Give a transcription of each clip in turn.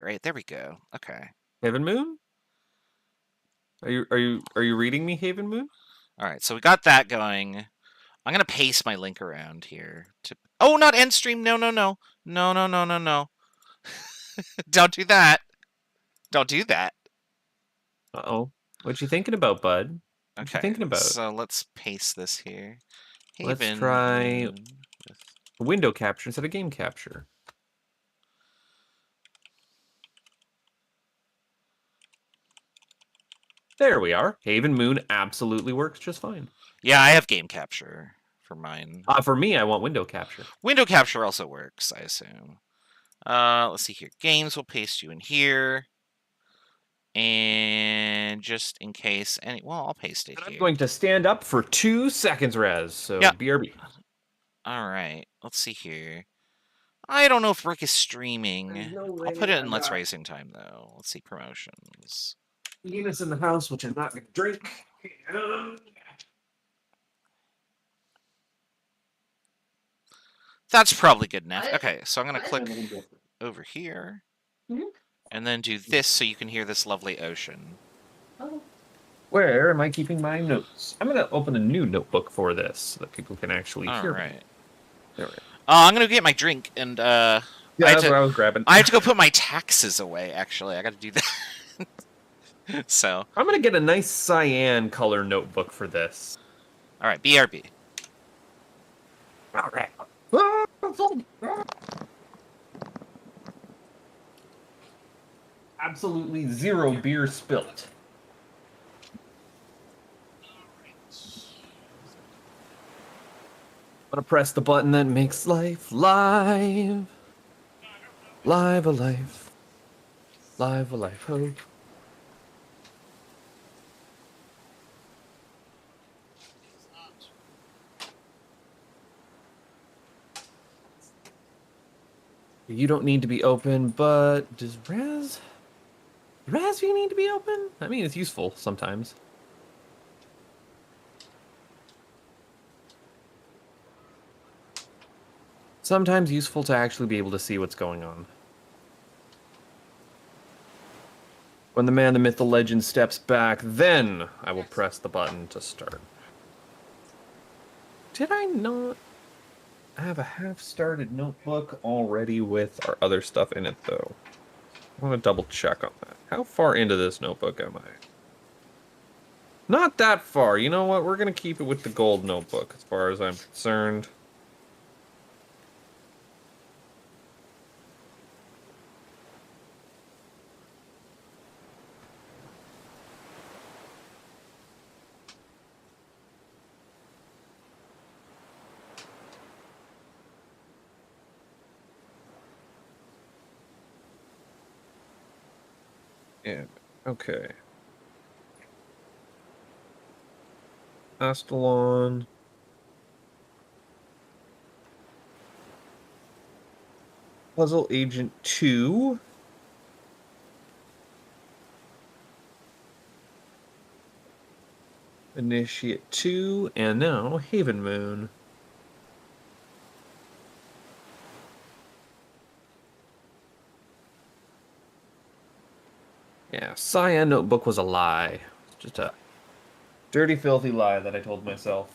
Right, there we go. Okay. Haven Moon? Are you reading me, Haven Moon? All right, so we got that going. I'm gonna paste my link around here to. Oh, not end stream. No, no, no, no, no, no, no, no. Don't do that. Don't do that. Uh-oh. What you thinking about, bud? What you Okay, thinking about? so let's paste this here. Let's Haven try Moon. window capture instead of game capture. There we are. Haven Moon absolutely works just fine. Yeah, I have game capture for mine. For me, I want window capture. Window capture also works, I assume. Let's see here. Games will paste you in here. And just in case any, well, I'll paste it And I'm here. going to stand up for 2 seconds, Raz. So Yeah. BRB. All right. Let's see here. I don't know if Rick is streaming. There's no I'll way put it in I Let's got Racing Time though. Let's see promotions. Guinness in the house, which I'm not going to drink. That's probably good enough. Okay, so I'm gonna click over here and then do this so you can hear this lovely ocean. Where am I keeping my notes? I'm going to open a new notebook for this so that people can actually All hear me. right. There we go. I'm gonna get my drink and Yeah, that's what I was grabbing. I have to go put my taxes away. Actually, I got to do that. So I'm going to get a nice cyan color notebook for this. all right, BRB. All right. Absolutely zero beer spilt. I'm gonna press the button that makes life live. Live a life. Live a life. Hope. You don't need to be open, but does Razview need to be open? I mean, it's useful sometimes. Sometimes useful to actually be able to see what's going on. When the man, the myth, the legend steps back, then I will press the button to start. Did I not have a half-started notebook already with our other stuff in it, though? I want to double check on that. How far into this notebook am I? Not that far. You know what? We're going to keep it with the gold notebook as far as I'm concerned. Yeah, okay. Astalon. Puzzle Agent 2. Initiate 2, and now Haven Moon. Yeah, Cyan Notebook was a lie. Just a dirty, filthy lie that I told myself.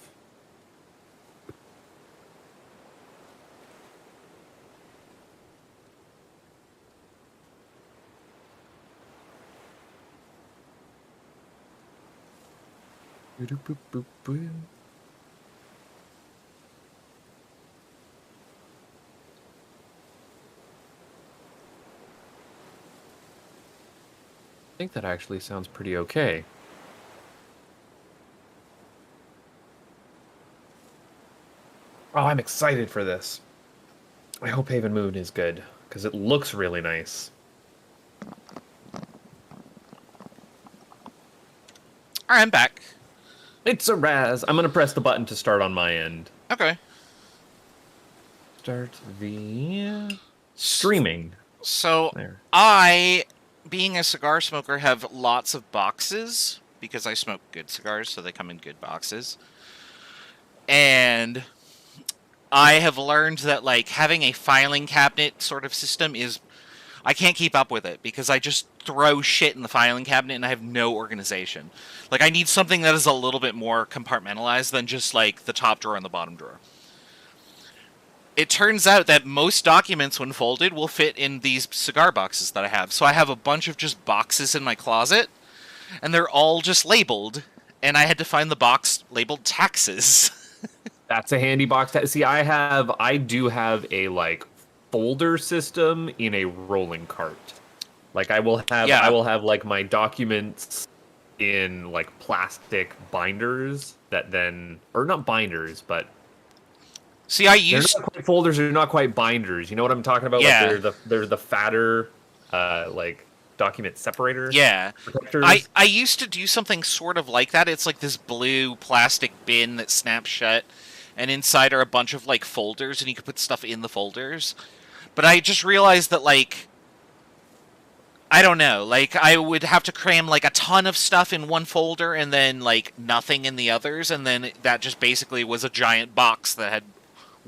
I think that actually sounds pretty okay. Oh, I'm excited for this. I hope Haven Moon is good, because it looks really nice. All right, I'm back. It's a Raz. I'm going to press the button to start on my end. Okay. Start the streaming. So There. I, being a cigar smoker, have lots of boxes because I smoke good cigars, so they come in good boxes. And I have learned that like having a filing cabinet sort of system is I can't keep up with it because I just throw shit in the filing cabinet and I have no organization. Like I need something that is a little bit more compartmentalized than just like the top drawer and the bottom drawer. It turns out that most documents when folded will fit in these cigar boxes that I have. So I have a bunch of just boxes in my closet and they're all just labeled and I had to find the box labeled taxes. That's a handy box. See, I do have a like folder system in a rolling cart. Like I Yeah. will have like my documents in like plastic binders that then, or not binders, but See, I they're used not quite folders. They're not quite binders. You know what I'm talking about? Yeah. Like they're the fatter, like document separator. Yeah. Protectors. I used to do something sort of like that. It's like this blue plastic bin that snaps shut, and inside are a bunch of like folders, and you can put stuff in the folders. But I just realized that like I don't know, like I would have to cram like a ton of stuff in one folder and then like nothing in the others, and then that just basically was a giant box that had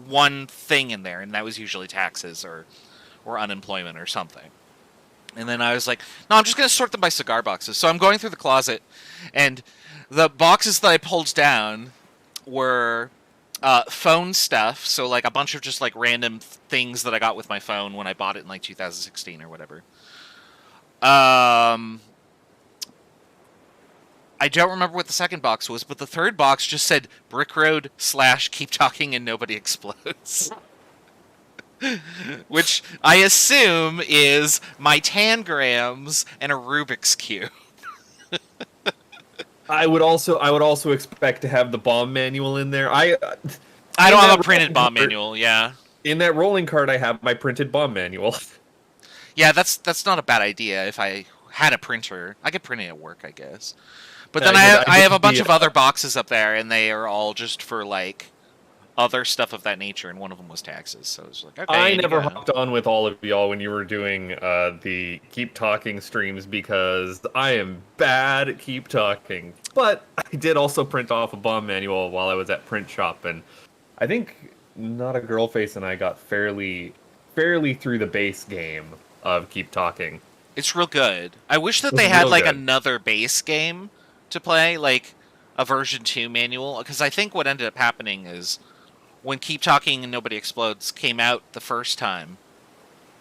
one thing in there, and that was usually taxes or unemployment or something. And then I was like, no, I'm just going to sort them by cigar boxes. So I'm going through the closet, and the boxes that I pulled down were phone stuff. So like a bunch of just like random things that I got with my phone when I bought it in like 2016 or whatever. I don't remember what the second box was, but the third box just said Brick Road / Keep Talking and Nobody Explodes. Which I assume is my tangrams and a Rubik's Cube. I would also expect to have the bomb manual in there. I don't have a printed bomb manual, yeah. In that rolling cart, I have my printed bomb manual. Yeah, that's not a bad idea. If I had a printer, I could print it at work, I guess. But then I have a bunch of other boxes up there, and they are all just for like other stuff of that nature, and one of them was taxes. So I was like, okay. I never hopped on with all of y'all when you were doing the Keep Talking streams because I am bad at Keep Talking. But I did also print off a bomb manual while I was at print shop, and I think Not a Girl Face and I got fairly through the base game of Keep Talking. It's real good. I wish that they had like another base game to play, like a version 2 manual, because I think what ended up happening is when Keep Talking and Nobody Explodes came out the first time,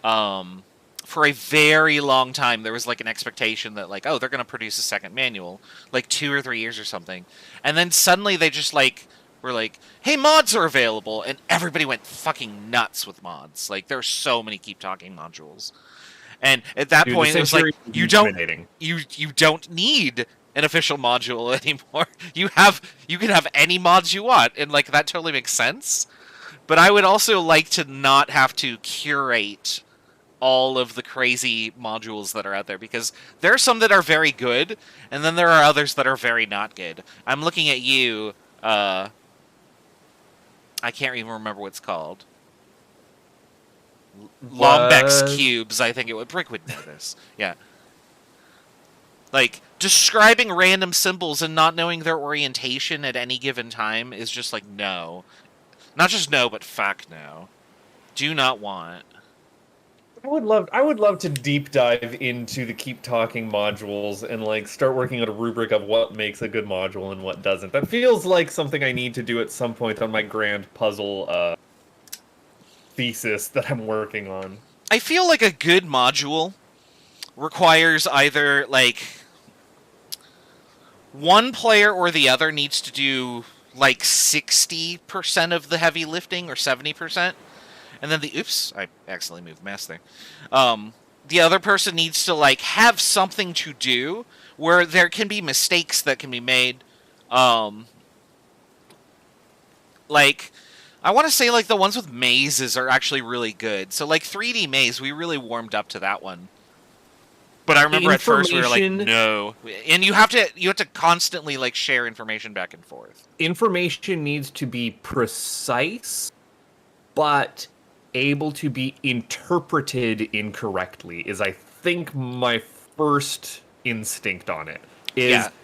for a very long time there was like an expectation that like, oh, they're going to produce a second manual, like 2 or 3 years or something. And then suddenly they just like were like, hey, mods are available, and everybody went fucking nuts with mods. Like there's so many Keep Talking modules. And at that point it was like you don't need an official module anymore. You can have any mods you want, and like that totally makes sense. But I would also like to not have to curate all of the crazy modules that are out there, because there are some that are very good, and then there are others that are very not good. I'm looking at you. I can't even remember what it's called. Lombex cubes, I think it would. Brick would know this. Yeah. Like, describing random symbols and not knowing their orientation at any given time is just like, no. Not just no, but fuck no. Do not want. I would love to deep dive into the Keep Talking modules and like start working on a rubric of what makes a good module and what doesn't. That feels like something I need to do at some point on my grand puzzle thesis that I'm working on. I feel like a good module requires either like one player or the other needs to do like 60% of the heavy lifting or 70%, and then I accidentally moved the mouse there. The other person needs to like have something to do where there can be mistakes that can be made. Like, I want to say like the ones with mazes are actually really good. So like 3D maze, we really warmed up to that one. But I remember at first we were like, no. And you have to constantly like share information back and forth. Information needs to be precise, but able to be interpreted incorrectly is, I think, my first instinct on it.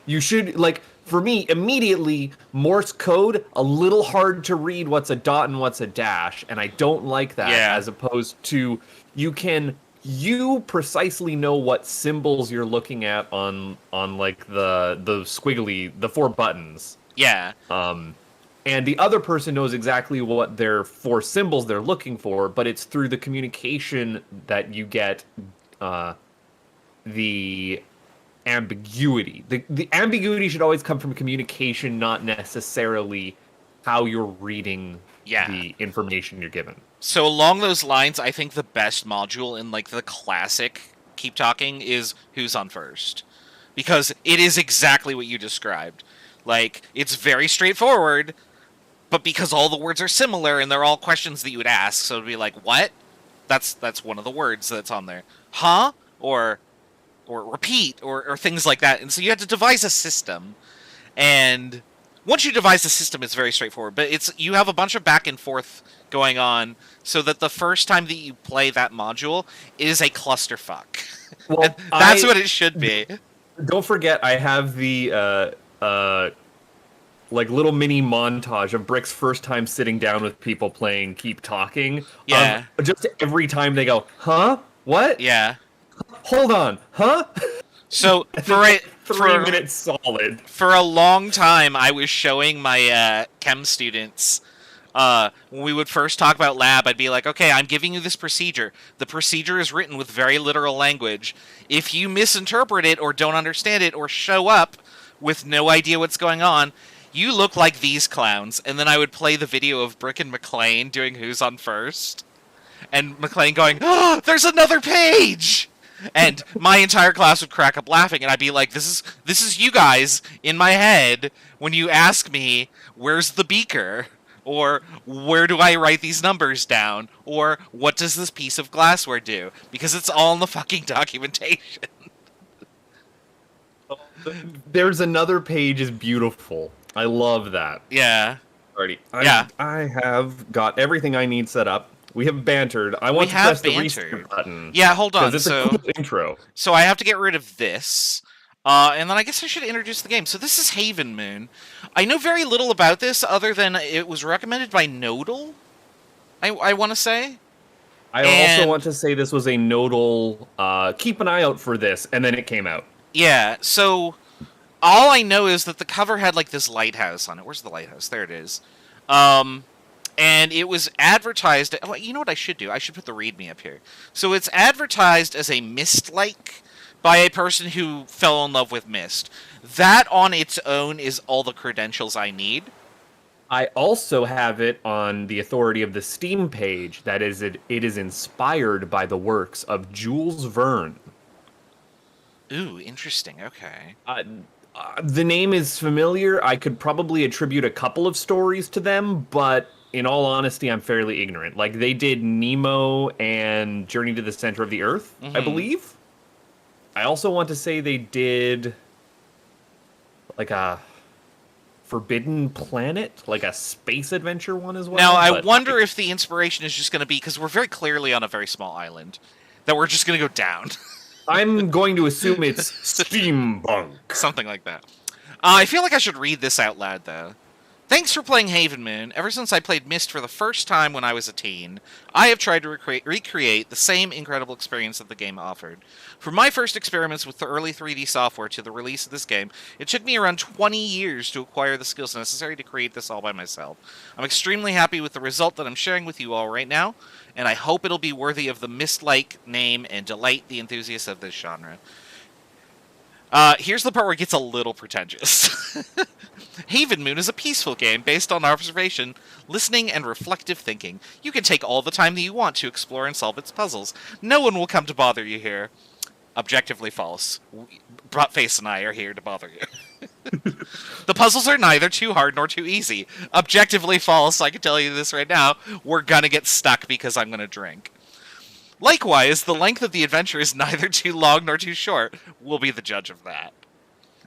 You should, like, for me, immediately, Morse code, a little hard to read what's a dot and what's a dash, and I don't like that, as opposed to you can you precisely know what symbols you're looking at on like the squiggly, the four buttons. Yeah. Um, and the other person knows exactly what their four symbols they're looking for, but it's through the communication that you get uh, the ambiguity. The ambiguity should always come from communication, not necessarily how you're reading Yeah. the information you're given. So along those lines, I think the best module in like the classic Keep Talking is Who's on First. Because it is exactly what you described. Like, it's very straightforward, but because all the words are similar and they're all questions that you would ask, so it'd be like, what? That's one of the words that's on there. Huh? Or repeat or things like that. And so you have to devise a system. And once you devise the system, it's very straightforward. But it's you have a bunch of back and forth going on, so that the first time that you play that module is a clusterfuck. And Well, that's what it should be. don't forget I have the like little mini montage of Brick's first time sitting down with people playing Keep Talking. Yeah. Just every time they go, huh? What? Yeah. Hold on, huh? So Three for minutes solid. for a long time, I was showing my chem students. When we would first talk about lab, I'd be like, okay, I'm giving you this procedure. The procedure is written with very literal language. If you misinterpret it or don't understand it or show up with no idea what's going on, you look like these clowns. And then I would play the video of Brick and McLean doing Who's on First. And McLean going, oh, there's another page! And my entire class would crack up laughing, and I'd be like, this is you guys in my head when you ask me, where's the beaker? Or where do I write these numbers down? Or what does this piece of glassware do? Because it's all in the fucking documentation. There's another page is beautiful. I love that. Yeah. Alrighty. Yeah. I have got everything I need set up. We have bantered. I want to press the restart button. Yeah, hold on. It's a cool intro. So I have to get rid of this. And then I guess I should introduce the game. So this is Haven Moon. I know very little about this other than it was recommended by Nodal, I want to say. I also want to say this was a Nodal, keep an eye out for this, and then it came out. Yeah, so all I know is that the cover had like this lighthouse on it. Where's the lighthouse? There it is. And it was advertised... Oh, you know what I should do? I should put the README up here. So it's advertised as a Mist-like by a person who fell in love with Mist. That on its own is all the credentials I need. I also have it on the authority of the Steam page. That is, it is inspired by the works of Jules Verne. Ooh, interesting. Okay. The name is familiar. I could probably attribute a couple of stories to them, but in all honesty, I'm fairly ignorant. Like, they did Nemo and Journey to the Center of the Earth, I believe. I also want to say they did, like, a Forbidden Planet, like a space adventure one as well. Now, I wonder if the inspiration is just going to be, because we're very clearly on a very small island, that we're just going to go down. I'm going to assume it's steampunk. Something like that. I feel like I should read this out loud, though. Thanks for playing Haven Moon. Ever since I played Myst for the first time when I was a teen, I have tried to recreate the same incredible experience that the game offered. From my first experiments with the early 3D software to the release of this game, it took me around 20 years to acquire the skills necessary to create this all by myself. I'm extremely happy with the result that I'm sharing with you all right now, and I hope it'll be worthy of the Myst-like name and delight the enthusiasts of this genre. Here's the part where it gets a little pretentious. Haven Moon is a peaceful game based on observation, listening, and reflective thinking. You can take all the time that you want to explore and solve its puzzles. No one will come to bother you here. Objectively false. Buttface and I are here to bother you. The puzzles are neither too hard nor too easy. Objectively false, I can tell you this right now. We're gonna get stuck because I'm gonna drink. Likewise, the length of the adventure is neither too long nor too short. We'll be the judge of that.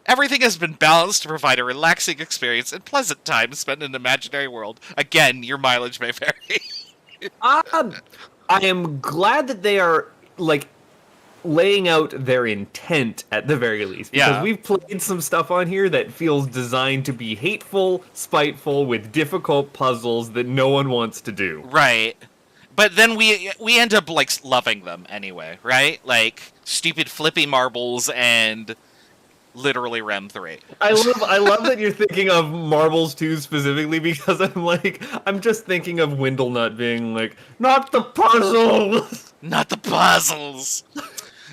Everything has been balanced to provide a relaxing experience and pleasant time spent in an imaginary world. Again, your mileage may vary. I am glad that they are, like, laying out their intent at the very least. Because we've played some stuff on here that feels designed to be hateful, spiteful, with difficult puzzles that no one wants to do. Right. But then we end up like loving them anyway, right? Like stupid flippy marbles and literally Rem 3. I love that you're thinking of Marbles 2 specifically because I'm just thinking of Windlenut being like, not the puzzles. Not the puzzles.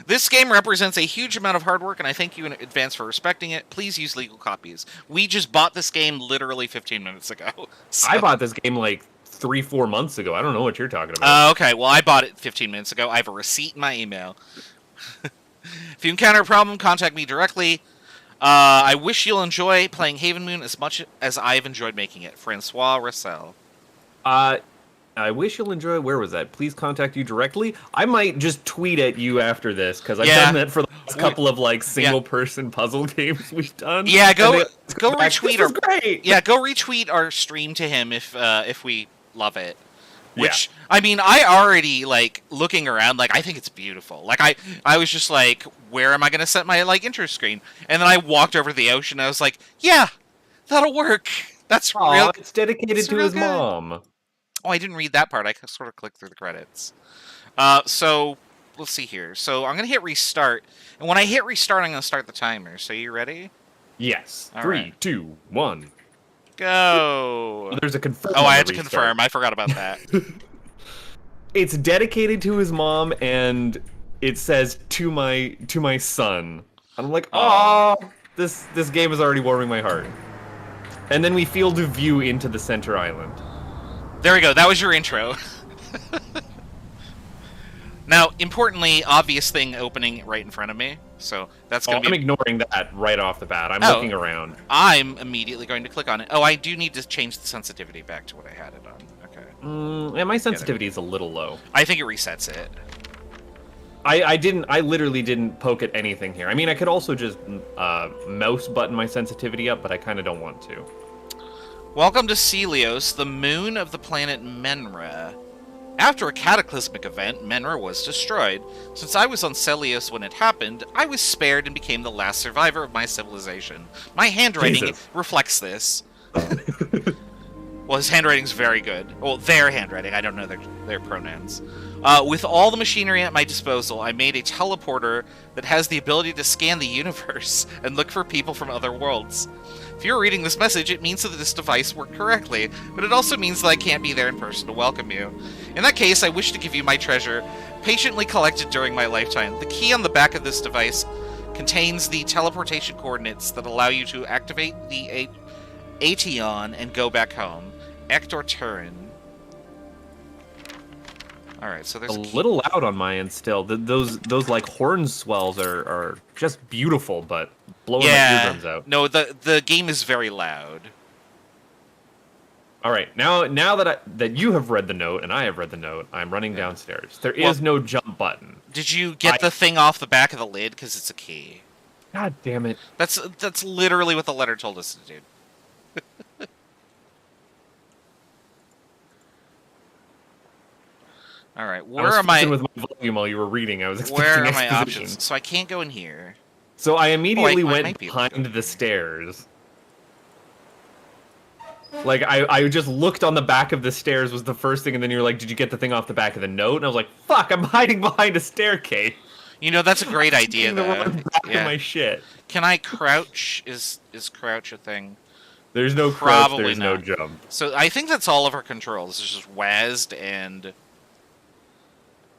This game represents a huge amount of hard work, and I thank you in advance for respecting it. Please use legal copies. We just bought this game literally 15 minutes ago. So. I bought this game like 3-4 months ago. I don't know what you're talking about. Okay, well, I bought it 15 minutes ago. I have a receipt in my email. If you encounter a problem, contact me directly. I wish you'll enjoy playing Haven Moon as much as I've enjoyed making it. Francois Russell. I wish you'll enjoy. Where was that? Please contact you directly. I might just tweet at you after this because I've done that for the last couple of like single-person puzzle games we've done. Yeah, go back, retweet our great. Yeah, go retweet our stream to him if we love it. Which Yeah. I mean, I already like looking around. Like I think it's beautiful. Like I was just like, where am I gonna set my like intro screen? And then I walked over to the ocean. And I was like, yeah, that'll work. That's real. It's dedicated to his mom. Oh, I didn't read that part. I sort of clicked through the credits. So let's see here. So I'm gonna hit restart, and when I hit restart, I'm gonna start the timer. So you ready? Yes. All 3, right. 2, 1. Go. There's a confirm. Oh, on I the had to restart. confirm. I forgot about that. It's dedicated to his mom, and it says to my son. And I'm like, oh, this game is already warming my heart. And then we field a view into the center island. There we go. That was your intro. Now, importantly, obvious thing opening right in front of me. So that's going to I'm be... ignoring that right off the bat. I'm looking around. I'm immediately going to click on it. Oh, I do need to change the sensitivity back to what I had it on. Okay. Yeah, my sensitivity is a little low. I think it resets it. I literally didn't poke at anything here. I mean, I could also just mouse button my sensitivity up, but I kind of don't want to. Welcome to Celios, the moon of the planet Menra. After a cataclysmic event, Menra was destroyed. Since I was on Celios when it happened, I was spared and became the last survivor of my civilization. My handwriting reflects this. Well, his handwriting's very good. Well, their handwriting. I don't know their pronouns. With all the machinery at my disposal, I made a teleporter that has the ability to scan the universe and look for people from other worlds. If you're reading this message, it means that this device worked correctly, but it also means that I can't be there in person to welcome you. In that case, I wish to give you my treasure, patiently collected during my lifetime. The key on the back of this device contains the teleportation coordinates that allow you to activate the Aetion and go back home. Ector Turin. Alright, so there's a little loud on my end still. Those like horn swells are just beautiful, but blowing my eardrums out. No, the game is very loud. All right, now that you have read the note and I have read the note, I'm running downstairs. There is no jump button. Did you get the thing off the back of the lid? Because it's a key. God damn it! That's literally what the letter told us to do. All right, where am I? With my volume while you were reading, I was expecting Where are exposition. my options? So I can't go in here. So I immediately I went behind the stairs. Like I just looked on the back of the stairs was the first thing, and then you're like, "Did you get the thing off the back of the note?" And I was like, "Fuck! I'm hiding behind a staircase." You know, that's a great idea, though. Back of my shit. Can I crouch? Is crouch a thing? There's no crouch. There's no jump. So I think that's all of our controls. It's just WASD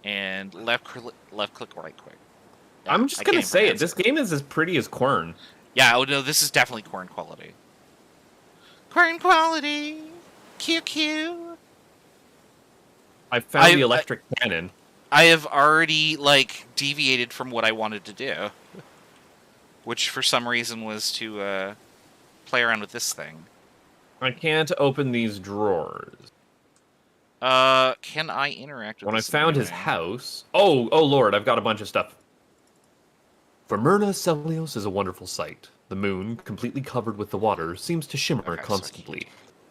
and left click, right click. Yeah, I'm just gonna say it. This game is as pretty as Quern. Yeah. Oh no, this is definitely Quern quality. Quern quality. QQ. I found the electric cannon. I have already like deviated from what I wanted to do, which for some reason was to play around with this thing. I can't open these drawers. Can I interact with when this? I found his house... Oh lord, I've got a bunch of stuff. For Myrna, Celios is a wonderful sight. The moon, completely covered with the water, seems to shimmer constantly.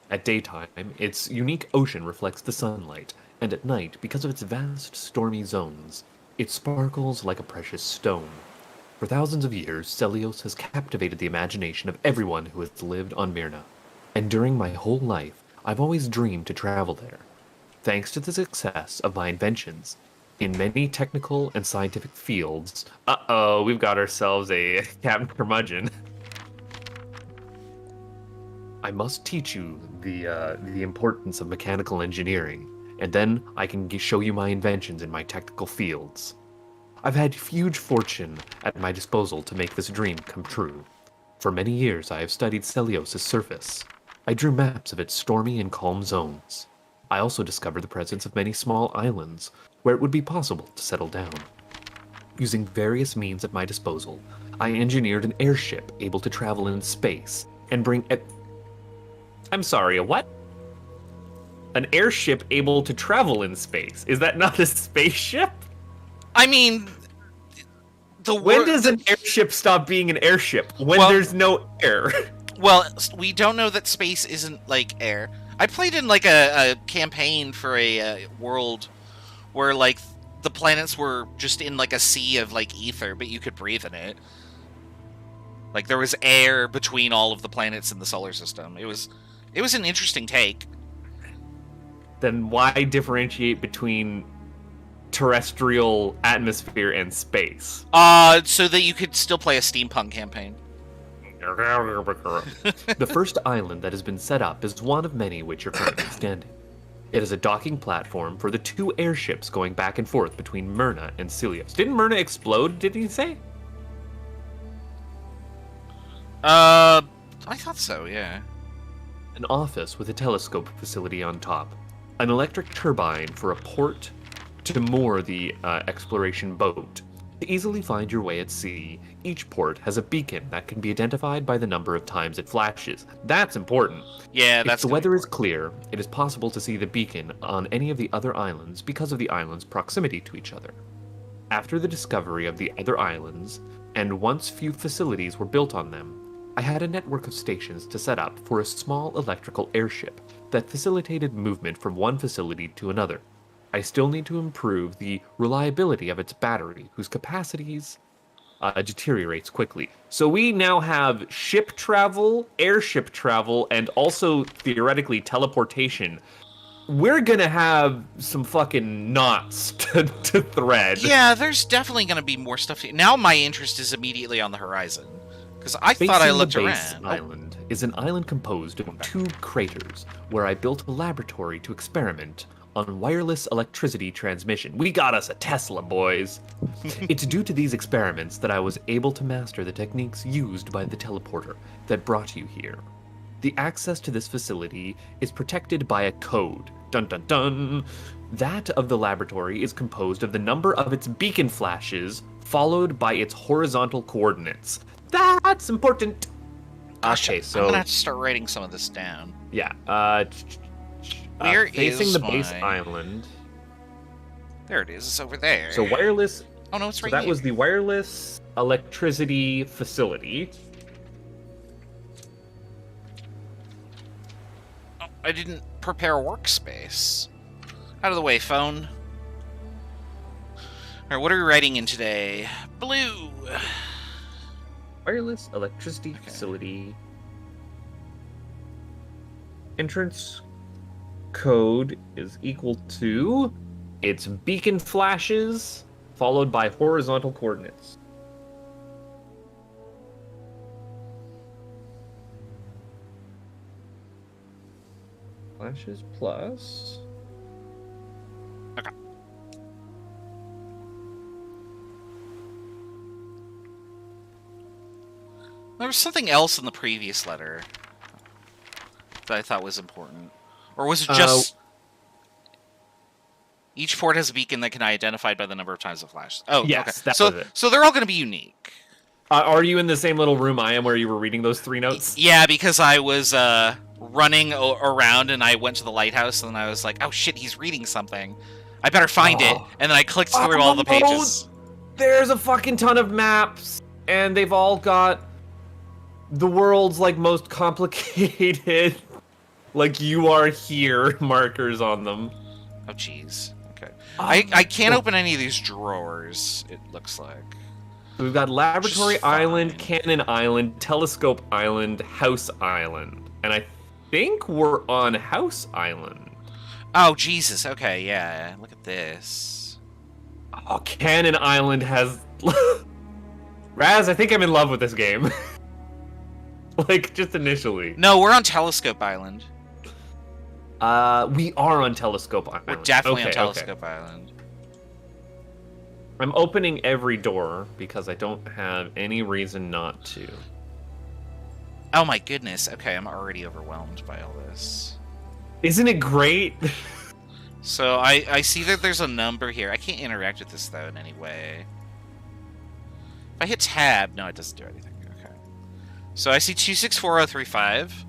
At daytime, its unique ocean reflects the sunlight, and at night, because of its vast, stormy zones, it sparkles like a precious stone. For thousands of years, Celios has captivated the imagination of everyone who has lived on Myrna. And during my whole life, I've always dreamed to travel there. Thanks to the success of my inventions in many technical and scientific fields. Uh-oh, we've got ourselves a Captain Curmudgeon. I must teach you the importance of mechanical engineering, and then I can show you my inventions in my technical fields. I've had huge fortune at my disposal to make this dream come true. For many years, I have studied Celios' surface. I drew maps of its stormy and calm zones. I also discovered the presence of many small islands where it would be possible to settle down. Using various means at my disposal, I engineered an airship able to travel in space and bring I'm sorry, a what? An airship able to travel in space. Is that not a spaceship? I mean, when does an airship stop being an airship? When there's no air. Well, we don't know that space isn't like air. I played in like a campaign for a world where like the planets were just in like a sea of like ether, but you could breathe in it. Like there was air between all of the planets in the solar system. It was an interesting take. Then why differentiate between terrestrial atmosphere and space? So that you could still play a steampunk campaign. The first island that has been set up is one of many which are currently standing. It is a docking platform for the two airships going back and forth between Myrna and Celios. Didn't Myrna explode, did he say? I thought so, yeah. An office with a telescope facility on top. An electric turbine for a port to moor the exploration boat. To easily find your way at sea, each port has a beacon that can be identified by the number of times it flashes. That's important. Yeah, that's If the weather is clear, it is possible to see the beacon on any of the other islands because of the islands' proximity to each other. After the discovery of the other islands, and once few facilities were built on them, I had a network of stations to set up for a small electrical airship that facilitated movement from one facility to another. I still need to improve the reliability of its battery, whose capacities deteriorates quickly. So we now have ship travel, airship travel, and also theoretically teleportation. We're gonna have some fucking knots to thread. Yeah, there's definitely gonna be more stuff. Now my interest is immediately on the horizon. Because I thought I looked around. Island is an island composed of two craters, where I built a laboratory to experiment on wireless electricity transmission. We got us a Tesla, boys! It's due to these experiments that I was able to master the techniques used by the teleporter that brought you here. The access to this facility is protected by a code. Dun dun dun! That of the laboratory is composed of the number of its beacon flashes, followed by its horizontal coordinates. That's important! Okay, so I'm gonna have to start writing some of this down. Yeah, Where facing is the base my... island. There it is. It's over there. So wireless. Oh no, it's right so that here. was the wireless electricity facility. Oh, I didn't prepare a workspace. Out of the way, phone. All right, what are we writing in today? Blue. Wireless electricity facility. Entrance code is equal to its beacon flashes followed by horizontal coordinates. Flashes plus. Okay. There was something else in the previous letter that I thought was important. Or was it just... Each port has a beacon that can be identified by the number of times it flashes. Oh, yes, okay. that was it. So they're all going to be unique. Are you in the same little room I am where you were reading those 3 notes? Yeah, because I was running around and I went to the lighthouse and I was like, oh shit, he's reading something. I better find it. And then I clicked through all the pages. There's a fucking ton of maps, and they've all got the world's like most complicated, like you are here markers on them. Oh jeez. Okay. I can't open any of these drawers, it looks like. So we've got Laboratory Island, Cannon Island, Telescope Island, House Island. And I think we're on House Island. Oh, Jesus. Okay, yeah. Look at this. Oh, Cannon Island has... Raz, I think I'm in love with this game. Like, just initially. No, we're on Telescope Island. We are on Telescope We're Island. definitely on Okay, okay. Telescope Island. I'm opening every door because I don't have any reason not to. Oh my goodness. Okay, I'm already overwhelmed by all this. Isn't it great? So I see that there's a number here. I can't interact with this, though, in any way. If I hit tab... No, it doesn't do anything. Okay. So I see 264035.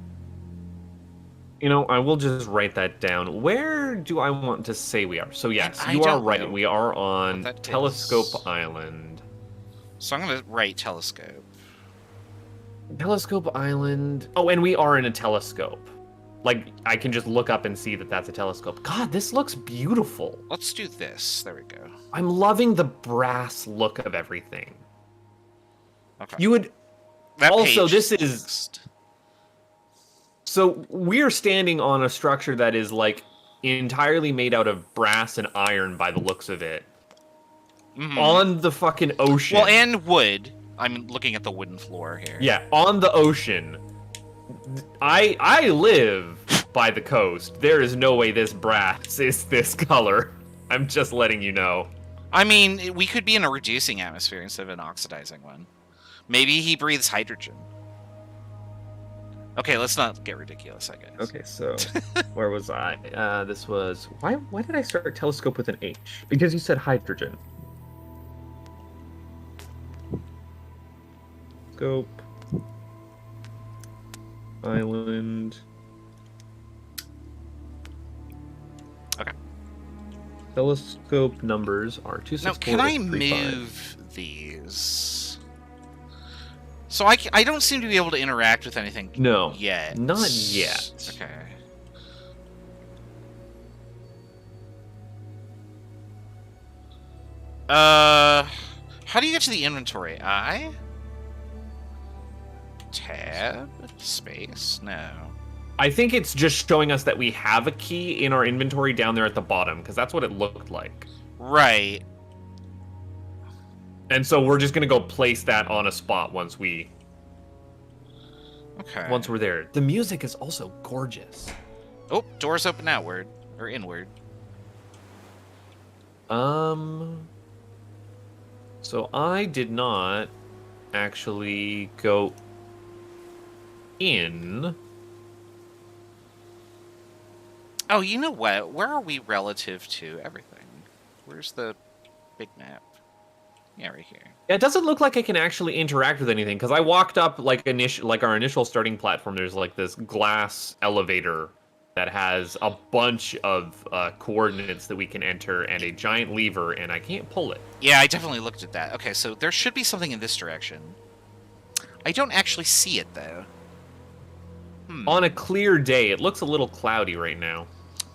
You know, I will just write that down. Where do I want to say we are? So yes, I you are don't right. know We are on what that Telescope is. Island. So I'm going to write Telescope. Telescope Island. Oh, and we are in a telescope. Like, I can just look up and see that that's a telescope. God, this looks beautiful. Let's do this. There we go. I'm loving the brass look of everything. Okay. You would... That Also, page this is... next. So, we're standing on a structure that is, like, entirely made out of brass and iron by the looks of it. Mm-hmm. On the fucking ocean. Well, and wood. I'm looking at the wooden floor here. Yeah, on the ocean. I live by the coast. There is no way this brass is this color. I'm just letting you know. I mean, we could be in a reducing atmosphere instead of an oxidizing one. Maybe he breathes hydrogen. Okay, let's not get ridiculous, I guess. Okay, so where was I? This was... Why did I start telescope with an H? Because you said hydrogen. Scope. Island. Okay. Telescope numbers are 264. Now, can I move these? So I don't seem to be able to interact with anything yet. Not yet. Okay. How do you get to the inventory? Tab? Space? No. I think it's just showing us that we have a key in our inventory down there at the bottom, because that's what it looked like. Right. And so we're just gonna go place that on a spot once we're there. The music is also gorgeous. Oh, doors open outward or inward. So I did not actually go in. Oh, you know what? Where are we relative to everything? Where's the big map? Yeah, right here. Yeah, it doesn't look like I can actually interact with anything because I walked up like our initial starting platform. There's like this glass elevator that has a bunch of coordinates that we can enter and a giant lever, and I can't pull it. Yeah, I definitely looked at that. Okay, so there should be something in this direction. I don't actually see it, though. On a clear day, it looks a little cloudy right now.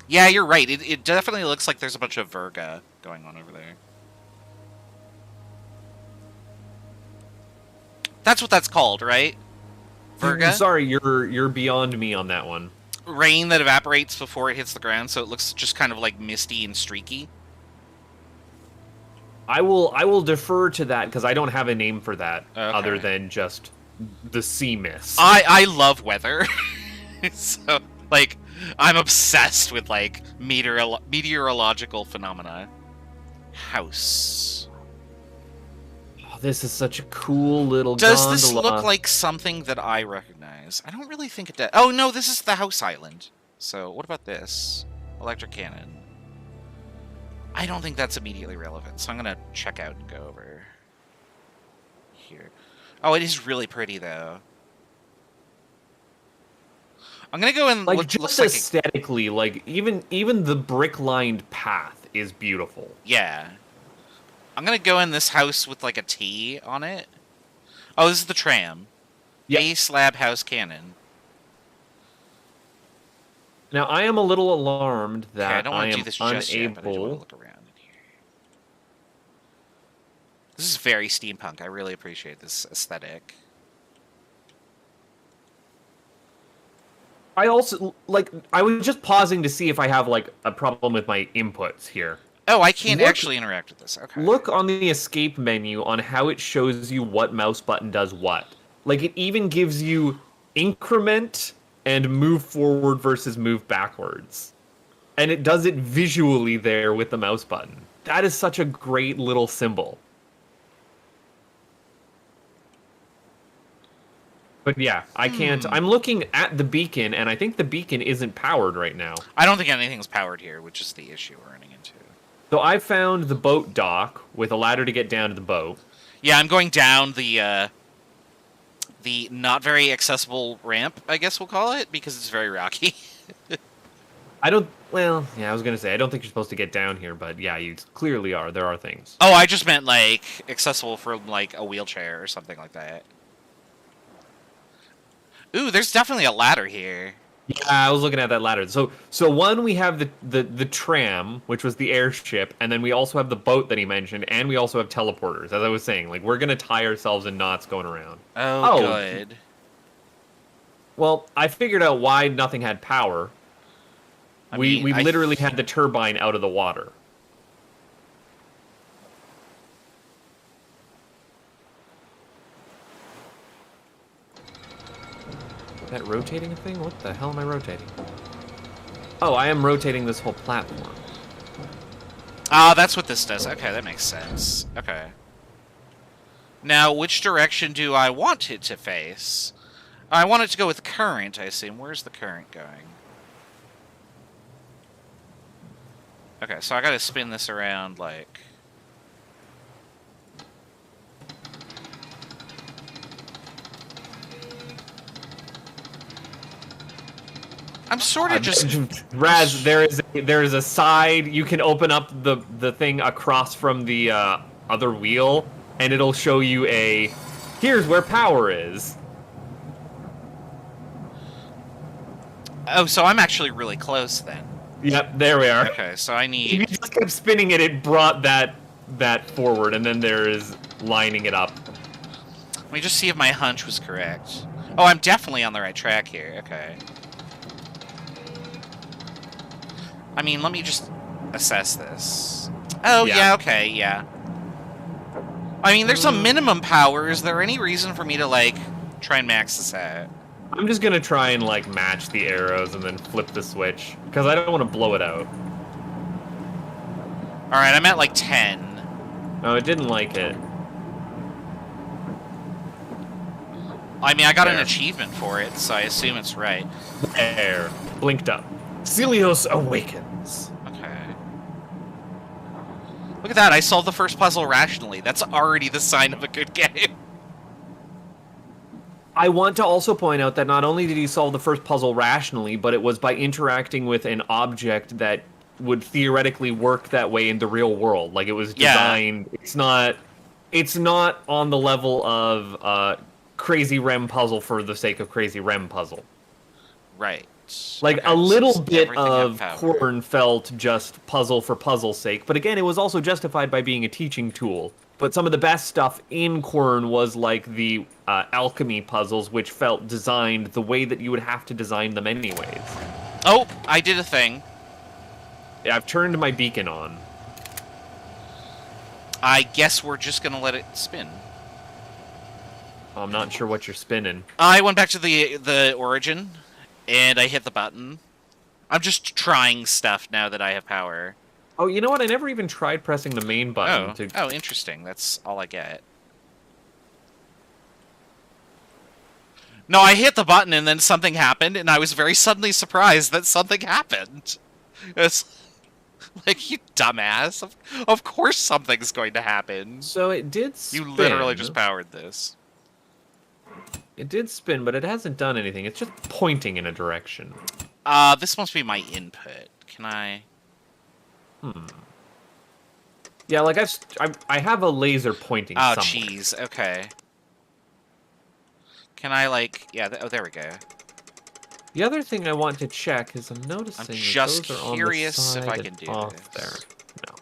Yeah, you're right. It definitely looks like there's a bunch of Virga going on over there. That's what that's called, right? Virga? Sorry, you're beyond me on that one. Rain that evaporates before it hits the ground, so it looks just kind of like misty and streaky. I will defer to that because I don't have a name for that other Okay. than just the sea mist. I love weather. So, like, I'm obsessed with, like, meteorological phenomena. House. Oh, this is such a cool little Does gondola. this look like something that I recognize? I don't really think it does. Oh, no, this is the house island. So, what about this? Electric cannon. I don't think that's immediately relevant, so I'm going to check out and go over here. Oh, it is really pretty, though. I'm going to go in... Like, what just looks like aesthetically, like, even the brick-lined path is beautiful. Yeah. I'm going to go in this house with, like, a T on it. Oh, this is the tram. Yep. Base lab house cannon. Now, I am a little alarmed that Okay, I don't want I to am do this just yet, but I do want to unable... look around in here. This is very steampunk. I really appreciate this aesthetic. I also like. I was just pausing to see if I have like a problem with my inputs here. Oh, I can't Look, actually interact with this. Okay. look on the escape menu on how it shows you what mouse button does what. Like it even gives you increment and move forward versus move backwards. And it does it visually there with the mouse button. That is such a great little symbol. But yeah, I can't. Hmm. I'm looking at the beacon, and I think the beacon isn't powered right now. I don't think anything's powered here, which is the issue we're running into. So I found the boat dock with a ladder to get down to the boat. Yeah, I'm going down the not very accessible ramp, I guess we'll call it, because it's very rocky. I don't. Well, yeah, I was gonna say I don't think you're supposed to get down here, but yeah, you clearly are. There are things. Oh, I just meant like accessible for like a wheelchair or something like that. Ooh, there's definitely a ladder here. Yeah, I was looking at that ladder. So one we have the tram, which was the airship, and then we also have the boat that he mentioned, and we also have teleporters. As I was saying, like we're gonna tie ourselves in knots going around. Oh, good. Well, I figured out why nothing had power. We literally had the turbine out of the water. Is that rotating a thing? What the hell am I rotating? Oh, I am rotating this whole platform. Ah, that's what this does. Okay, that makes sense. Okay. Now, which direction do I want it to face? I want it to go with current, I assume. Where's the current going? Okay, so I gotta spin this around, like... I'm sort of just... Raz, there is a side. You can open up the thing across from the other wheel, and it'll show you a... Here's where power is. Oh, so I'm actually really close, then. Yep, there we are. Okay, so I If need... you just kept spinning it, it brought that forward, and then there is lining it up. Let me just see if my hunch was correct. Oh, I'm definitely on the right track here. Okay. I mean, let me just assess this. Oh, yeah, okay, yeah. I mean, there's some minimum power. Is there any reason for me to, like, try and max this out? I'm just gonna try and, like, match the arrows and then flip the switch, because I don't want to blow it out. Alright, I'm at, like, 10. Oh, it didn't like it. I mean, I got an There. achievement for it, so I assume it's right. There. Blinked up. Celios awakens. Okay. Look at that, I solved the first puzzle rationally. That's already the sign of a good game. I want to also point out that not only did he solve the first puzzle rationally, but it was by interacting with an object that would theoretically work that way in the real world. Like, it was designed... Yeah. It's not on the level of crazy REM puzzle for the sake of crazy REM puzzle. Right. Like, Okay, a little so bit everything of had power. Corn felt just puzzle for puzzle's sake, but again, it was also justified by being a teaching tool. But some of the best stuff in Corn was like the alchemy puzzles, which felt designed the way that you would have to design them anyways. Oh, I did a thing. Yeah, I've turned my beacon on. I guess we're just gonna let it spin. I'm not sure what you're spinning. I went back to the origin, and I hit the button. I'm just trying stuff now that I have power. Oh, you know what? I never even tried pressing the main button. Oh, interesting. That's all I get. No, I hit the button and then something happened, and I was very suddenly surprised that something happened. It's like, you dumbass. Of course something's going to happen. So it did spin. You literally just powered this. It did spin, but it hasn't done anything. It's just pointing in a direction. This must be my input. Can I... Yeah, like I have a laser pointing Oh, somewhere. jeez. Okay. Can I, like... Yeah, oh, there we go. The other thing I want to check is I'm noticing I'm that just those are curious on if the I side can do off this. there. No.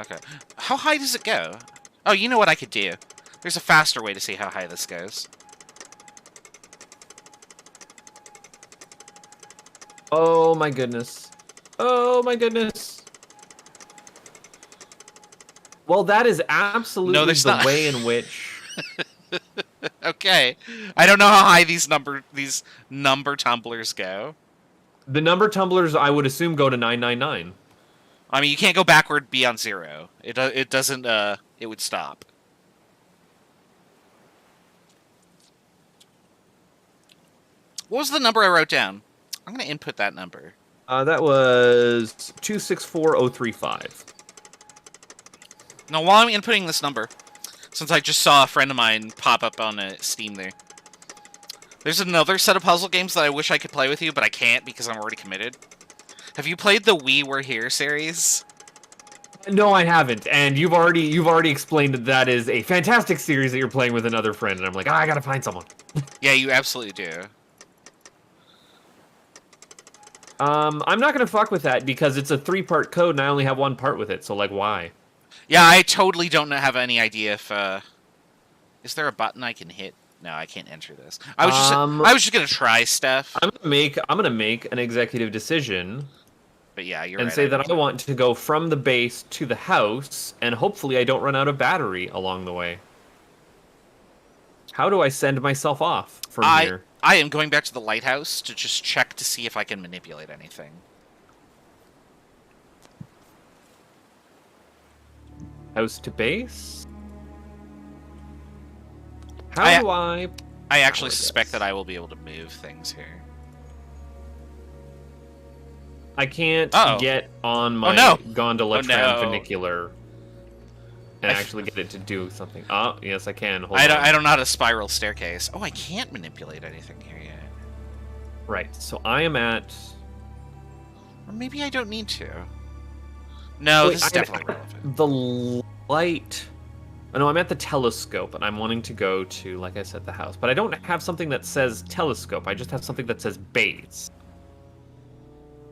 Okay. How high does it go? Oh, you know what I could do? There's a faster way to see how high this goes. Oh my goodness. Oh my goodness. Well, that is No, absolutely there's the not. way in which Okay. I don't know how high these number tumblers go. the number tumblers I would assume go to 999. I mean, you can't go backward beyond 0. It doesn't it would stop. What was the number I wrote down? I'm going to input that number. That was 264035. Now, while I'm inputting this number, since I just saw a friend of mine pop up on Steam there, there's another set of puzzle games that I wish I could play with you, but I can't because I'm already committed. Have you played the We Were Here series? No, I haven't. And you've already explained that is a fantastic series that you're playing with another friend, and I'm like, I gotta find someone. Yeah, you absolutely do. I'm not gonna fuck with that because it's a 3-part code and I only have 1 part with it. So like, why? Yeah, I totally don't have any idea if is there a button I can hit? No, I can't enter this. I was just gonna try stuff. I'm gonna make an executive decision. But yeah, you're and right. say that I want to go from the base to the house, and hopefully I don't run out of battery along the way. How do I send myself off from here? I am going back to the lighthouse to just check to see if I can manipulate anything. House to base? How do I... I actually suspect that I will be able to move things here. I can't get on my gondola tram funicular and actually get it to do something. Oh, yes, I can. Hold on. I don't know how to spiral staircase. Oh, I can't manipulate anything here yet. Right, so I am at... Or maybe I don't need to. No, this is definitely relevant. The light... Oh, no, I'm at the telescope, and I'm wanting to go to, like I said, the house. But I don't have something that says telescope. I just have something that says base.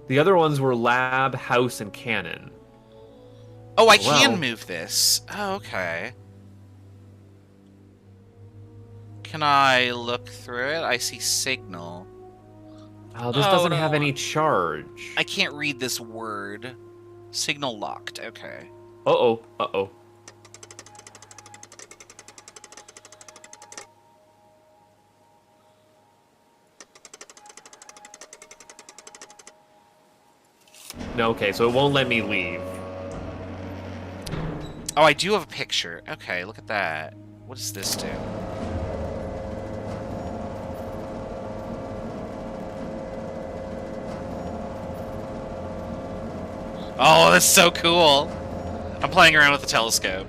The other ones were lab, house, and cannon. Oh, I can move this. Oh, okay. Can I look through it? I see signal. Oh, this doesn't have any charge. I can't read this word. Signal locked. Okay. Uh-oh. Uh-oh. No, okay, so it won't let me leave. Oh, I do have a picture. Okay, look at that. What does this do? Oh, that's so cool. I'm playing around with the telescope.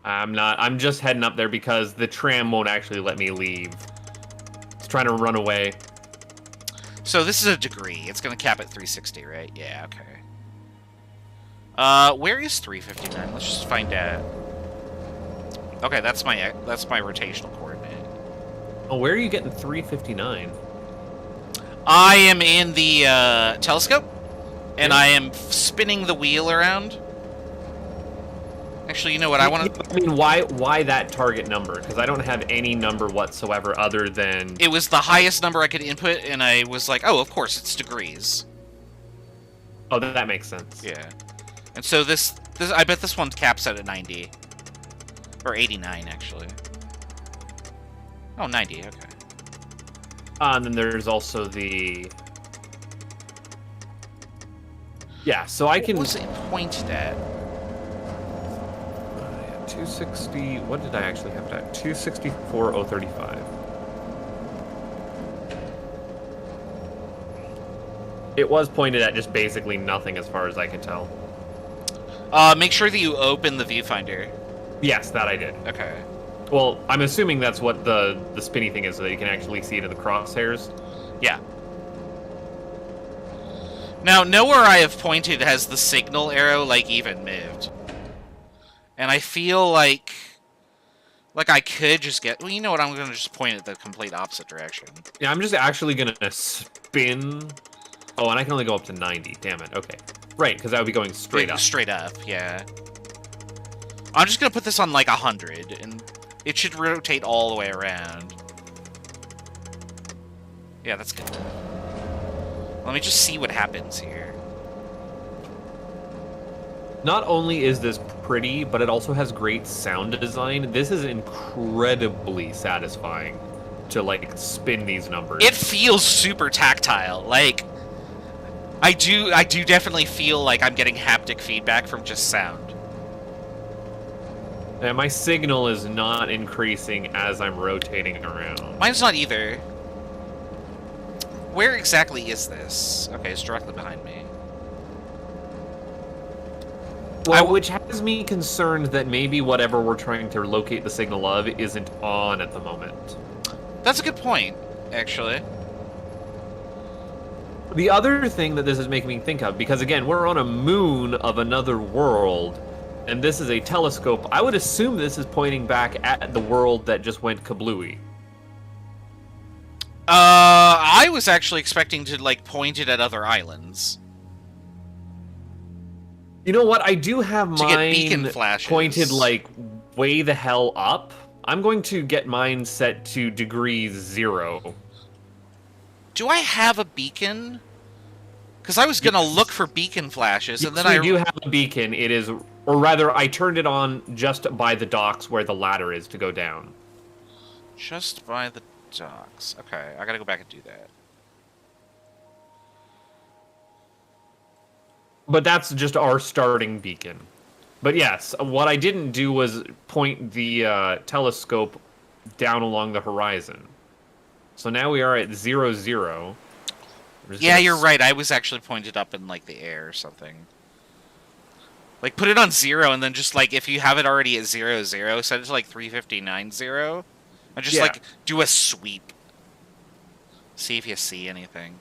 I'm not. I'm just heading up there because the tram won't actually let me leave. It's trying to run away. So this is a degree. It's going to cap at 360, right? Yeah, okay. Where is 359? Let's just find out. Okay, that's my rotational coordinate. Oh, where are you getting 359? I am in the telescope, and I am spinning the wheel around. Actually, you know what? I want to... I mean, why that target number? Because I don't have any number whatsoever other than... It was the highest number I could input, and I was like, oh, of course, it's degrees. Oh, that makes sense. Yeah. And so this I bet this one caps out at 90. Or 89, actually. Oh, 90, okay. And then there's also the... Yeah, so I can... What was it pointed at? 260... What did I actually have it at? 264,035. It was pointed at just basically nothing as far as I can tell. Make sure that you open the viewfinder. Yes, that I did. Okay. Well, I'm assuming that's what the spinny thing is, so that you can actually see it in the crosshairs. Yeah. Now, nowhere I have pointed has the signal arrow, like, even moved. And I feel like I could just get... Well, you know what? I'm going to just point it the complete opposite direction. Yeah, I'm just actually going to spin... Oh, and I can only go up to 90. Damn it. Okay. Right, because I would be going straight up. Straight up, yeah. I'm just going to put this on, like, 100, and it should rotate all the way around. Yeah, that's good. Let me just see what happens here. Not only is this pretty, but it also has great sound design. This is incredibly satisfying to like spin these numbers. It feels super tactile. Like I do definitely feel like I'm getting haptic feedback from just sound. And my signal is not increasing as I'm rotating around. Mine's not either. Where exactly is this? Okay, it's directly behind me. Well, which has me concerned that maybe whatever we're trying to locate the signal of isn't on at the moment. That's a good point, actually. The other thing that this is making me think of, because again, we're on a moon of another world, and this is a telescope, I would assume this is pointing back at the world that just went kablooey. I was actually expecting to, like, point it at other islands. You know what? I do have to get mine beacon flashes. pointed, like, way the hell up. I'm going to get mine set to degree 0. Do I have a beacon? Because I was going to look for beacon flashes, and then I do have a beacon. It is, or rather, I turned it on just by the docks where the ladder is to go down. Just by the docks. Okay, I gotta go back and do that. But that's just our starting beacon. But yes, what I didn't do was point the telescope down along the horizon. So now we are at 0, 0. Yeah, you're right. I was actually pointed up in, like, the air or something. Like, put it on 0, and then just, like, if you have it already at 0, 0, set it to, like, 359, 0. And just, like, do a sweep. See if you see anything.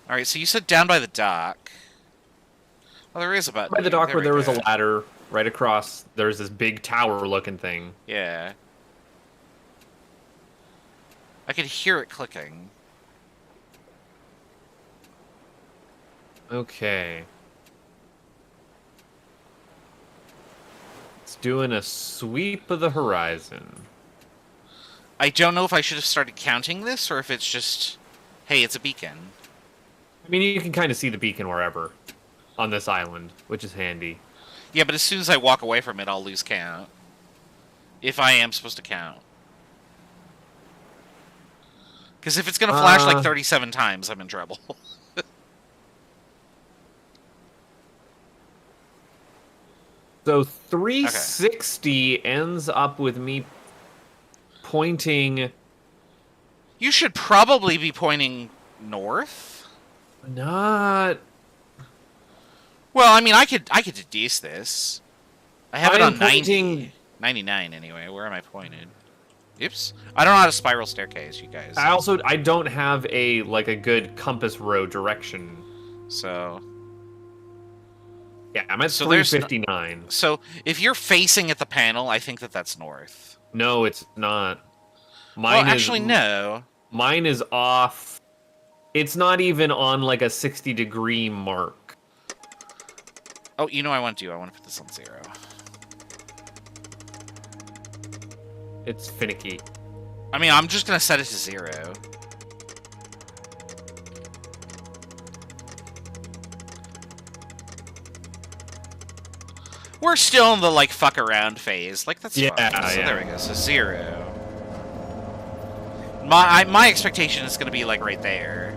Alright, so you said down by the dock. Well, there is a button. By the dock where there was a ladder right across, there's this big tower-looking thing. Yeah. I could hear it clicking. Okay. It's doing a sweep of the horizon. I don't know if I should have started counting this, or if it's just, hey, it's a beacon. I mean, you can kind of see the beacon wherever on this island, which is handy. Yeah, but as soon as I walk away from it, I'll lose count. If I am supposed to count. Because if it's going to flash like 37 times, I'm in trouble. So 360 ends up with me pointing... You should probably be pointing north. Not... Well, I mean, I could deduce this. I have it on pointing... 99 anyway. Where am I pointed? Oops. I don't know how to spiral staircase, you guys. I don't have a good compass row direction. So... Yeah, I'm at 359. So, if you're facing at the panel, I think that's north. No, it's not. Well, actually, no. Mine is off. It's not even on, like, a 60-degree mark. Oh, you know what I want to do? I want to put this on 0. It's finicky. I mean, I'm just going to set it to 0. We're still in the, like, fuck around phase. Like, that's fine. So there we go. So 0. My expectation is going to be, like, right there.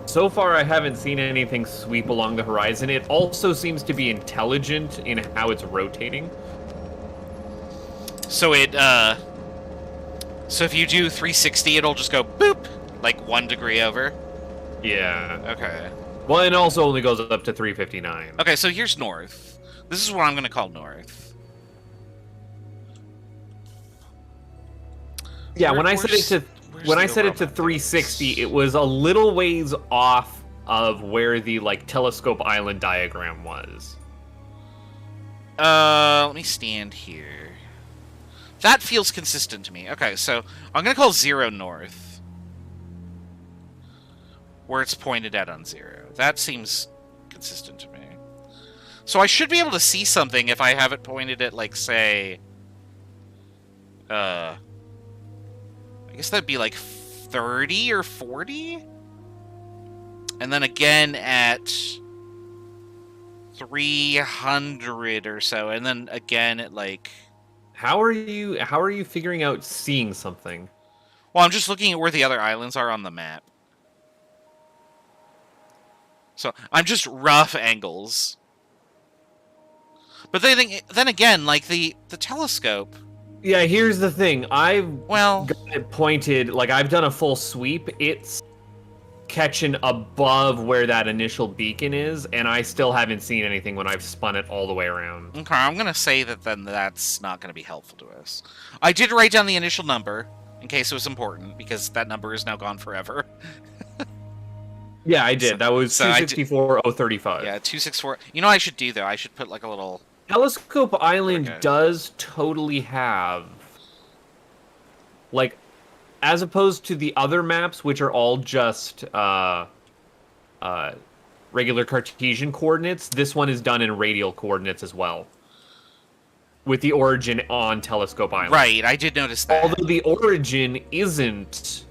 So far, I haven't seen anything sweep along the horizon. It also seems to be intelligent in how it's rotating. So it, So if you do 360, it'll just go boop, like 1 degree over? Yeah. Okay. Well, it also only goes up to 359. Okay, so here's north. This is what I'm going to call north. Yeah, when I set it to 360, it was a little ways off of where the telescope island diagram was. Let me stand here. That feels consistent to me. Okay, so I'm going to call 0 north. Where it's pointed at on 0. That seems consistent to me. So I should be able to see something if I have it pointed at, like, say... I guess that'd be, like, 30 or 40? And then again at 300 or so. And then again at, like... How are you figuring out seeing something? Well, I'm just looking at where the other islands are on the map. So I'm just rough angles. But then again, like the telescope. Yeah, here's the thing. I've Well, got it pointed, like I've done a full sweep. It's catching above where that initial beacon is, and I still haven't seen anything when I've spun it all the way around. okay, I'm gonna say that then that's not gonna be helpful to us. I did write down the initial number in case it was important because that number is now gone forever. Yeah, I did. So- That was so I 264,035. Yeah, 264. You know what I should do though? I should put like a little. Telescope Island Okay. does totally have, like, as opposed to the other maps, which are all just regular Cartesian coordinates, this one is done in radial coordinates as well, with the origin on Telescope Island. Right, I did notice that. Although the origin isn't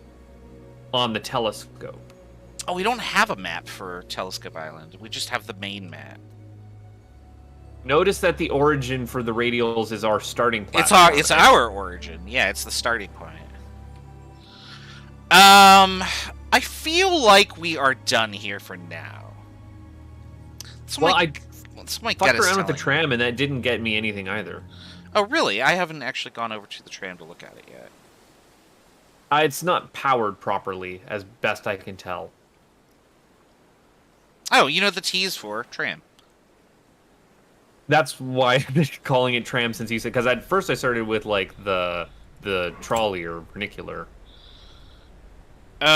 on the telescope. Oh, we don't have a map for Telescope Island. We just have the main map. Notice that the origin for the radials is our starting platform. It's our origin. Yeah, it's the starting point. I feel like we are done here for now. Well, I That's my fucked gut is around with the telling me. tram, and that didn't get me anything either. Oh, really? I haven't actually gone over to the tram to look at it yet. It's not powered properly, as best I can tell. Oh, you know the T is for tram. That's why I've been calling it tram since you said. Because at first I started with like the trolley or vernacular. 2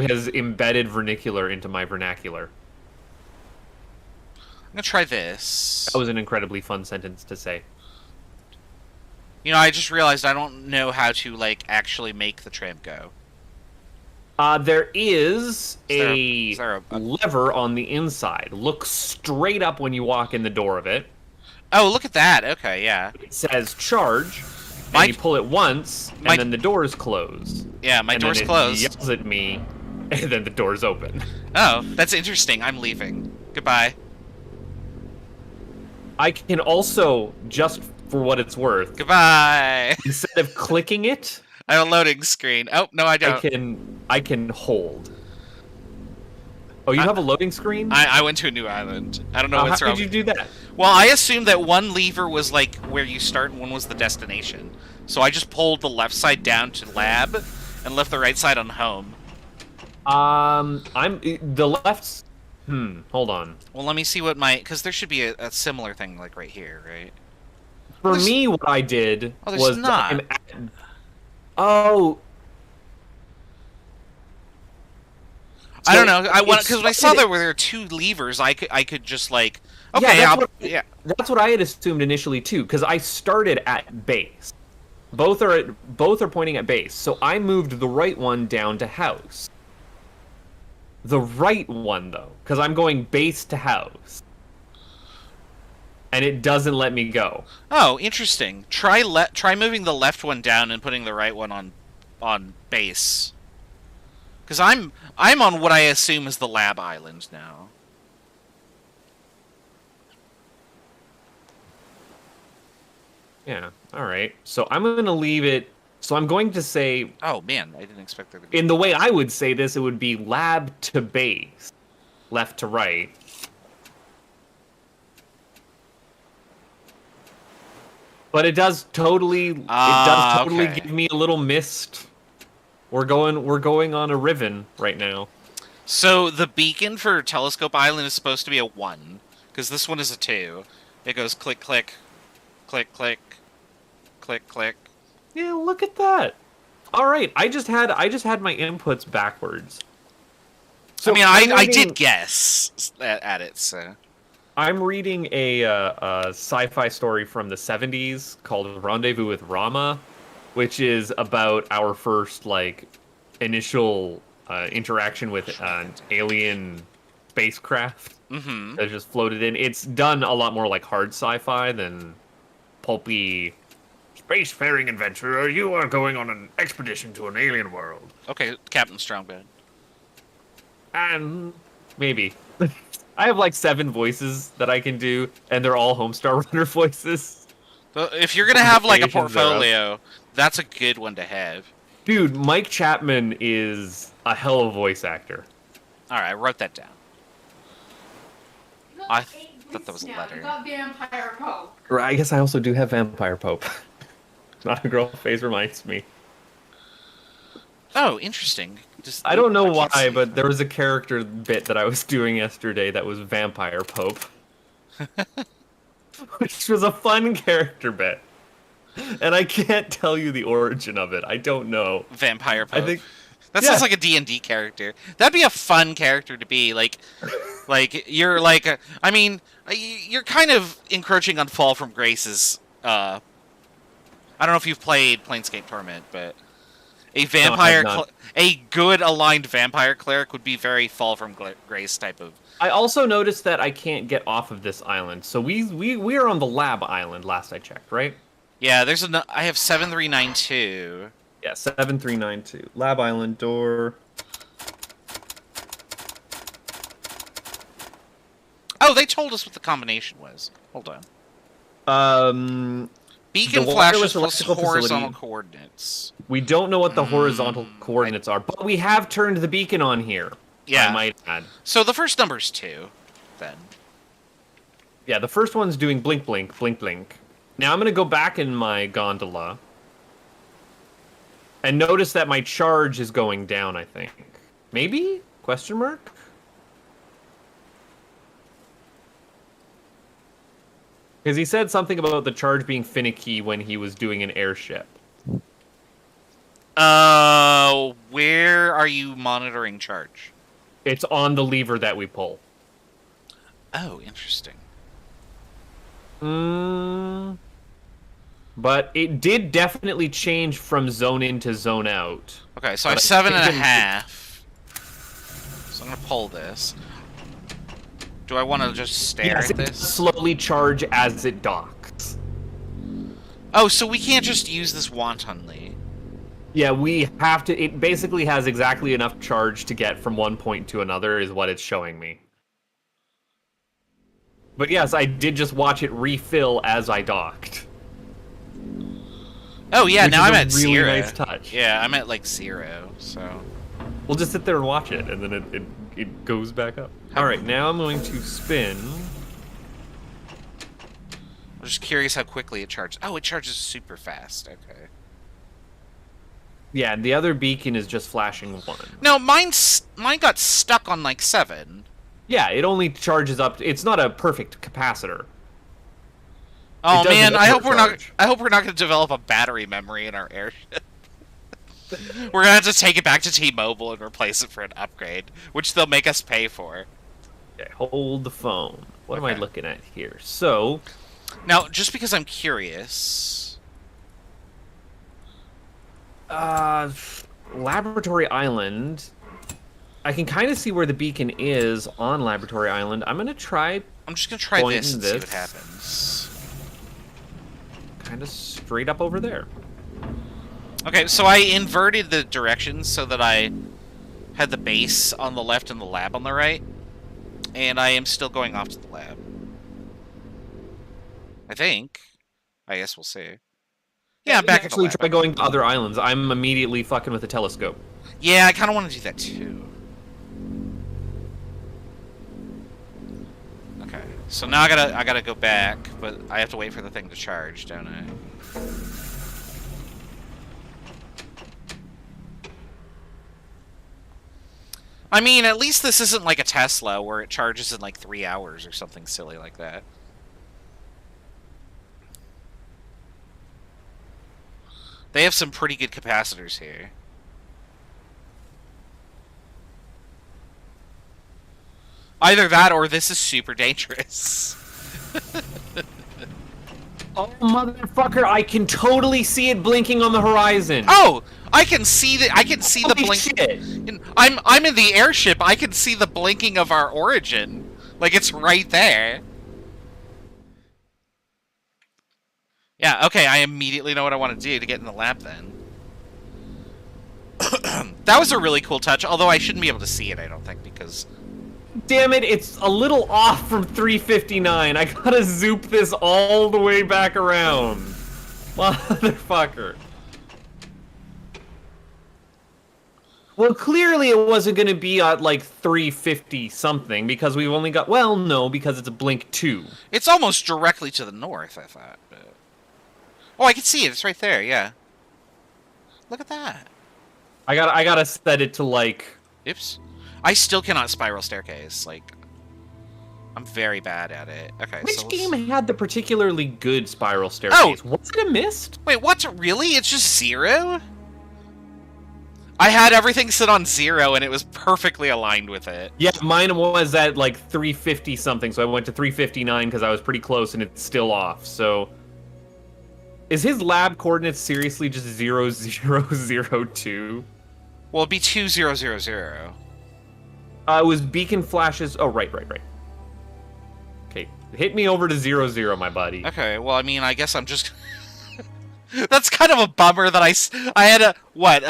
has embedded vernacular into my vernacular. I'm gonna try this. That was an incredibly fun sentence to say. You know, I just realized I don't know how to like actually make the tram go. There is a there a- lever on the inside. Look straight up when you walk in the door of it. Oh, look at that. Okay, yeah. It says charge, My- and you pull it once, my- and then the doors close. Yeah, my And door's then it closed. yells at me, and then the doors open. Oh, that's interesting. I'm leaving. Goodbye. I can also, just for what it's worth, Goodbye. instead of clicking it, I have a loading screen. Oh, no, I don't. I can hold. Oh, you have a loading screen? I went to a new island. I don't know what's How wrong. did you do that? Well, I assumed that one lever was like where you start and one was the destination. So I just pulled the left side down to lab and left the right side on home. I'm the left's. Hold on. Well, let me see what my... Because there should be a similar thing like right here, right? For There's- me, what I did Oh, there's was not. Oh. I don't So know. Because when I saw started- there were 2 levers, I could just like... Yeah, Okay, that's That's what I had assumed initially too, because I started at base. Both are pointing at base, so I moved the right one down to house. The right one though, because I'm going base to house, and it doesn't let me go. Oh, interesting. Try moving the left one down and putting the right one on base. Because I'm on what I assume is the lab island now. Yeah. All right. So I'm going to leave it. So I'm going to say, Oh man, I didn't expect there to be. in the way I would say this, it would be lab to base, left to right. But it does totally Okay. give me a little mist. We're going on a Riven right now. So the beacon for Telescope Island is supposed to be a 1, because this one is a 2. It goes click, click, click, click, click, click. Yeah, look at that. All right, I just had my inputs backwards. So I mean, I'm I reading- did guess at it, so... I'm reading a sci-fi story from the 70s called Rendezvous with Rama, which is about our first like initial interaction with an alien spacecraft. Mm-hmm. that just floated in. It's done a lot more like hard sci-fi than pulpy spacefaring adventurer. You are going on an expedition to an alien world. Okay, Captain Strongbad. And maybe. I have like 7 voices that I can do, and they're all Homestar Runner voices. So if you're gonna have like a portfolio, that's a good one to have. Dude, Mike Chapman is a hell of a voice actor. All right, I wrote that down. I thought that was a letter. You got Vampire Pope. I guess I also do have Vampire Pope. Not a girl face reminds me. Oh, interesting. Just I don't know can't why, see but from- there was a character bit that I was doing yesterday that was Vampire Pope. Which was a fun character bit. And I can't tell you the origin of it. I don't know. Vampire Pope. I think That yeah. sounds like a D&D character. That'd be a fun character to be. Like you're like, I mean, you're kind of encroaching on Fall from Grace's. I don't know if you've played Planescape Torment, but a vampire, a good aligned vampire cleric would be very Fall from Grace type of. I also noticed that I can't get off of this island. So we are on the lab island last I checked, right? Yeah, there's I have 7392. Yeah, 7392. Lab island door. Oh, they told us what the combination was. Hold on. Beacon the flashes wireless plus electrical horizontal facility. coordinates. We don't know what the horizontal coordinates are, but we have turned the beacon on here. Yeah. I might add. So the first number's 2, then. Yeah, the first one's doing blink, blink, blink, blink. Now I'm going to go back in my gondola. And notice that my charge is going down, I think. Maybe? Question mark? Because he said something about the charge being finicky when he was doing an airship. Where are you monitoring charge? It's on the lever that we pull. Oh, interesting. But it did definitely change from zone in to zone out. Okay, so I have 7.5. So I'm gonna pull this. Do I want to just stare Yes, at it this? slowly charge as it docks. Oh, so we can't just use this wantonly. Yeah, we have to. It basically has exactly enough charge to get from one point to another, is what it's showing me. But yes, I did just watch it refill as I docked. Oh yeah, Which now is I'm a at really 0. nice touch. Yeah, I'm at like 0. So We'll just sit there and watch it, and then it goes back up. All right, now I'm going to spin. I'm just curious how quickly it charges. Oh, it charges super fast. Okay. Yeah, and the other beacon is just flashing 1. No, mine got stuck on like 7. Yeah, it only charges up. It's not a perfect capacitor. Oh doesn't man, I hope we're not. overcharge. I hope we're not going to develop a battery memory in our airship. We're gonna have to take it back to T-Mobile and replace it for an upgrade, which they'll make us pay for. Okay, hold the phone. What am I Okay. looking at here? So, Now, just because I'm curious, Laboratory Island. I can kind of see where the beacon is on Laboratory Island. I'm gonna try I'm just gonna try Point this in and see what this. happens. kind of straight up over there. Okay, so I inverted the directions so that I had the base on the left and the lab on the right, and I am still going off to the lab. I think. I guess we'll see. Yeah, I'm back at the Actually, lab. try going to other islands. I'm immediately fucking with the telescope. Yeah, I kind of want to do that too. Okay, so now I gotta go back, but I have to wait for the thing to charge, don't I? I mean, at least this isn't like a Tesla where it charges in like 3 hours or something silly like that. They have some pretty good capacitors here. Either that or this is super dangerous. Oh, motherfucker! I can totally see it blinking on the horizon. Oh, I can see the Holy blink. shit. I'm in the airship. I can see the blinking of our origin Like, it's right there. Yeah, okay, I immediately know what I want to do to get in the lab, then. That was a really cool touch, although I shouldn't be able to see it, I don't think, because... Damn it, it's a little off from 359. I gotta zoop this all the way back around. Motherfucker. Well, clearly it wasn't going to be at, like, 350-something, because we've only got... Well, no, because it's a blink 2. It's almost directly to the north, I thought. But... Oh, I can see it. It's right there, yeah. Look at that. I gotta set it to, like... Oops. I still cannot spiral staircase. Like, I'm very bad at it. Okay, Which so game had the particularly good spiral staircase? Oh! Was it a mist? Wait, what? Really? It's just 0? I had everything sit on 0, and it was perfectly aligned with it. Yeah, mine was at, like, 350-something, so I went to 359 because I was pretty close, and it's still off, so... Is his lab coordinates seriously just 0002? Well, it'd be 2000. It was beacon flashes... Oh, right. Okay, hit me over to 00, my buddy. Okay, well, I mean, I guess I'm just... That's kind of a bummer that I had a... What?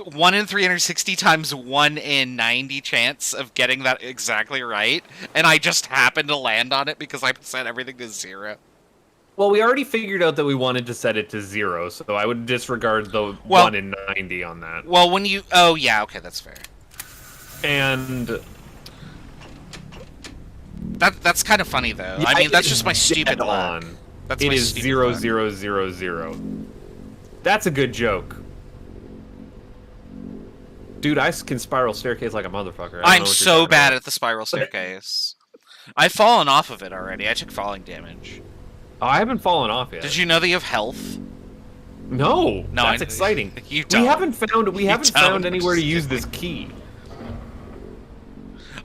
1 in 360 times 1 in 90 chance of getting that exactly right, and I just happened to land on it because I set everything to 0. Well, we already figured out that we wanted to set it to 0, so I would disregard the 1 in 90 on that. Well, when you... Oh, yeah, okay, that's fair. And... That's kind of funny, though. Yeah, I mean, that's just my stupid luck. luck. That's it my is stupid 0000. luck. That's a good joke. Dude, I can spiral staircase like a motherfucker. I'm so bad at the spiral staircase. I've fallen off of it already. I took falling damage. Oh, I haven't fallen off yet. Did you know that you have health? No, No, that's exciting. You don't. We haven't found anywhere to use this key.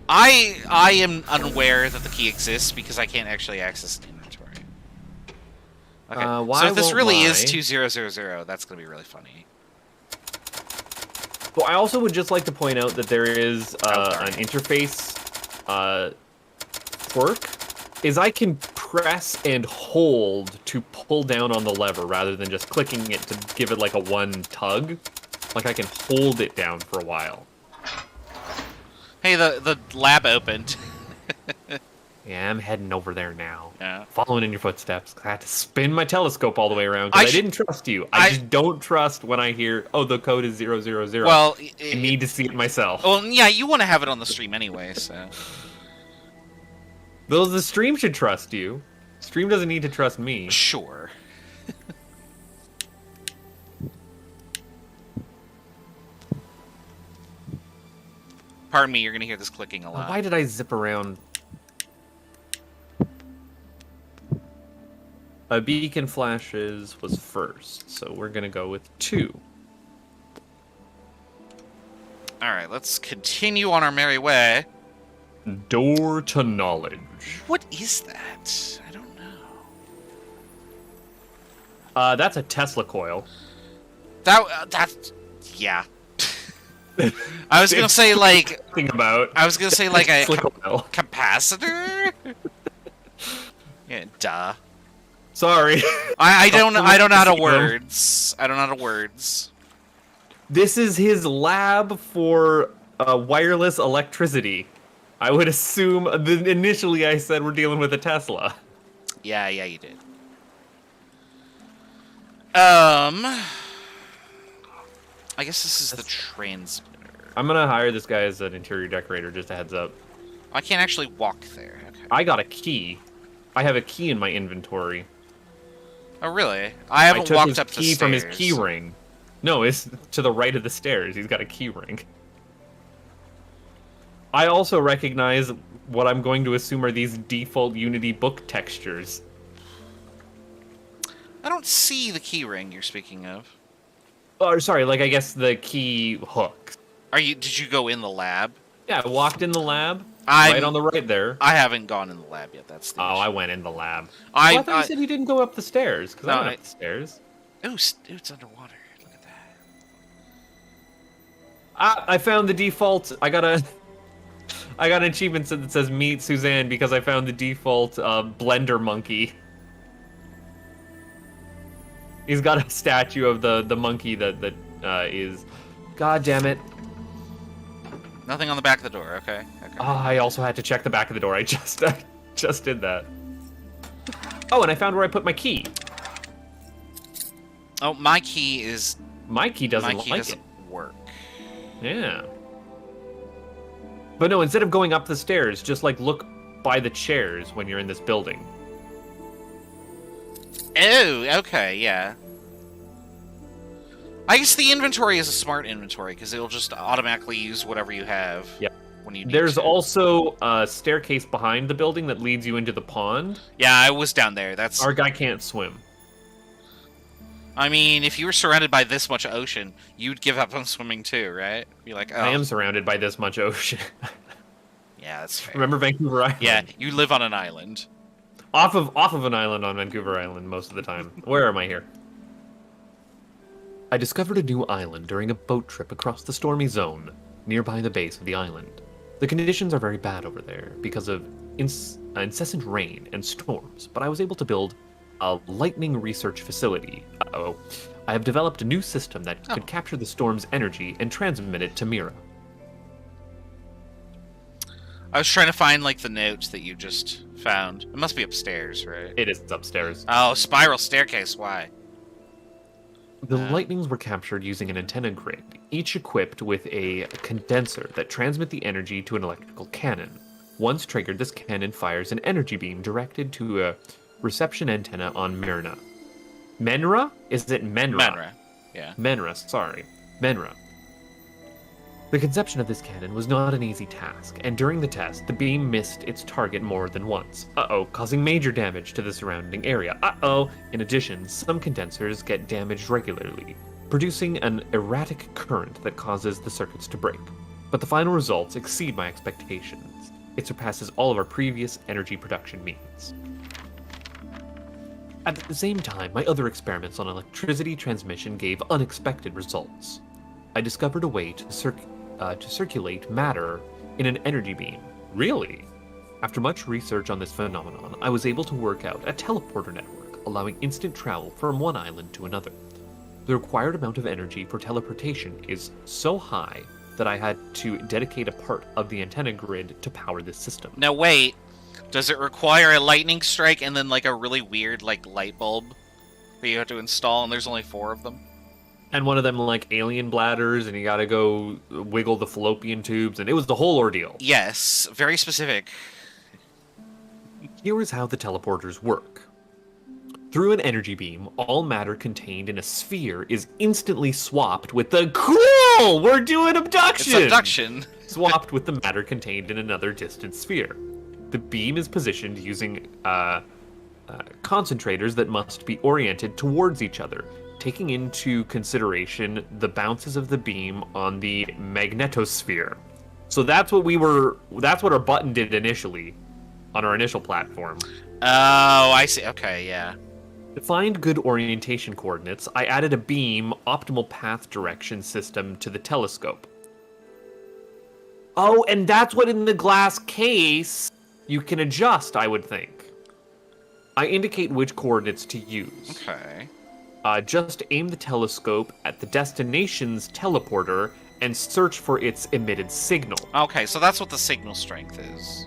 I am unaware that the key exists because I can't actually access the inventory. Okay, so if this really is 2000, that's going to be really funny. Well, I also would just like to point out that there is an interface quirk. Is I can press and hold to pull down on the lever rather than just clicking it to give it like a one tug. Like I can hold it down for a while. Hey, the lab opened. Yeah, I'm heading over there now. Yeah. Following in your footsteps. I had to spin my telescope all the way around because I didn't trust you. I just don't trust when I hear, oh, the code is 000. Well, I need to see it myself. Well, yeah, you want to have it on the stream anyway, so... Though the stream should trust you. Stream doesn't need to trust me. Sure. Pardon me, you're going to hear this clicking a lot. Why did I zip around? A beacon flashes was first, so we're going to go with 2. Alright, let's continue on our merry way. Door to knowledge. What is that? I don't know. That's a Tesla coil. That's... Yeah. I was gonna say, like... Think about. I was gonna say, like, a coil. capacitor? Yeah, duh. Sorry. I don't know how to words. I don't know how to words. This is his lab for wireless electricity. I would assume initially I said we're dealing with a Tesla. Yeah, you did. I guess this is the transmitter. I'm gonna hire this guy as an interior decorator, just a heads up. I can't actually walk there. Okay. I got a key. I have a key in my inventory. Oh, really? I haven't walked up the stairs. Key from his key ring. No, it's to the right of the stairs. He's got a key ring. I also recognize what I'm going to assume are these default Unity book textures. I don't see the key ring you're speaking of. Oh, sorry, like I guess the key hook. Did you go in the lab? Yeah, I walked in the lab. Right on the right there. I haven't gone in the lab yet. That's the issue. I went in the lab. I thought you said you didn't go up the stairs. Because I went up the stairs. Ooh, it's underwater. Look at that. I found the default. I got an achievement that says meet Suzanne because I found the default blender monkey. He's got a statue of the monkey that is. God damn it! Nothing on the back of the door. Okay. Okay. I also had to check the back of the door. I just did that. Oh, and I found where I put my key. Oh, my key is. My key doesn't My key like doesn't it. work. Yeah. But no, instead of going up the stairs, just like look by the chairs when you're in this building. Oh, okay, yeah. I guess the inventory is a smart inventory because it'll just automatically use whatever you have. Yep. When you need There's to. also a staircase behind the building that leads you into the pond. Yeah, I was down there. That's. Our guy can't swim. I mean, if you were surrounded by this much ocean, you'd give up on swimming too, right? Be like, oh. I am surrounded by this much ocean. Yeah, that's fair. Remember Vancouver Island? Yeah, you live on an island. Off of an island on Vancouver Island most of the time. Where am I here? I discovered a new island during a boat trip across the stormy zone, nearby the base of the island. The conditions are very bad over there because of incessant rain and storms, but I was able to build a lightning research facility. Uh-oh. I have developed a new system that could capture the storm's energy and transmit it to Mira. I was trying to find, like, the notes that you just found. It must be upstairs, right? It is upstairs. Oh, spiral staircase, why? The lightnings were captured using an antenna grid, each equipped with a condenser that transmit the energy to an electrical cannon. Once triggered, this cannon fires an energy beam directed to a reception antenna on Myrna. Menra? Is it Menra? Menra, yeah. Menra, sorry. Menra. The conception of this cannon was not an easy task, and during the test, the beam missed its target more than once. Causing major damage to the surrounding area. In addition, some condensers get damaged regularly, producing an erratic current that causes the circuits to break. But the final results exceed my expectations. It surpasses all of our previous energy production means. At the same time, my other experiments on electricity transmission gave unexpected results. I discovered a way to circulate matter in an energy beam. Really? After much research on this phenomenon, I was able to work out a teleporter network, allowing instant travel from one island to another. The required amount of energy for teleportation is so high that I had to dedicate a part of the antenna grid to power this system. Now wait, does it require a lightning strike and then, like, a really weird, like, light bulb that you have to install, and there's only 4 of them? And one of them, like, alien bladders, and you gotta go wiggle the fallopian tubes, and it was the whole ordeal. Yes, very specific. Here is how the teleporters work. Through an energy beam, all matter contained in a sphere is instantly swapped with the cool! We're doing abduction! It's abduction. Swapped with the matter contained in another distant sphere. The beam is positioned using concentrators that must be oriented towards each other, taking into consideration the bounces of the beam on the magnetosphere. So that's what our button did initially on our initial platform. Oh, I see. Okay, yeah. To find good orientation coordinates, I added a beam optimal path direction system to the telescope. Oh, and that's what in the glass case you can adjust, I would think. I indicate which coordinates to use. Okay. Just aim the telescope at the destination's teleporter and search for its emitted signal. Okay, so that's what the signal strength is.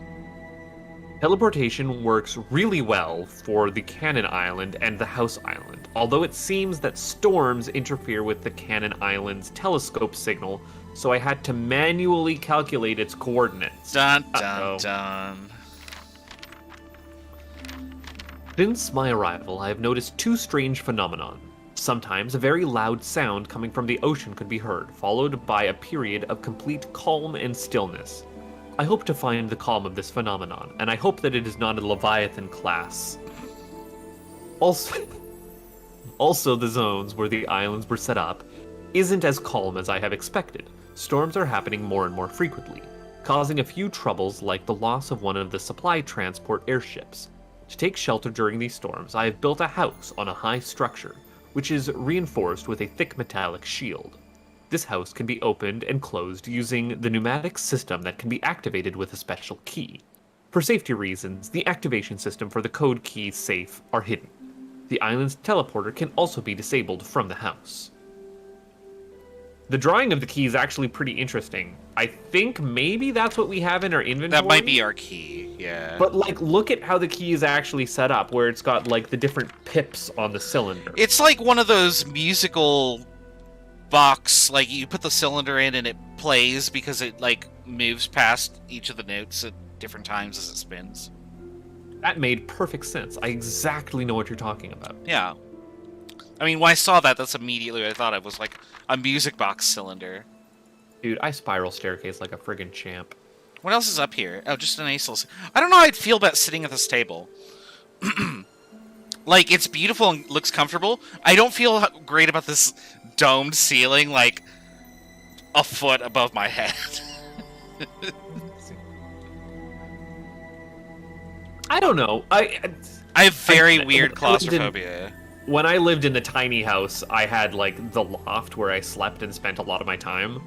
Teleportation works really well for the Cannon Island and the House Island, although it seems that storms interfere with the Cannon Island's telescope signal, so I had to manually calculate its coordinates. Dun, dun, dun. Since my arrival, I have noticed 2 strange phenomena. Sometimes a very loud sound coming from the ocean could be heard, followed by a period of complete calm and stillness. I hope to find the calm of this phenomenon, and I hope that it is not a Leviathan class. Also, the zones where the islands were set up isn't as calm as I have expected. Storms are happening more and more frequently, causing a few troubles like the loss of one of the supply transport airships. To take shelter during these storms, I have built a house on a high structure, which is reinforced with a thick metallic shield. This house can be opened and closed using the pneumatic system that can be activated with a special key. For safety reasons, the activation system for the code key safe are hidden. The island's teleporter can also be disabled from the house. The drawing of the key is actually pretty interesting. I think maybe that's what we have in our inventory. That might be our key, yeah. But, like, look at how the key is actually set up, where it's got, like, the different pips on the cylinder. It's like one of those musical box, like, you put the cylinder in and it plays because it, like, moves past each of the notes at different times as it spins. That made perfect sense. I exactly know what you're talking about. Yeah. I mean, when I saw that, that's immediately what I thought of, was like a music box cylinder. Dude, I spiral staircase like a friggin' champ. What else is up here? Oh, just an ace little... I don't know how I'd feel about sitting at this table. Like, it's beautiful and looks comfortable. I don't feel great about this domed ceiling, like, a foot above my head. I don't know. I have very weird claustrophobia. When I lived in the tiny house, I had, like, the loft where I slept and spent a lot of my time.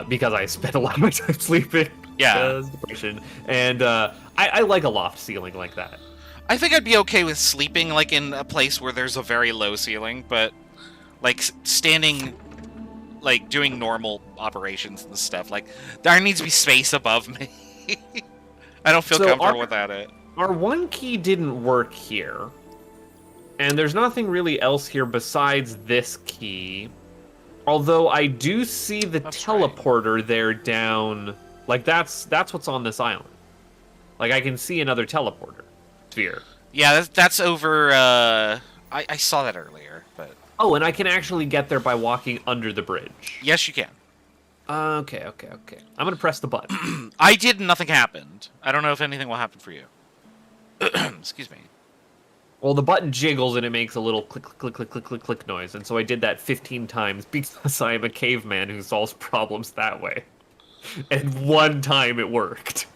Because I spent a lot of my time sleeping. Yeah. Depression. And I like a loft ceiling like that. I think I'd be okay with sleeping, like, in a place where there's a very low ceiling, but, like, standing, like, doing normal operations and stuff, like, there needs to be space above me. I don't feel comfortable without it. Our one key didn't work here. And there's nothing really else here besides this key. Although I do see the teleporter there down. Like, that's what's on this island. Like, I can see another teleporter sphere. Yeah, that's over, I saw that earlier, but... Oh, and I can actually get there by walking under the bridge. Yes, you can. Okay. I'm gonna press the button. I did, and nothing happened. I don't know if anything will happen for you. Excuse me. Well, the button jiggles and it makes a little click, click, click, click, click, click noise, and so I did that 15 times because I am a caveman who solves problems that way. And one time it worked.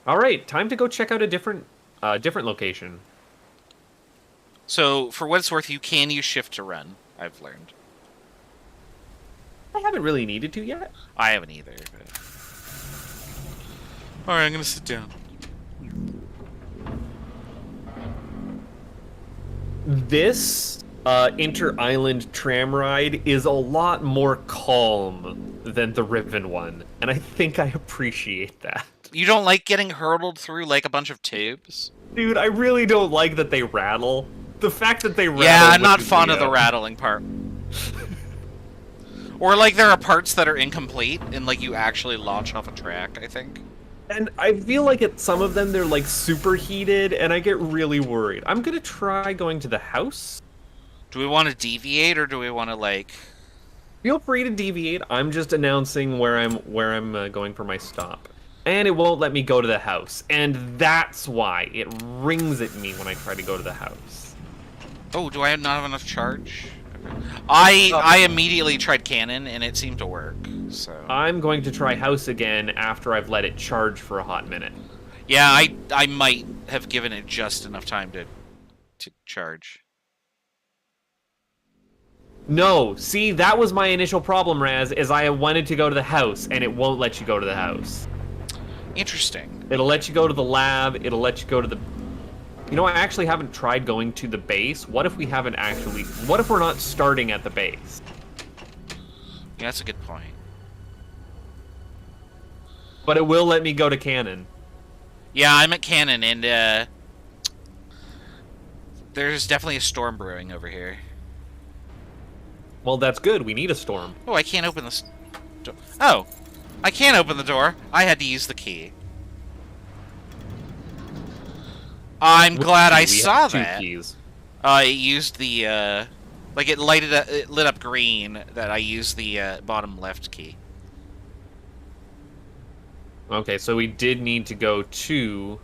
All right, time to go check out a different location. So, for what it's worth, you can use shift to run, I've learned. I haven't really needed to yet. I haven't either. But... Alright, I'm gonna sit down. This inter-island tram ride is a lot more calm than the Riven one, and I think I appreciate that. You don't like getting hurtled through like a bunch of tubes? Dude, I really don't like that they rattle. The fact that they rattle... Yeah, I'm not fond of the rattling part. Or like there are parts that are incomplete and like you actually launch off a track, I think. And I feel like at some of them they're like superheated and I get really worried. I'm gonna try going to the house. Do we want to deviate or do we want to like... Feel free to deviate. I'm just announcing where I'm going for my stop. And it won't let me go to the house. And that's why it rings at me when I try to go to the house. Oh, do I not have enough charge? I immediately tried cannon and it seemed to work, so... I'm going to try house again after I've let it charge for a hot minute. Yeah, I might have given it just enough time to charge. No, see, that was my initial problem, Raz, is I wanted to go to the house, and it won't let you go to the house. Interesting. It'll let you go to the lab, it'll let you go to the... You know, I actually haven't tried going to the base. What if we haven't actually... What if we're not starting at the base? Yeah, that's a good point. But it will let me go to Cannon. Yeah, I'm at Cannon, and, there's definitely a storm brewing over here. Well, that's good. We need a storm. Oh, I can't open this door. Oh! I can't open the door. I had to use the key. I'm glad I saw that. Keys. It used the, like it lit up green that I used the, bottom left key. Okay, so we did need to go to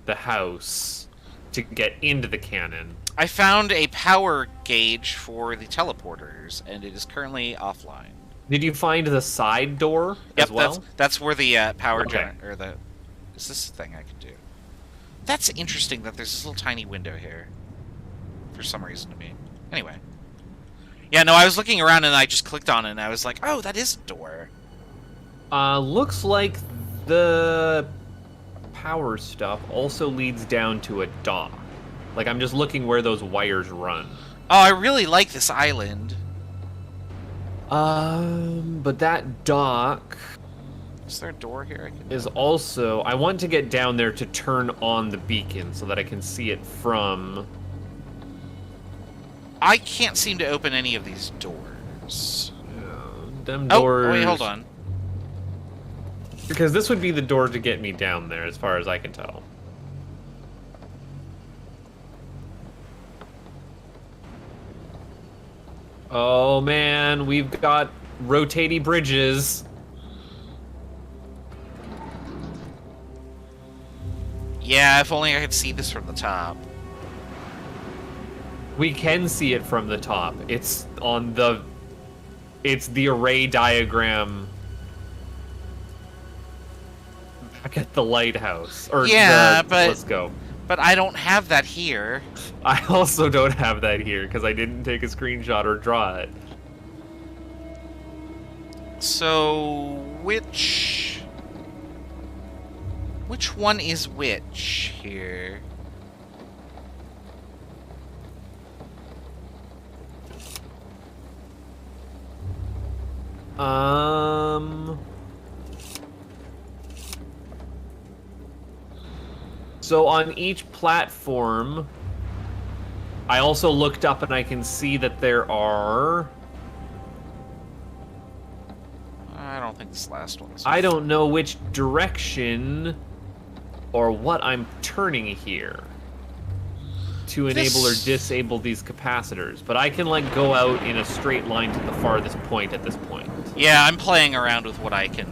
the house to get into the cannon. I found a power gauge for the teleporters, and it is currently offline. Did you find the side door as well? That's where the, power or the... Is this a thing I can do? That's interesting that there's this little tiny window here. For some reason to me. Anyway. Yeah, no, I was looking around and I just clicked on it and I was like, oh, that is a door. Looks like the power stuff also leads down to a dock. Like, I'm just looking where those wires run. Oh, I really like this island. But that dock Is there a door here? is also... I want to get down there to turn on the beacon so that I can see it from... I can't seem to open any of these doors. Them doors... Oh, wait, hold on. Because this would be the door to get me down there, as far as I can tell. Oh man, we've got rotating bridges. Yeah, if only I could see this from the top. We can see it from the top. It's on the... It's the array diagram back at the lighthouse. Or Yeah, the but- telescope. But I don't have that here. I also don't have that here, because I didn't take a screenshot or draw it. So, which one is which here? So on each platform, I also looked up and I can see that there are... I don't think this last one's... I don't know which direction or what I'm turning here to enable or disable these capacitors, but I can like go out in a straight line to the farthest point at this point. Yeah, I'm playing around with what I can...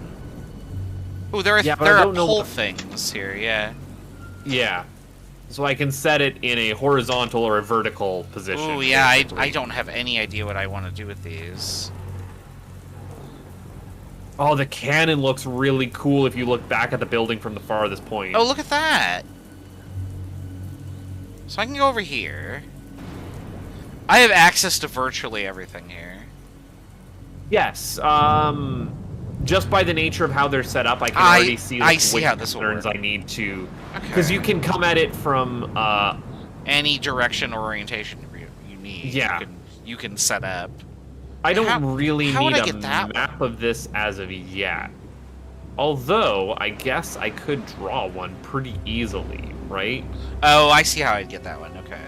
Ooh, there are, Yeah, but there I are don't know pull what- things here, yeah. Yeah. So I can set it in a horizontal or a vertical position. Ooh, yeah, I basically. don't have any idea what I want to do with these. Oh, the cannon looks really cool if you look back at the building from the farthest point. Oh, look at that! So I can go over here. I have access to virtually everything here. Yes, just by the nature of how they're set up, I can already see, I like, see which how this will patterns work. I need to... Okay. Because you can come at it from, Any direction or orientation you need, Yeah. you can set up. I don't How- really how would need I a get that map of this as of yet. Although, I guess I could draw one pretty easily, right? Oh, I see how I'd get that one, okay.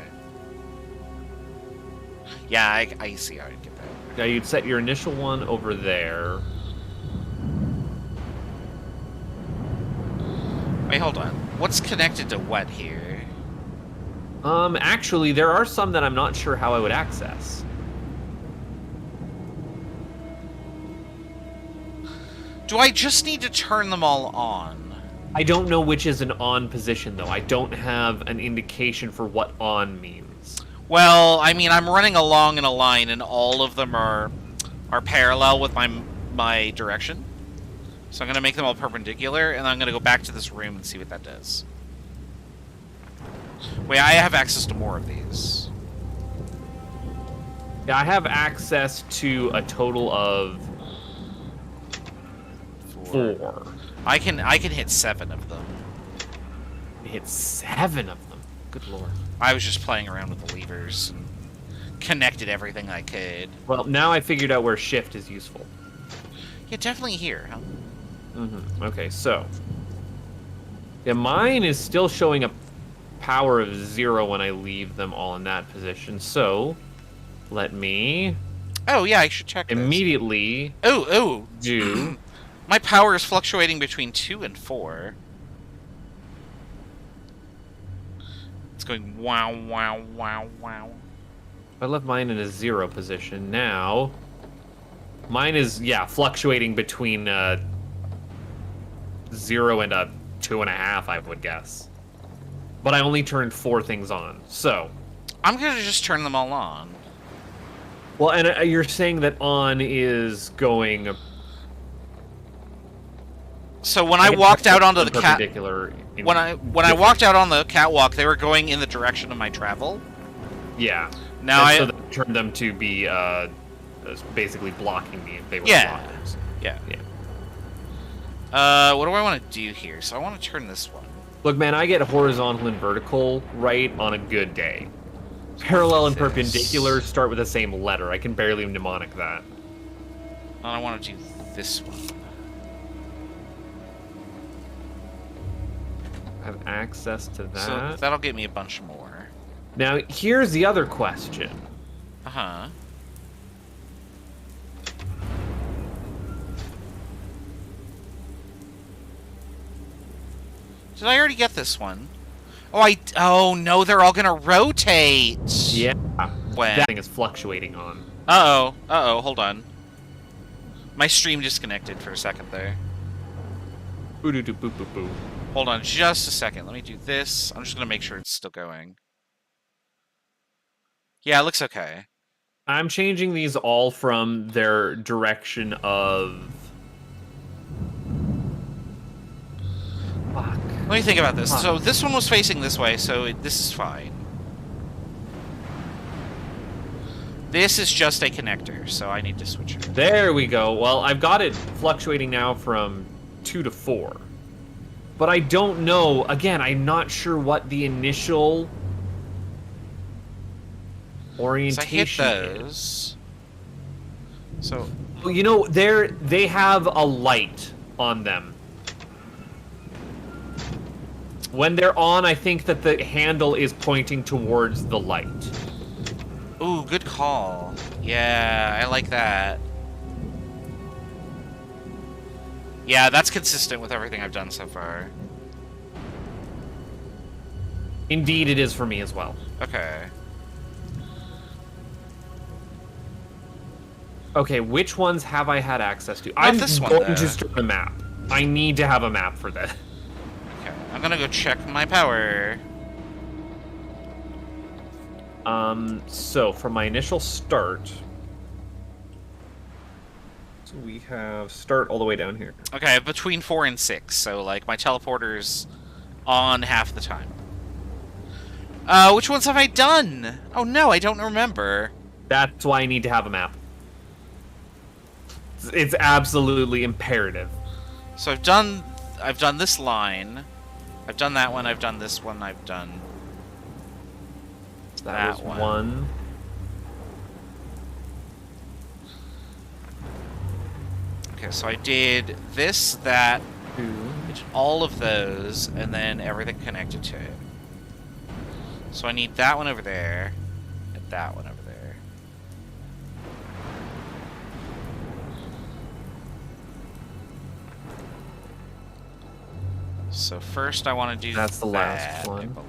Yeah, I see how I'd get that. Now you'd set your initial one over there. Wait, hold on. What's connected to what here? Actually, there are some that I'm not sure how I would access. Do I just need to turn them all on? I don't know which is an on position, though. I don't have an indication for what on means. Well, I mean, I'm running along in a line, and all of them are parallel with my direction. So I'm going to make them all perpendicular, and I'm going to go back to this room and see what that does. Wait, I have access to more of these. Yeah, I have access to a total of 4. I can hit 7 of them. Hit 7 of them. Good lord. I was just playing around with the levers and connected everything I could. Well, now I figured out where shift is useful. Yeah, definitely here. Huh? Okay, so. Yeah, mine is still showing a power of 0 when I leave them all in that position. So, let me Oh, yeah, I should check this. immediately Oh, do... my power is fluctuating between 2 and 4. It's going wow, wow, wow, wow. I left mine in a 0 position. Now, mine is, yeah, fluctuating between 0 and a 2.5, I would guess. But I only turned 4 things on, so... I'm going to just turn them all on. Well, and you're saying that on is going... So when I walked out onto the cat... perpendicular. When I walked out on the catwalk, they were going in the direction of my travel. Yeah. Now And so that turned them to be basically blocking me if they were Yeah. blockers. Yeah. Yeah. What do I want to do here? So I want to turn this one. Look, man, I get horizontal and vertical right on a good day. Parallel and This. perpendicular start with the same letter. I can barely mnemonic that. And I want to do this one. I have access to that. So that'll get me a bunch more. Now, here's the other question. Uh-huh. Did I already get this one? Oh no, they're all gonna rotate. Yeah. When? That thing is fluctuating on. Uh-oh, hold on. My stream disconnected for a second there. Boo-doo-doo-boo-boo-boo. Hold on just a second. Let me do this. I'm just gonna make sure it's still going. Yeah, it looks okay. I'm changing these all from their direction of... Fuck. Let me think about this. Huh. So this one was facing this way, so this is fine. This is just a connector, so I need to switch it. There we go. Well, I've got it fluctuating now from 2 to 4. But I don't know. Again, I'm not sure what the initial So orientation I hit is. those. So Well, you know, they have a light on them. When they're on, I think that the handle is pointing towards the light. ooh, good call. Yeah, I like that. Yeah, that's consistent with everything I've done so far. Indeed, it is for me as well. Okay. Okay, which ones have I had access to? Not I'm this one, going though. to start a map. I need to have a map for this. Okay. I'm gonna go check my power. So for my initial start, So we have start all the way down here. Okay, between 4 and 6, so like my teleporter's on half the time. Which ones have I done? Oh no, I don't remember. that's why I need to have a map. It's absolutely imperative. So I've done this line. I've done that one, I've done this one, I've done That was one. Okay, so I did this, that, Two. I did all of those, and then everything connected to it. So I need that one over there, and that one over there. So first I want to do That's the last that, I one. believe.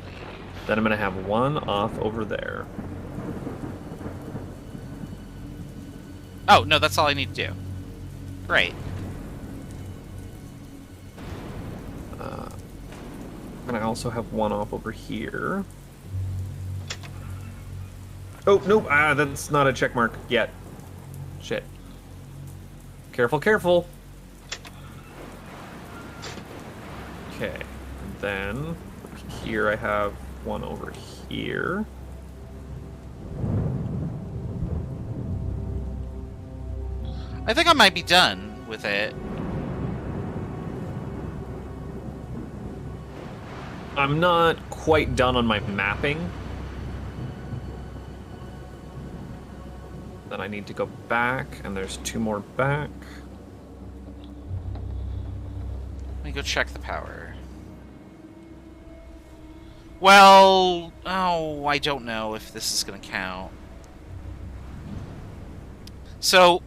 Then I'm gonna have one off over there. Oh, no, that's all I need to do. Great. And I also have one off over here. Oh, nope. Ah, that's not a check mark yet. Shit. Careful, careful. Okay. And then here I have one over here. I think I might be done with it. I'm not quite done on my mapping. Then I need to go back, and there's two more back. Let me go check the power. Well, oh, I don't know if this is going to count. So,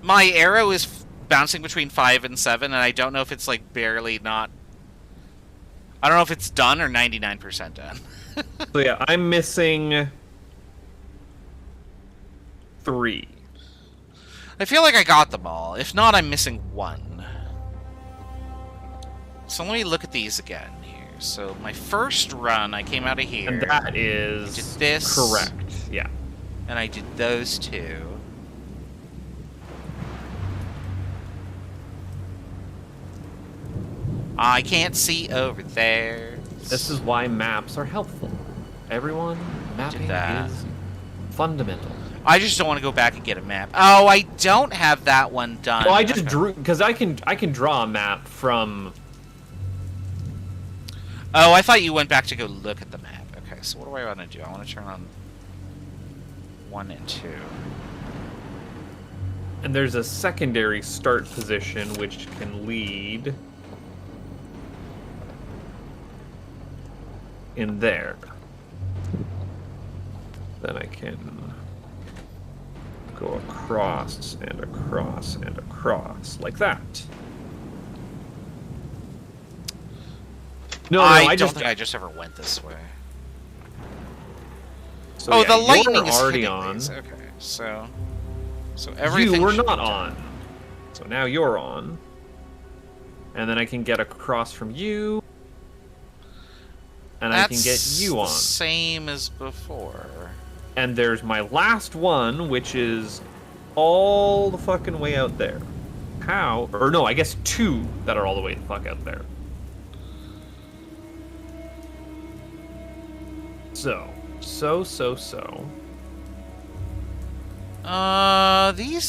my arrow is bouncing between 5 and 7, and I don't know if it's like barely not... I don't know if it's done or 99% done. So yeah, I'm missing 3. I feel like I got them all. If not, I'm missing 1. So let me look at these again here. So my first run, I came out of here. And that is did this. correct. Yeah. And I did those two. I can't see over there. This is why maps are helpful. Everyone, mapping that. is fundamental. I just don't want to go back and get a map. Oh, I don't have that one done. Well, I just drew because I can draw a map from. Oh, I thought you went back to go look at the map. Okay, so what do I want to do? I want to turn on 1 and 2. And there's a secondary start position which can lead in there. Then I can go across and across and across like that. No, I don't think I just ever went this way. So, oh, yeah, the lightning is already hitting on. these. Okay, so everything You were should be not done. on. So now you're on. And then I can get across from you. And That's I can get you the on. same as before. And there's my last one, which is all the fucking way out there. How? Or no, I guess 2 that are all the way the fuck out there. So. These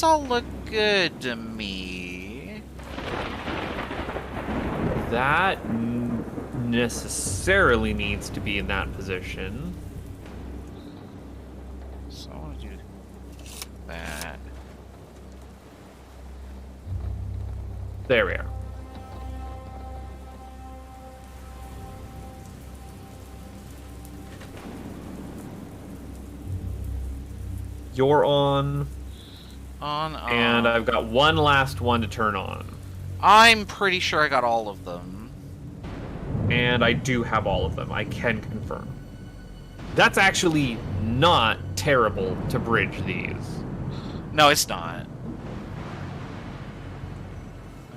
all look good to me. That necessarily needs to be in that position. So I want to do that. There we are. You're on. On. And I've got one last one to turn on. I'm pretty sure I got all of them. And I do have all of them. I can confirm. That's actually not terrible to bridge these. No, it's not.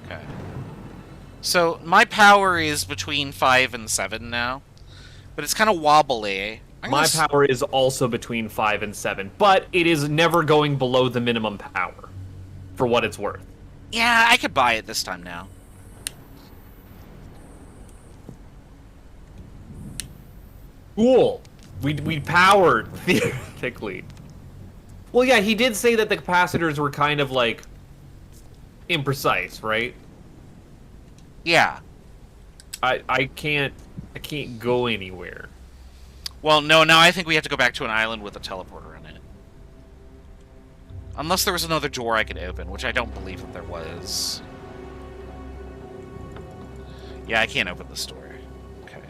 Okay. So my power is between 5 and 7 now, but it's kind of wobbly. My power is also between 5 and 7, but it is never going below the minimum power, for what it's worth. Yeah, I could buy it this time now. Cool. We powered, theoretically. Well, yeah, he did say that the capacitors were kind of, like, imprecise, right? Yeah. I can't go anywhere. Well, no, now I think we have to go back to an island with a teleporter in it. Unless there was another door I could open, which I don't believe that there was. Yeah, I can't open this door. Okay.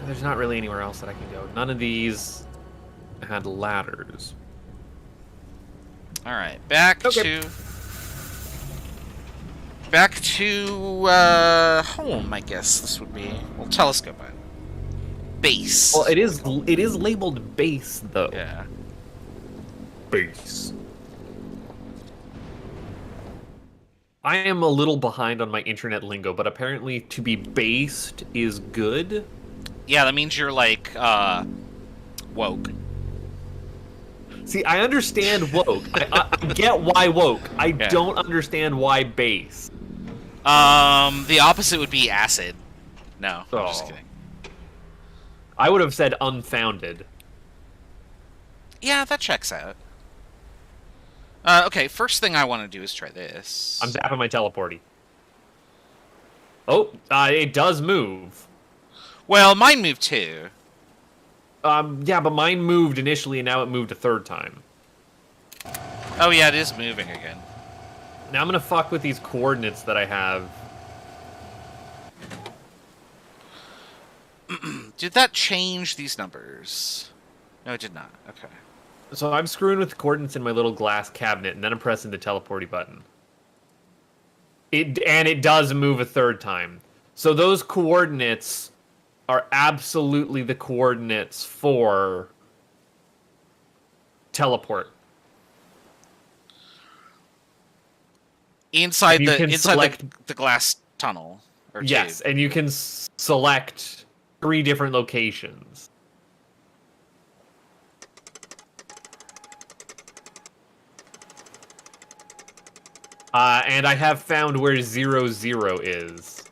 There's not really anywhere else that I can go. None of these had ladders. Alright, back to home, I guess this would be. Well, telescope island. Base. Well, it is labeled base though. Yeah. Base. I am a little behind on my internet lingo, but apparently to be based is good. Yeah, that means you're like woke. See, I understand woke. I get why woke. I don't understand why base. The opposite would be acid. No, I'm just kidding. I would have said unfounded. Yeah, that checks out. Okay, first thing I want to do is try this. I'm zapping my teleporty. Oh, it does move. Well, mine moved too. Yeah, but mine moved initially, and now it moved a third time. Oh yeah, it is moving again. Now I'm gonna fuck with these coordinates that I have. Did that change these numbers? No, it did not. Okay. So I'm screwing with the coordinates in my little glass cabinet, and then I'm pressing the teleporty button. It does move a third time. So those coordinates are absolutely the coordinates for teleport. Inside select the glass tunnel or yes, tube. and you can select 3 different locations. And I have found where 0, 0 is.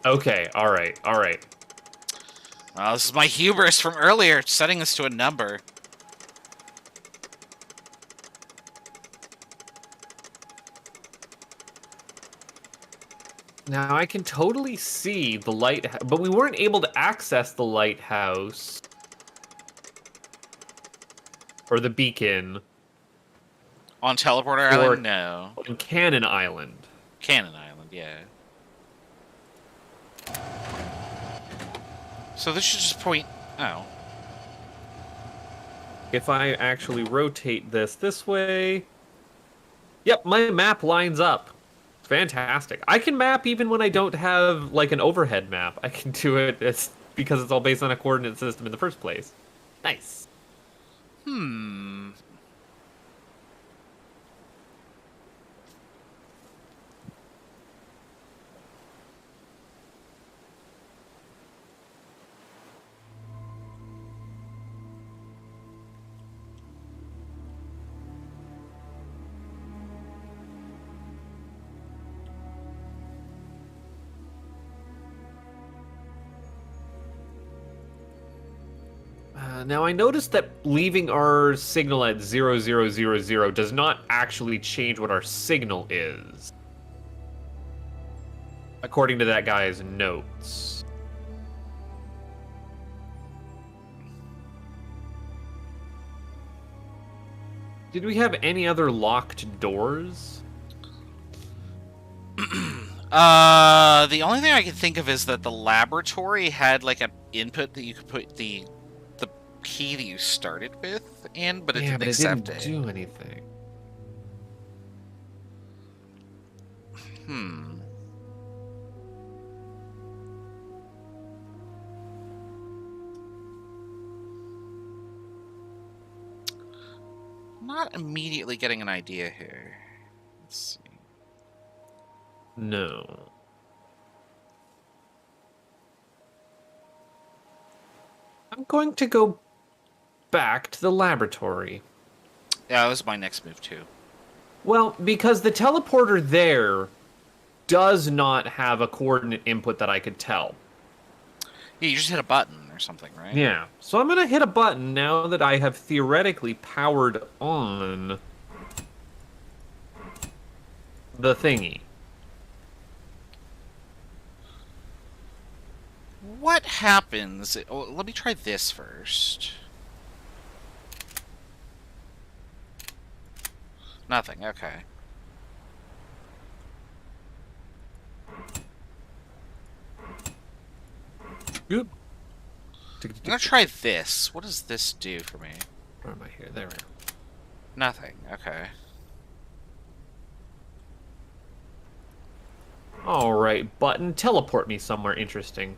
Okay, alright. Oh, this is my hubris from earlier, setting this to a number. Now I can totally see the lighthouse, but we weren't able to access the lighthouse or the beacon On Teleporter or Island? No. on Cannon Island. Cannon Island, yeah. So this should just point... Oh. If I actually rotate this way... Yep, my map lines up. Fantastic. I can map even when I don't have, like, an overhead map. I can do it because it's all based on a coordinate system in the first place. Nice. Hmm. Now I noticed that leaving our signal at 0000 does not actually change what our signal is. According to that guy's notes. Did we have any other locked doors? The only thing I can think of is that the laboratory had like an input that you could put the key that you started with in, but it didn't accept it. Do anything. Hmm. Not immediately getting an idea here. Let's see. No. I'm going to go back to the laboratory. Yeah, that was my next move too. Well, because the teleporter there does not have a coordinate input that I could tell. Yeah, you just hit a button or something, right? Yeah. So I'm going to hit a button now that I have theoretically powered on the thingy. What happens? Oh, let me try this first. Nothing, okay. Oop. I'm gonna try this. What does this do for me? Where am I here? There we go. Nothing, okay. Alright, button. Teleport me somewhere interesting.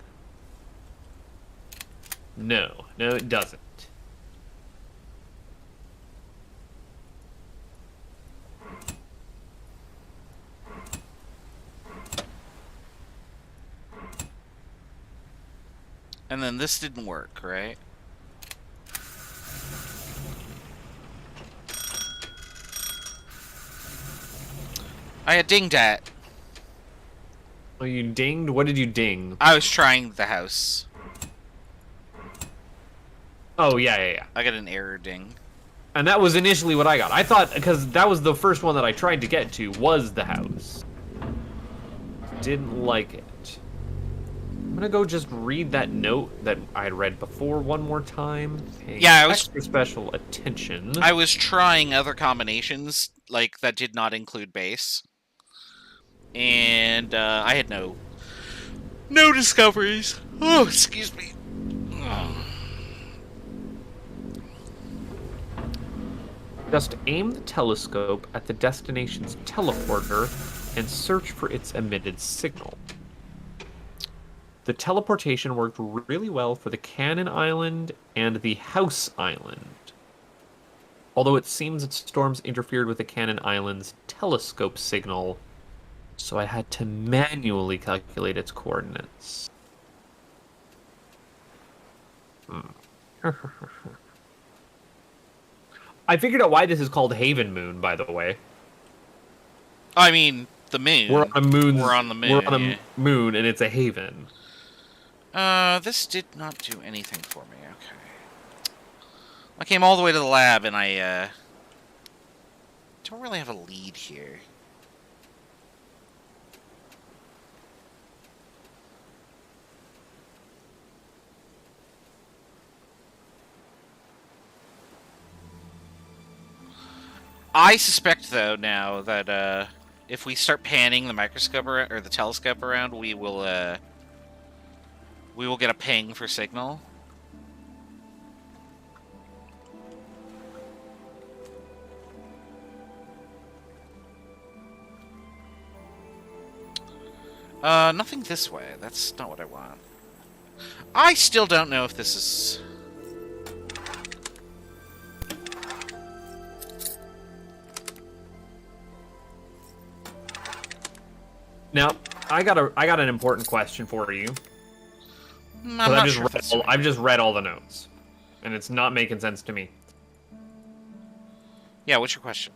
No. No, it doesn't. And then this didn't work, right? I had dinged at. Oh, you dinged? What did you ding? I was trying the house. Oh, yeah. I got an error ding. And that was initially what I got. I thought, because that was the first one that I tried to get to, was the house. Didn't like it. I'm gonna go just read that note that I had read before one more time. Yeah, I was extra special attention. I was trying other combinations, like, that did not include base. And, I had no discoveries. Oh, excuse me. Just aim the telescope at the destination's teleporter and search for its emitted signal. The teleportation worked really well for the Cannon Island and the House Island. Although it seems its storms interfered with the Cannon Island's telescope signal, so I had to manually calculate its coordinates. I figured out why this is called Haven Moon, by the way. I mean, the moon. We're on a moon. We're on the moon. We're on a yeah. moon, and it's a haven. This did not do anything for me. Okay. I came all the way to the lab, and I, don't really have a lead here. I suspect, though, now that, if we start panning the microscope around, or the telescope around, we will get a ping for signal. Nothing this way. That's not what I want. I still don't know if this is... Now, I got an important question for you. I'm not sure if that's I've just read all the notes, and it's not making sense to me. Yeah, what's your question?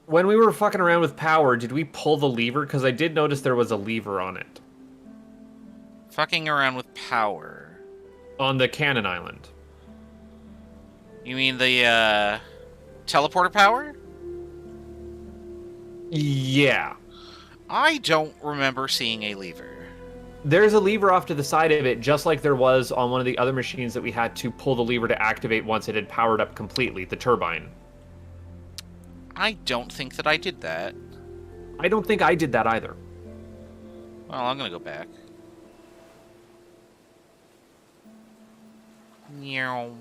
When we were fucking around with power, did we pull the lever? Because I did notice there was a lever on it. Fucking around with power. On the cannon island. You mean the, teleporter power? Yeah. I don't remember seeing a lever. There's a lever off to the side of it, just like there was on one of the other machines that we had to pull the lever to activate once it had powered up completely, the turbine. I don't think that I did that. I don't think I did that either. Well, I'm gonna go back. Meow.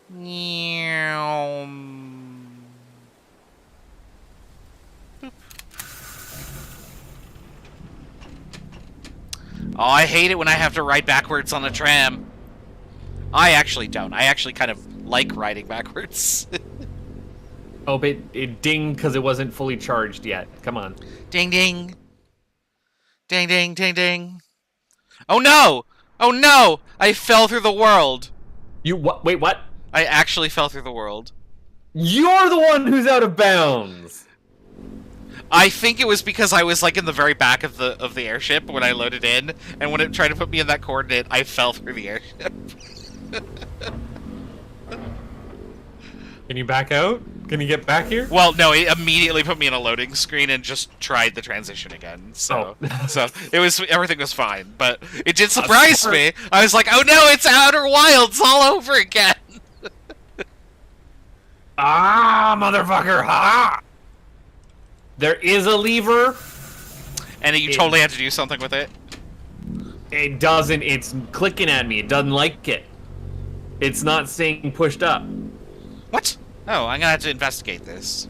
Meow. Boop. Oh, I hate it when I have to ride backwards on a tram. I actually don't. I actually kind of like riding backwards. Oh, but it dinged because it wasn't fully charged yet. Come on. Ding ding. Ding ding ding ding. Oh no! Oh no! I fell through the world. You what? Wait, what? I actually fell through the world. You're the one who's out of bounds. I think it was because I was like in the very back of the airship when I loaded in, and when it tried to put me in that coordinate, I fell through the airship. Can you back out? Can you get back here? Well, no, it immediately put me in a loading screen and just tried the transition again. So, so everything was fine, but it did surprise me. I was like, oh no, it's Outer Wilds all over again. Ah, motherfucker! Ha! There is a lever. And you totally have to do something with it. It doesn't. It's clicking at me. It doesn't like it. It's not staying pushed up. What? Oh, I'm gonna have to investigate this.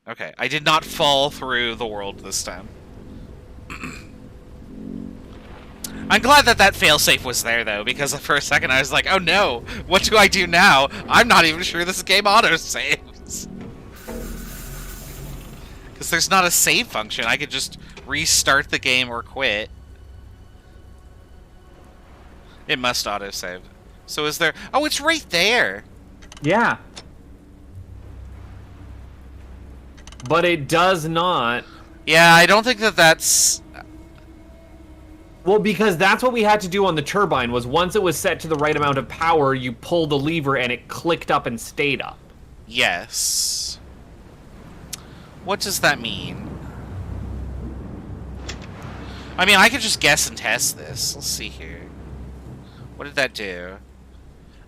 Okay, I did not fall through the world this time. I'm glad that that failsafe was there, though, because for a second I was like, oh no, what do I do now? I'm not even sure this game auto-saves. Because there's not a save function. I could just restart the game or quit. It must auto-save. So is there... Oh, it's right there! Yeah. But it does not... Yeah, I don't think that that's... Well, because that's what we had to do on the turbine, was once it was set to the right amount of power, you pulled the lever and it clicked up and stayed up. Yes. What does that mean? I mean, I could just guess and test this. Let's see here. What did that do?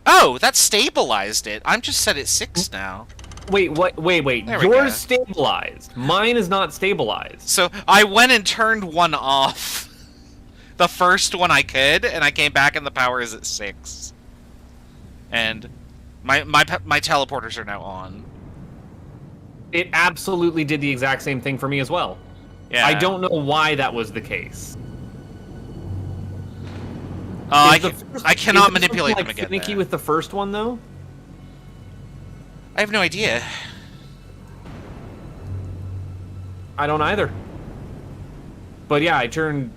Oh, that stabilized it. I'm just set at 6 now. Wait, what? Wait. There we go. Yours stabilized. Mine is not stabilized. So I went and turned one off. The first one I could, and I came back and the power is at 6. And my teleporters are now on. It absolutely did the exact same thing for me as well. Yeah. I don't know why that was the case. I cannot manipulate them like again. Finicky There. with the first one though. I have no idea. I don't either. But yeah, I turned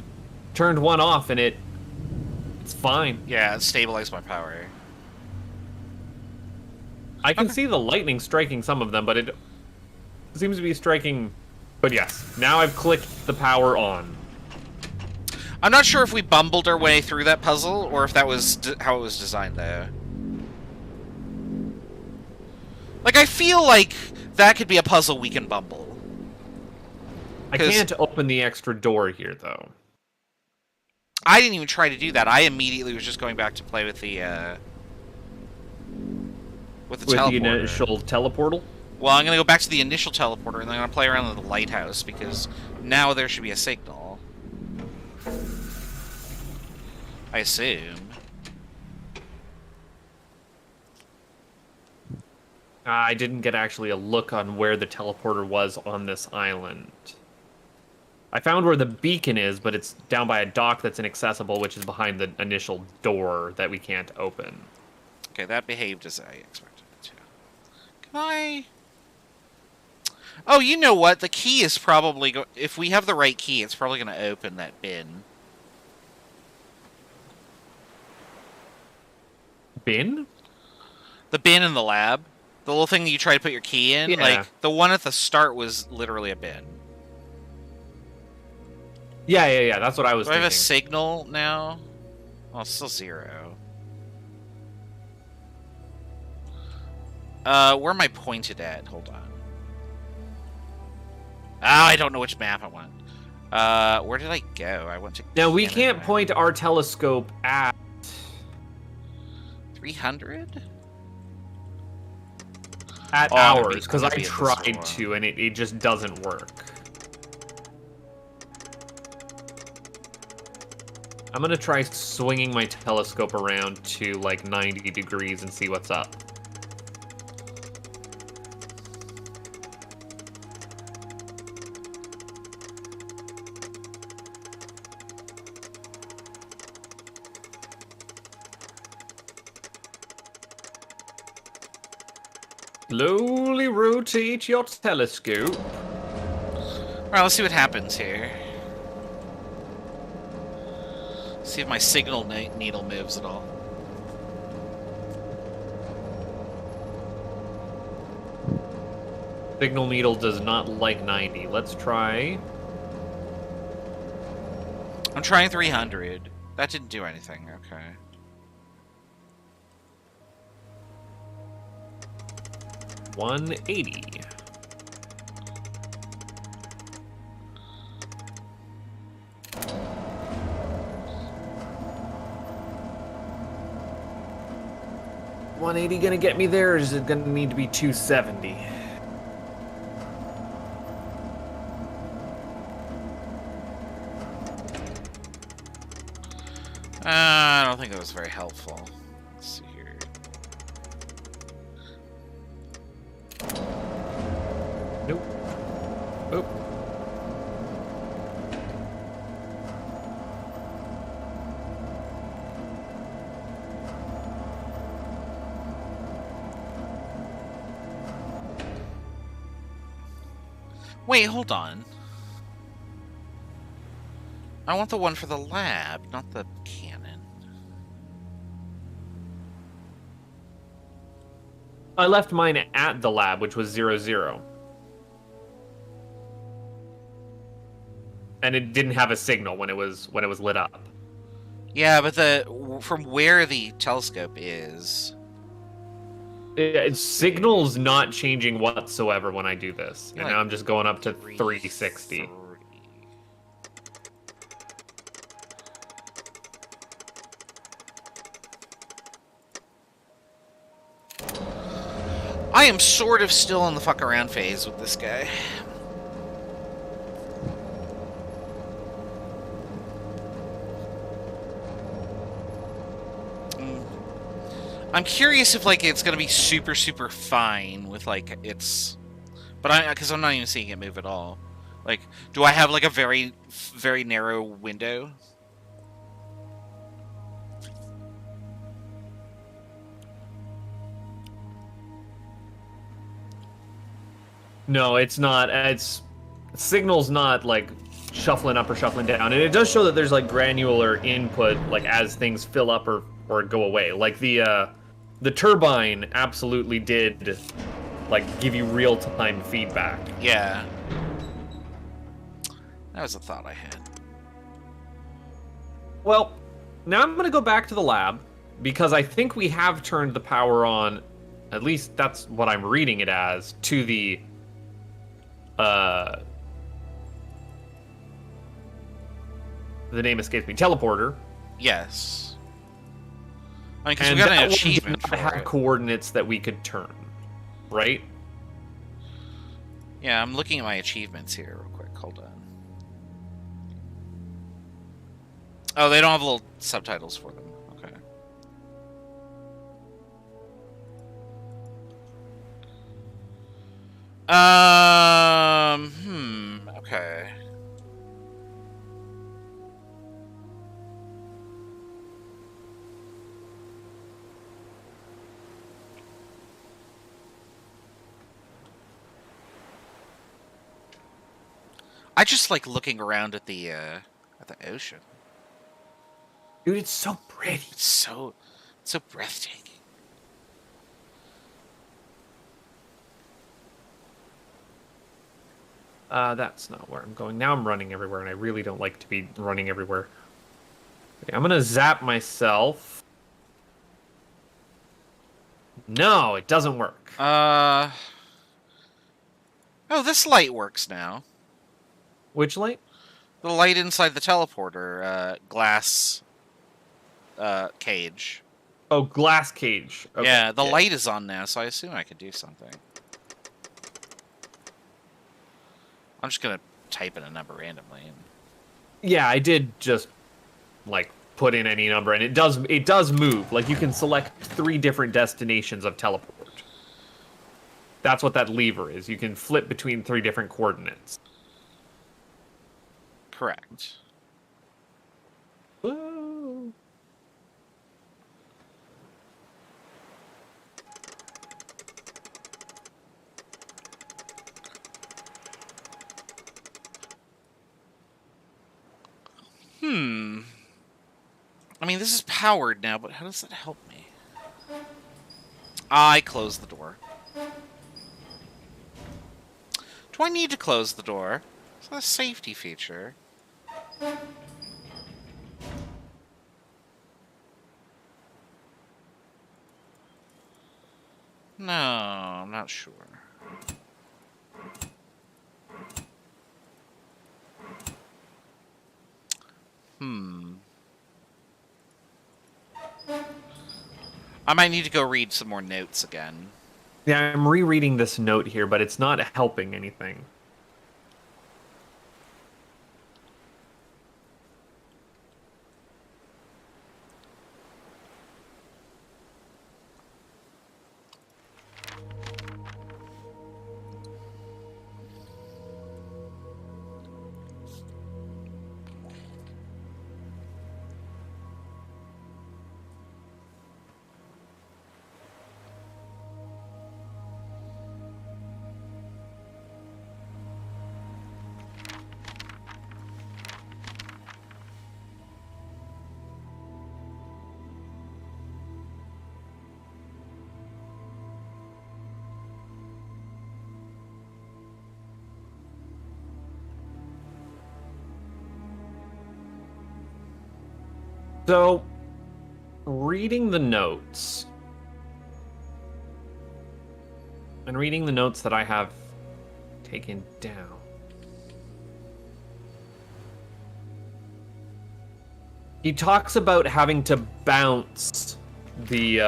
one off and it's fine. Yeah, it stabilized my power. I can Okay. see the lightning striking some of them, but it seems to be striking... But yes, now I've clicked the power on. I'm not sure if we bumbled our way through that puzzle, or if that was how it was designed, though. Like, I feel like that could be a puzzle we can bumble. I can't open the extra door here, though. I didn't even try to do that. I immediately was just going back to play with the teleporter. Initial teleportal? Well, I'm going to go back to the initial teleporter, and then I'm going to play around with the lighthouse, because now there should be a signal. I assume. I didn't get actually a look on where the teleporter was on this island. I found where the beacon is, but it's down by a dock that's inaccessible, which is behind the initial door that we can't open. Okay, that behaved as I expected it to. Can I... Oh, you know what? The key is probably... If we have the right key, it's probably going to open that bin. Bin? The bin in the lab. The little thing that you try to put your key in. Yeah. Like, the one at the start was literally a bin. Yeah, that's what I was Do I thinking. have a signal now? Well, it's still 0. Where am I pointed at? Hold on. Ah, I don't know which map I want. Where did I go? I went to... Now, we Canada. can't point our telescope at... 300? At Oh, I'm gonna ours, be- because I'm I gonna be at this tried one. to, and it just doesn't work. I'm gonna try swinging my telescope around to, like, 90 degrees and see what's up. Slowly rotate your telescope. Alright, let's see what happens here. See if my signal needle moves at all. Signal needle does not like 90. Let's try... I'm trying 300. That didn't do anything. Okay. $180. $180 gonna get me there, or is it gonna need to be $270? I don't think that was very helpful. Let's see here. Nope. Oh. Wait, hold on. I want the one for the lab, not the cannon. I left mine at the lab, which was 00. And it didn't have a signal when it was lit up. Yeah, but from where the telescope is... Signal's not changing whatsoever when I do this. And Like now I'm just going up to 360. 330. I am sort of still in the fuck around phase with this guy. I'm curious if like it's gonna be super fine with like its, but because I'm not even seeing it move at all. Like, do I have like a very narrow window? No, it's not. Signal's not like shuffling up or shuffling down, and it does show that there's like granular input, like as things fill up or go away. Like the The turbine absolutely did, like, give you real-time feedback. Yeah. That was a thought I had. Well, now I'm going to go back to the lab, because I think we have turned the power on, at least that's what I'm reading it as, to the, the name escapes me, teleporter. Yes. I mean, because And we got that an one did achievement not for have it. coordinates that we could turn, right? Yeah, I'm looking at my achievements here real quick. Hold on. Oh, they don't have little subtitles for them. Okay. Okay. I just like looking around at the ocean. Dude, it's so pretty. It's so breathtaking. That's not where I'm going. Now I'm running everywhere, and I really don't like to be running everywhere. Okay, I'm gonna zap myself. No, it doesn't work. Oh, this light works now. Which light? The light inside the teleporter, glass, cage. Oh, glass cage. Okay, Yeah, the light is on now, so I assume I could do something. I'm just gonna type in a number randomly. Yeah, I did just like put in any number, and it does move. Like you can select 3 different destinations of teleport. That's what that lever is. You can flip between 3 different coordinates. Correct. Whoa. I mean, this is powered now, but how does that help me? I close the door. Do I need to close the door? Is that a safety feature? No, I'm not sure. I might need to go read some more notes again. Yeah, I'm rereading this note here, but it's not helping anything. So, reading the notes, and reading the notes that I have taken down. He talks about having to bounce the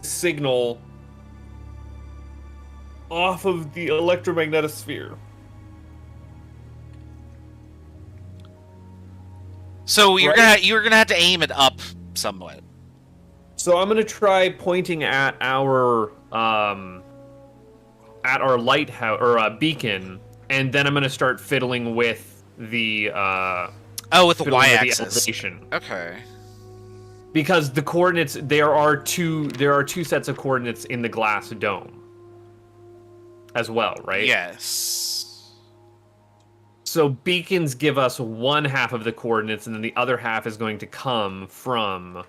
signal off of the electromagnetosphere. So you're Right. gonna have to aim it up somewhat. So I'm gonna try pointing at our lighthouse or beacon, and then I'm gonna start fiddling with the Oh, with the fiddling with the y-axis. elevation. Okay. Because the coordinates, there are two sets of coordinates in the glass dome as well, right? Yes. So beacons give us one half of the coordinates, and then the other half is going to come from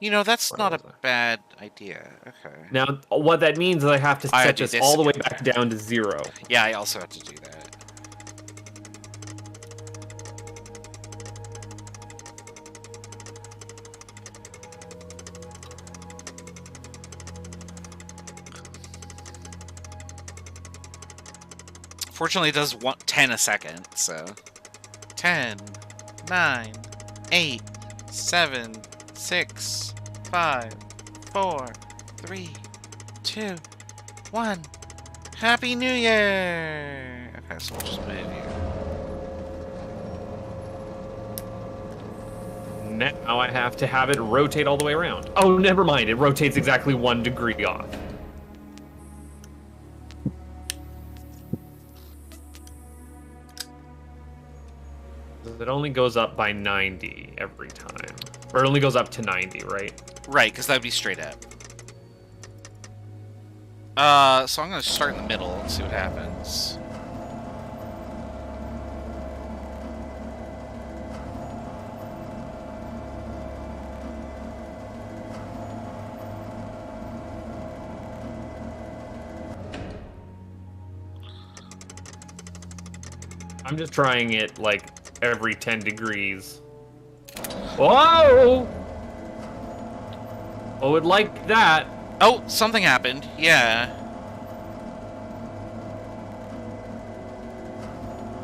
You know, that's Where not a was I? bad idea. Okay. Now, what that means is I have to I set do this this all the way again. back down to 0. Yeah, I also have to do that. Fortunately, it does 10 a second, so 10, 9, 8, 7, 6, 5, 4, 3, 2, 1. Happy New Year! Okay, so we'll just move here. Now I have to have it rotate all the way around. Oh, never mind. It rotates exactly 1 degree off. It only goes up by 90 every time. Or it only goes up to 90, right? Right, because that would be straight up. So I'm going to start in the middle and see what happens. I'm just trying it like every 10 degrees. Whoa! Oh, it liked that. Oh, something happened. Yeah.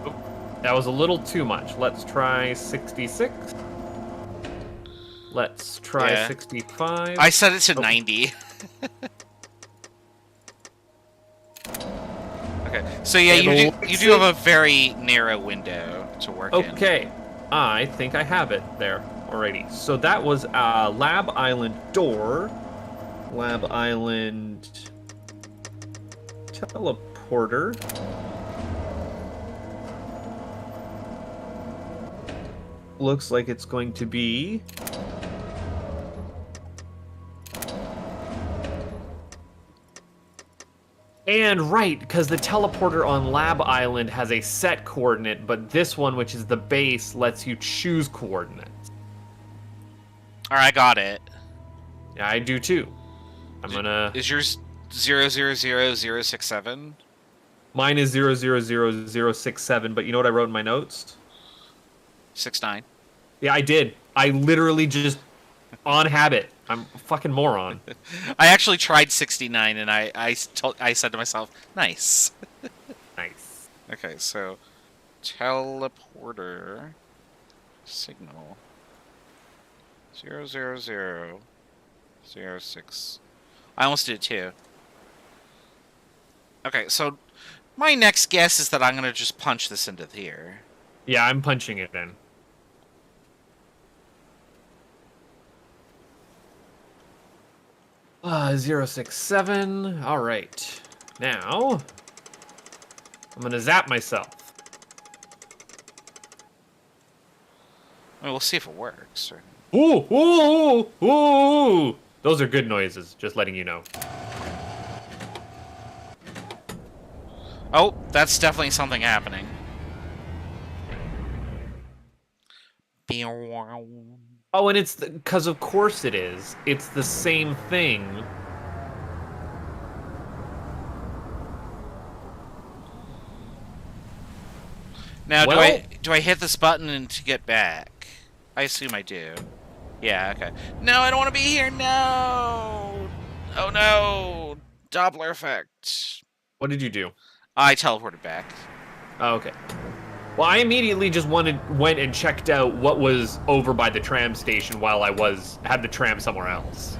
Oh, that was a little too much. Let's try 66. Let's try Yeah. 65. I set it to 90. Okay, so yeah, you do have a very narrow window to work in. Okay, I think I have it there already. So that was Lab Island door, Lab Island teleporter. Looks like it's going to be and right, because the teleporter on Lab Island has a set coordinate, but this one, which is the base, lets you choose coordinates. Alright, I got it. Yeah, I do too. I'm gonna. Is yours 000067? Mine is 000067, but you know what I wrote in my notes? 69. Yeah, I did. I literally just on habit. I'm a fucking moron. I actually tried 69 and I said to myself, nice. Nice. Okay, so teleporter signal 00006. I almost did it too. Okay, so my next guess is that I'm gonna just punch this into here. Yeah, I'm punching it in. Uh, 067. All right. Now, I'm gonna zap myself. I mean, we'll see if it works. Or... Ooh, ooh, ooh, ooh. Those are good noises, just letting you know. Oh, that's definitely something happening. Oh, and it's because of course it is. It's the same thing. Now, Well, do I hit this button and to get back? I assume I do. Yeah, okay. No, I don't want to be here. No. Oh no. Doppler effect. what did you do? I teleported back. Oh, okay. Well, I immediately just went and checked out what was over by the tram station while I had the tram somewhere else.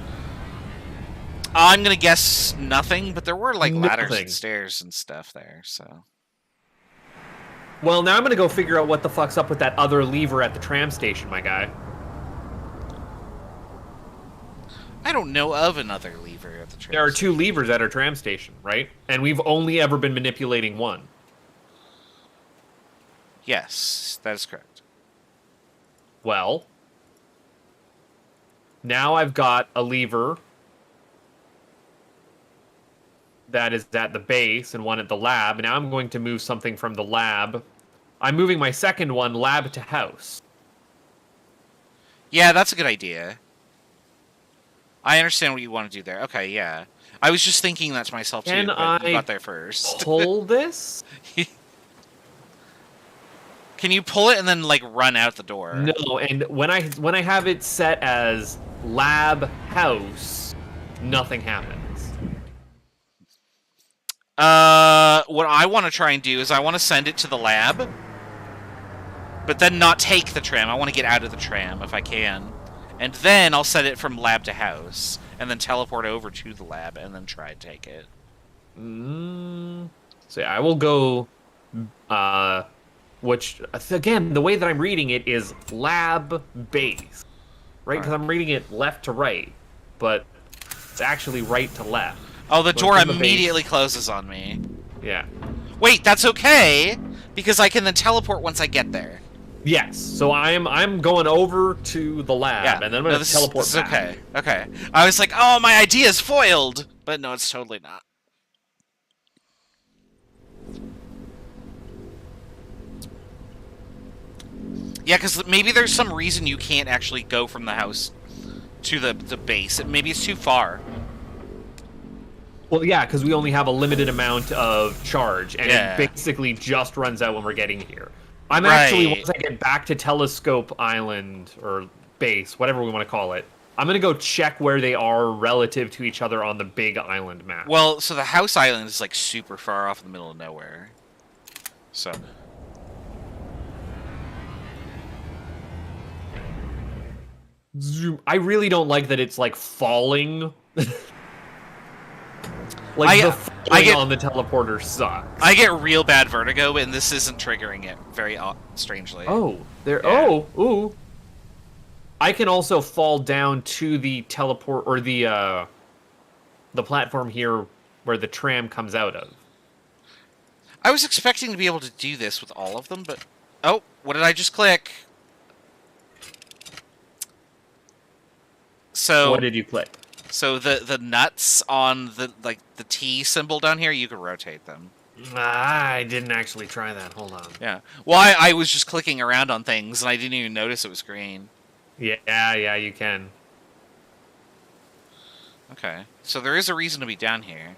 I'm gonna guess nothing, but there were like ladders Nothing. and stairs and stuff there, so. Well, now I'm gonna go figure out what the fuck's up with that other lever at the tram station, my guy. I don't know of another lever at the train. There are 2 levers at our tram station, right? And we've only ever been manipulating one. Yes, that is correct. Well, now I've got a lever that is at the base and one at the lab. And now I'm going to move something from the lab. I'm moving my second one, lab to house. Yeah, that's a good idea. I understand what you want to do there. Okay, yeah. I was just thinking that to myself too, Can but you I got there first. pull this? Can you pull it and then like run out the door? No, and when I have it set as lab house, nothing happens. What I want to try and do is I want to send it to the lab, but then not take the tram. I want to get out of the tram if I can. And then I'll set it from lab to house, and then teleport over to the lab, and then try and take it. So yeah, I will go, which, again, the way that I'm reading it is lab base, right? Because I'm reading it left to right, but it's actually right to left. Oh, the So door from the immediately base- closes on me. Yeah. Wait, that's okay, because I can then teleport once I get there. Yes, so I'm going over to the lab, Yeah, and then I'm going to teleport this is back. okay. Okay. I was like, oh, my idea is foiled, but no, it's totally not. Yeah, because maybe there's some reason you can't actually go from the house to the base. Maybe it's too far. Well, yeah, because we only have a limited amount of charge, and Yeah. it basically just runs out when we're getting here. I'm actually, Right. once I get back to Telescope Island, or base, whatever we want to call it, I'm going to go check where they are relative to each other on the big island map. Well, so the house island is like super far off in the middle of nowhere. So... Zoom. I really don't like that it's, like, falling. The I falling get- on the teleporter sucks. I get real bad vertigo, and this isn't triggering it very strangely. Oh, there. Yeah. Oh, ooh. I can also fall down to the teleport or the platform here where the tram comes out of. I was expecting to be able to do this with all of them, but... Oh, what did I just click? So... What did you click? So the nuts on the T symbol down here, you can rotate them. I didn't actually try that. Hold on. Yeah. Well, I was just clicking around on things, and I didn't even notice it was green. Yeah, you can. Okay. So there is a reason to be down here.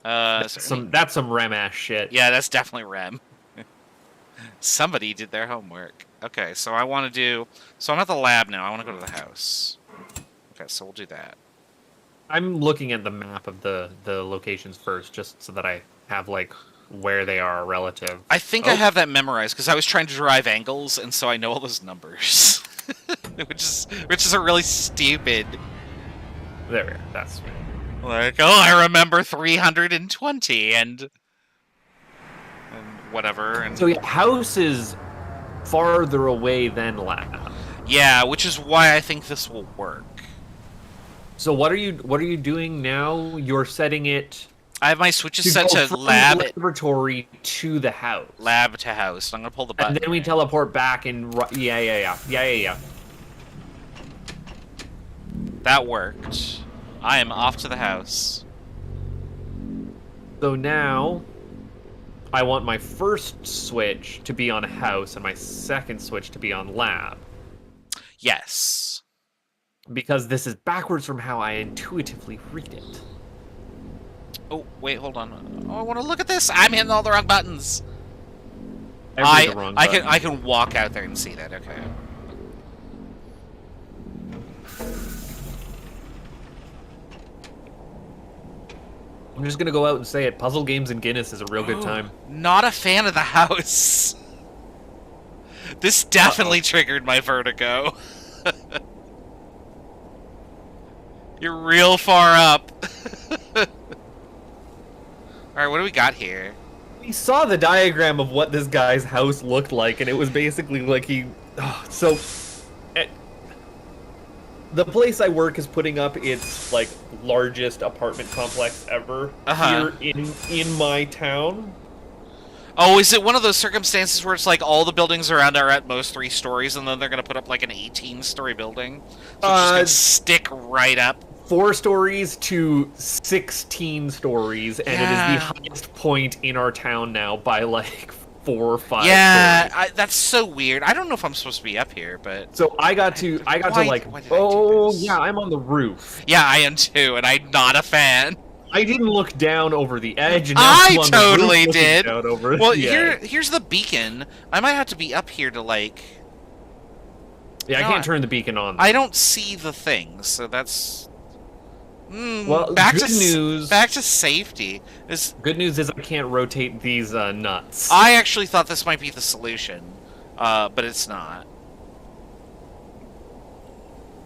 That's some REM ass shit. Yeah, that's definitely REM. Somebody did their homework. Okay, so I want to do... So I'm at the lab now. I want to go to the house. Okay, so we'll do that. I'm looking at the map of the locations first, just so that I have like where they are relative. I think I have that memorized because I was trying to derive angles, and so I know all those numbers, which is a really stupid. There we are. That's Like, oh, I remember 320 and whatever. And so. Yeah, house is farther away than lab. yeah, which is why I think this will work. So what are you doing now? You're setting it I have my switches to set go to from laboratory to the house. lab to house. I'm gonna pull the button. And then we teleport back and yeah. That worked. I am off to the house. So now I want my first switch to be on house and my second switch to be on lab. Yes. Because this is backwards from how I intuitively read it. Oh, wait, hold on. Oh, I want to look at this. I'm hitting all the wrong buttons. I read the wrong button. I can walk out there and see that. Okay. I'm just gonna go out and say it. Puzzle games in Guinness is a real good time. Not a fan of the house. This definitely triggered my vertigo. You're real far up. Alright, what do we got here? We saw the diagram of what this guy's house looked like, and it was basically like the place I work is putting up its like largest apartment complex ever here in my town. Oh, is it one of those circumstances where it's like all the buildings around are at most 3 stories, and then they're gonna put up like an 18-story building? So it's just gonna stick right up. 4 stories to 16 stories, and it is the highest point in our town now by like 4 or 5 Yeah, stories. that's so weird. I don't know if I'm supposed to be up here, but So I got to why like, did I do oh this? yeah, I'm on the roof. Yeah, I am too, and I'm not a fan. I didn't look down over the edge, and now I I'm on the totally roof looking did. down over Well, the edge. here's the beacon. I might have to be up here to like. Yeah, No, I can't turn the beacon on. I don't see the thing, so that's. Well, back good to news. back to safety. Good news is I can't rotate these nuts. I actually thought this might be the solution, but it's not.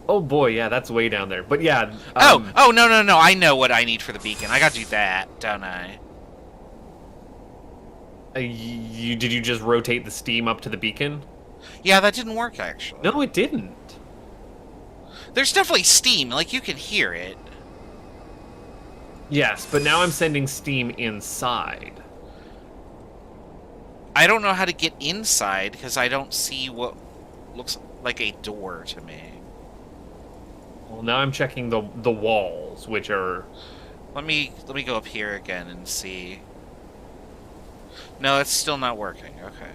Oh boy, yeah, that's way down there. But yeah. Oh no! I know what I need for the beacon. I gotta do that, don't I? Did you just rotate the steam up to the beacon? Yeah, that didn't work actually. No, it didn't. There's definitely steam. Like you can hear it. Yes, but now I'm sending steam inside. I don't know how to get inside because I don't see what looks like a door to me. Well, now I'm checking the walls, which are. Let me go up here again and see. No, it's still not working. Okay.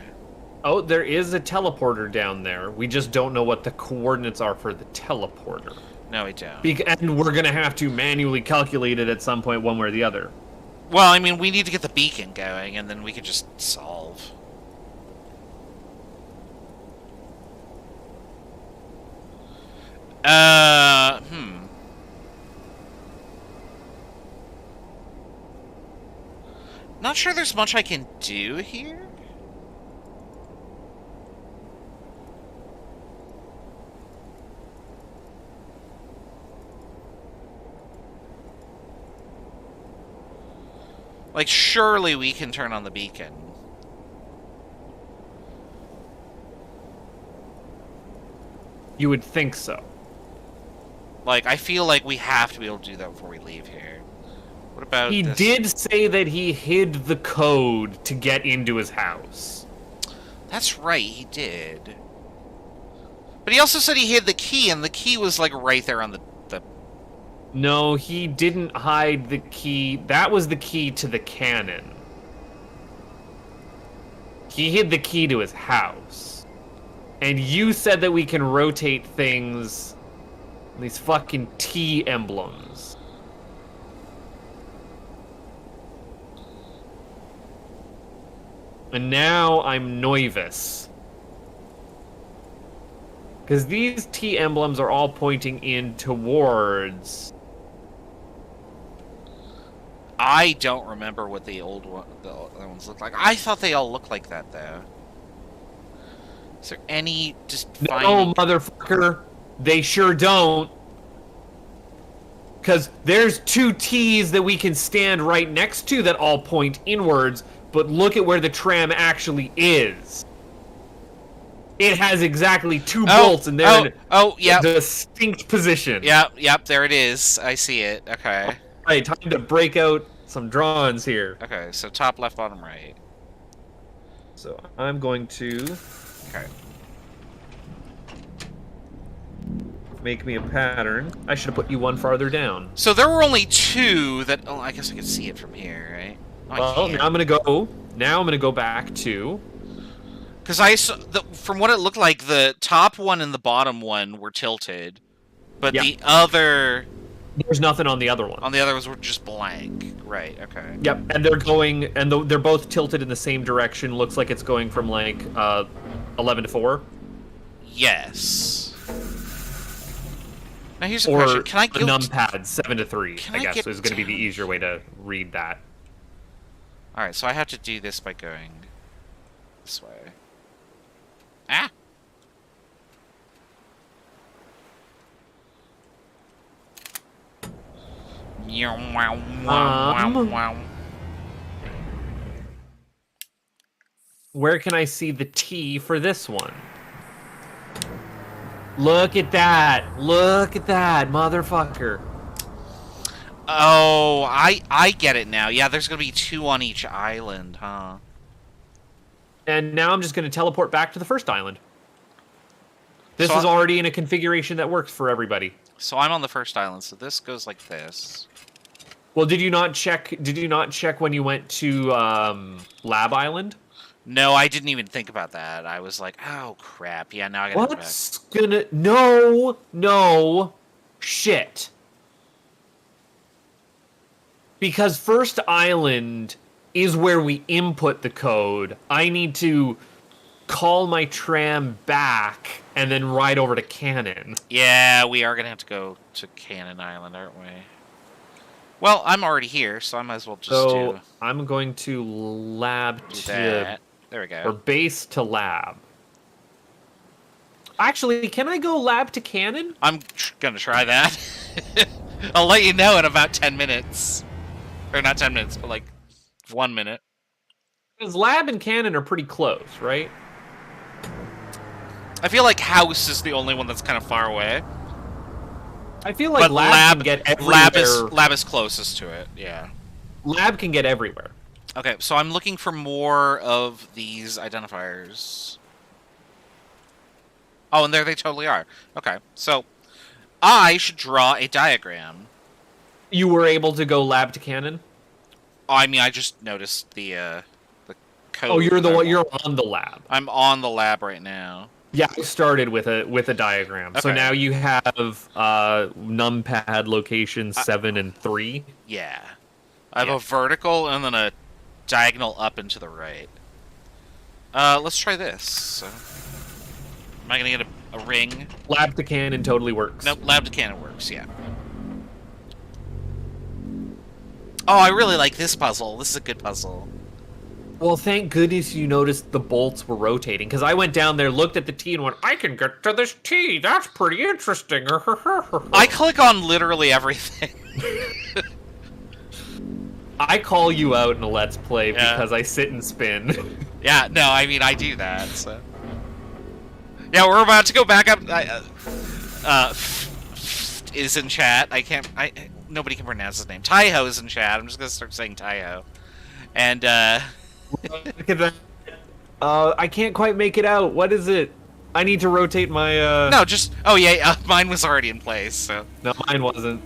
Oh, there is a teleporter down there. We just don't know what the coordinates are for the teleporter. No, we don't. And we're gonna have to manually calculate it at some point, one way or the other. Well, I mean, we need to get the beacon going, and then we could just solve. Not sure there's much I can do here. Like, surely we can turn on the beacon. You would think so. Like, I feel like we have to be able to do that before we leave here. What about He this? did say that he hid the code to get into his house. That's right, he did. But he also said he hid the key, and the key was, like, right there on the... No, he didn't hide the key. That was the key to the cannon. He hid the key to his house. And you said that we can rotate things... These fucking T emblems. And now I'm nervous. Because these T emblems are all pointing in towards... I don't remember what the other ones look like. I thought they all looked like that, though. Is there any just No, motherfucker. They sure don't. Because there's 2 T's that we can stand right next to that all point inwards, but look at where the tram actually is. It has exactly 2 bolts, and they're in yeah, a distinct position. Yep, there it is. I see it. Okay. Right, time to break out some drawings here. Okay, so top, left, bottom, right. So I'm going to Okay. make me a pattern. I should have put you one farther down. So there were only 2 that... Oh, I guess I could see it from here, right? Oh, I Well, can't. now I'm gonna go. Now I'm gonna go back to. Because I saw... From what it looked like, the top one and the bottom one were tilted. But Yep. the other... There's nothing on the other one. On the others were just blank. Right, okay. Yep, and they're going, and they're both tilted in the same direction. Looks like it's going from like 11 to 4. Yes. Now here's a Or question. Can I a go... numpad 7 to 3. Can I I guess get is going to be the down? easier way to read that. Alright, so I have to do this by going this way. Ah! Where can I see the T for this one? Look at that! Look at that, motherfucker! Oh, I get it now. Yeah, there's gonna be 2 on each island, huh? And now I'm just going to teleport back to the first island. This So is already in a configuration that works for everybody. So I'm on the first island, so this goes like this. Well, did you not check? Did you not check when you went to Lab Island? No, I didn't even think about that. I was like, oh crap. Yeah, now I gotta go back. What's gonna... No. Shit. Because First Island is where we input the code. I need to call my tram back and then ride over to Cannon. Yeah, we are gonna have to go to Cannon Island, aren't we? Well, I'm already here, so I might as well just So I'm going to lab do to... that. There we Or go. base to lab. Actually, can I go lab to Cannon? I'm gonna try that. I'll let you know in about 10 minutes. Or not 10 minutes, but like 1 minute. Because lab and Cannon are pretty close, right? I feel like House is the only one that's kind of far away. I feel like But lab can get everywhere. lab is closest to it, yeah. Lab can get everywhere. Okay, so I'm looking for more of these identifiers. Oh, and there they totally are. Okay, so I should draw a diagram. You were able to go lab to Cannon? Oh, I mean, I just noticed the code. Oh, you're the that I one. You're want. on the lab. I'm on the lab right now. Yeah, I started with a diagram. So Okay. now you have numpad locations 7 and 3. Yeah. I have Yeah. a vertical and then a diagonal up and to the right. Let's try this. So, am I gonna get a ring? Lab to Cannon totally works. Nope, lab to cannon works, yeah. Oh, I really like this puzzle. This is a good puzzle. Well, thank goodness you noticed the bolts were rotating, because I went down there, looked at the T, and went, I can get to this T. That's pretty interesting. I click on literally everything. I call you out in a Let's Play Yeah. because I sit and spin. Yeah, no, I mean, I do that, so. Yeah, we're about to go back up. Is in chat. Nobody can pronounce his name. Taiho is in chat. I'm just gonna start saying Taiho. And, Look at that. I can't quite make it out. What is it? I need to rotate my, no, just, oh yeah, mine was already in place, so. No, mine wasn't.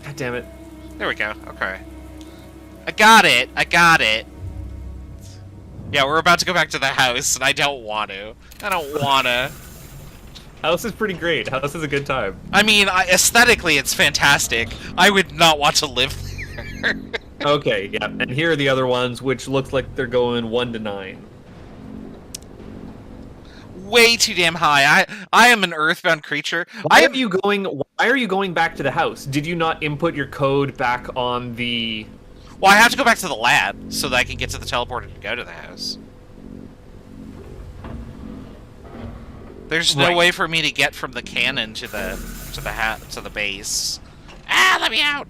God damn it. There we go, okay. I got it. Yeah, we're about to go back to the house, and I don't want to. House is pretty great. House is a good time. I mean, aesthetically, it's fantastic. I would not want to live there. Okay, yeah. And here are the other ones, which looks like they're going 1 to 9. Way too damn high. I am an earthbound creature. Why are you going back to the house? Did you not input your code back on the... Well, I have to go back to the lab so that I can get to the teleporter to go to the house. There's no Right. way for me to get from the cannon to the base. Ah, let me out.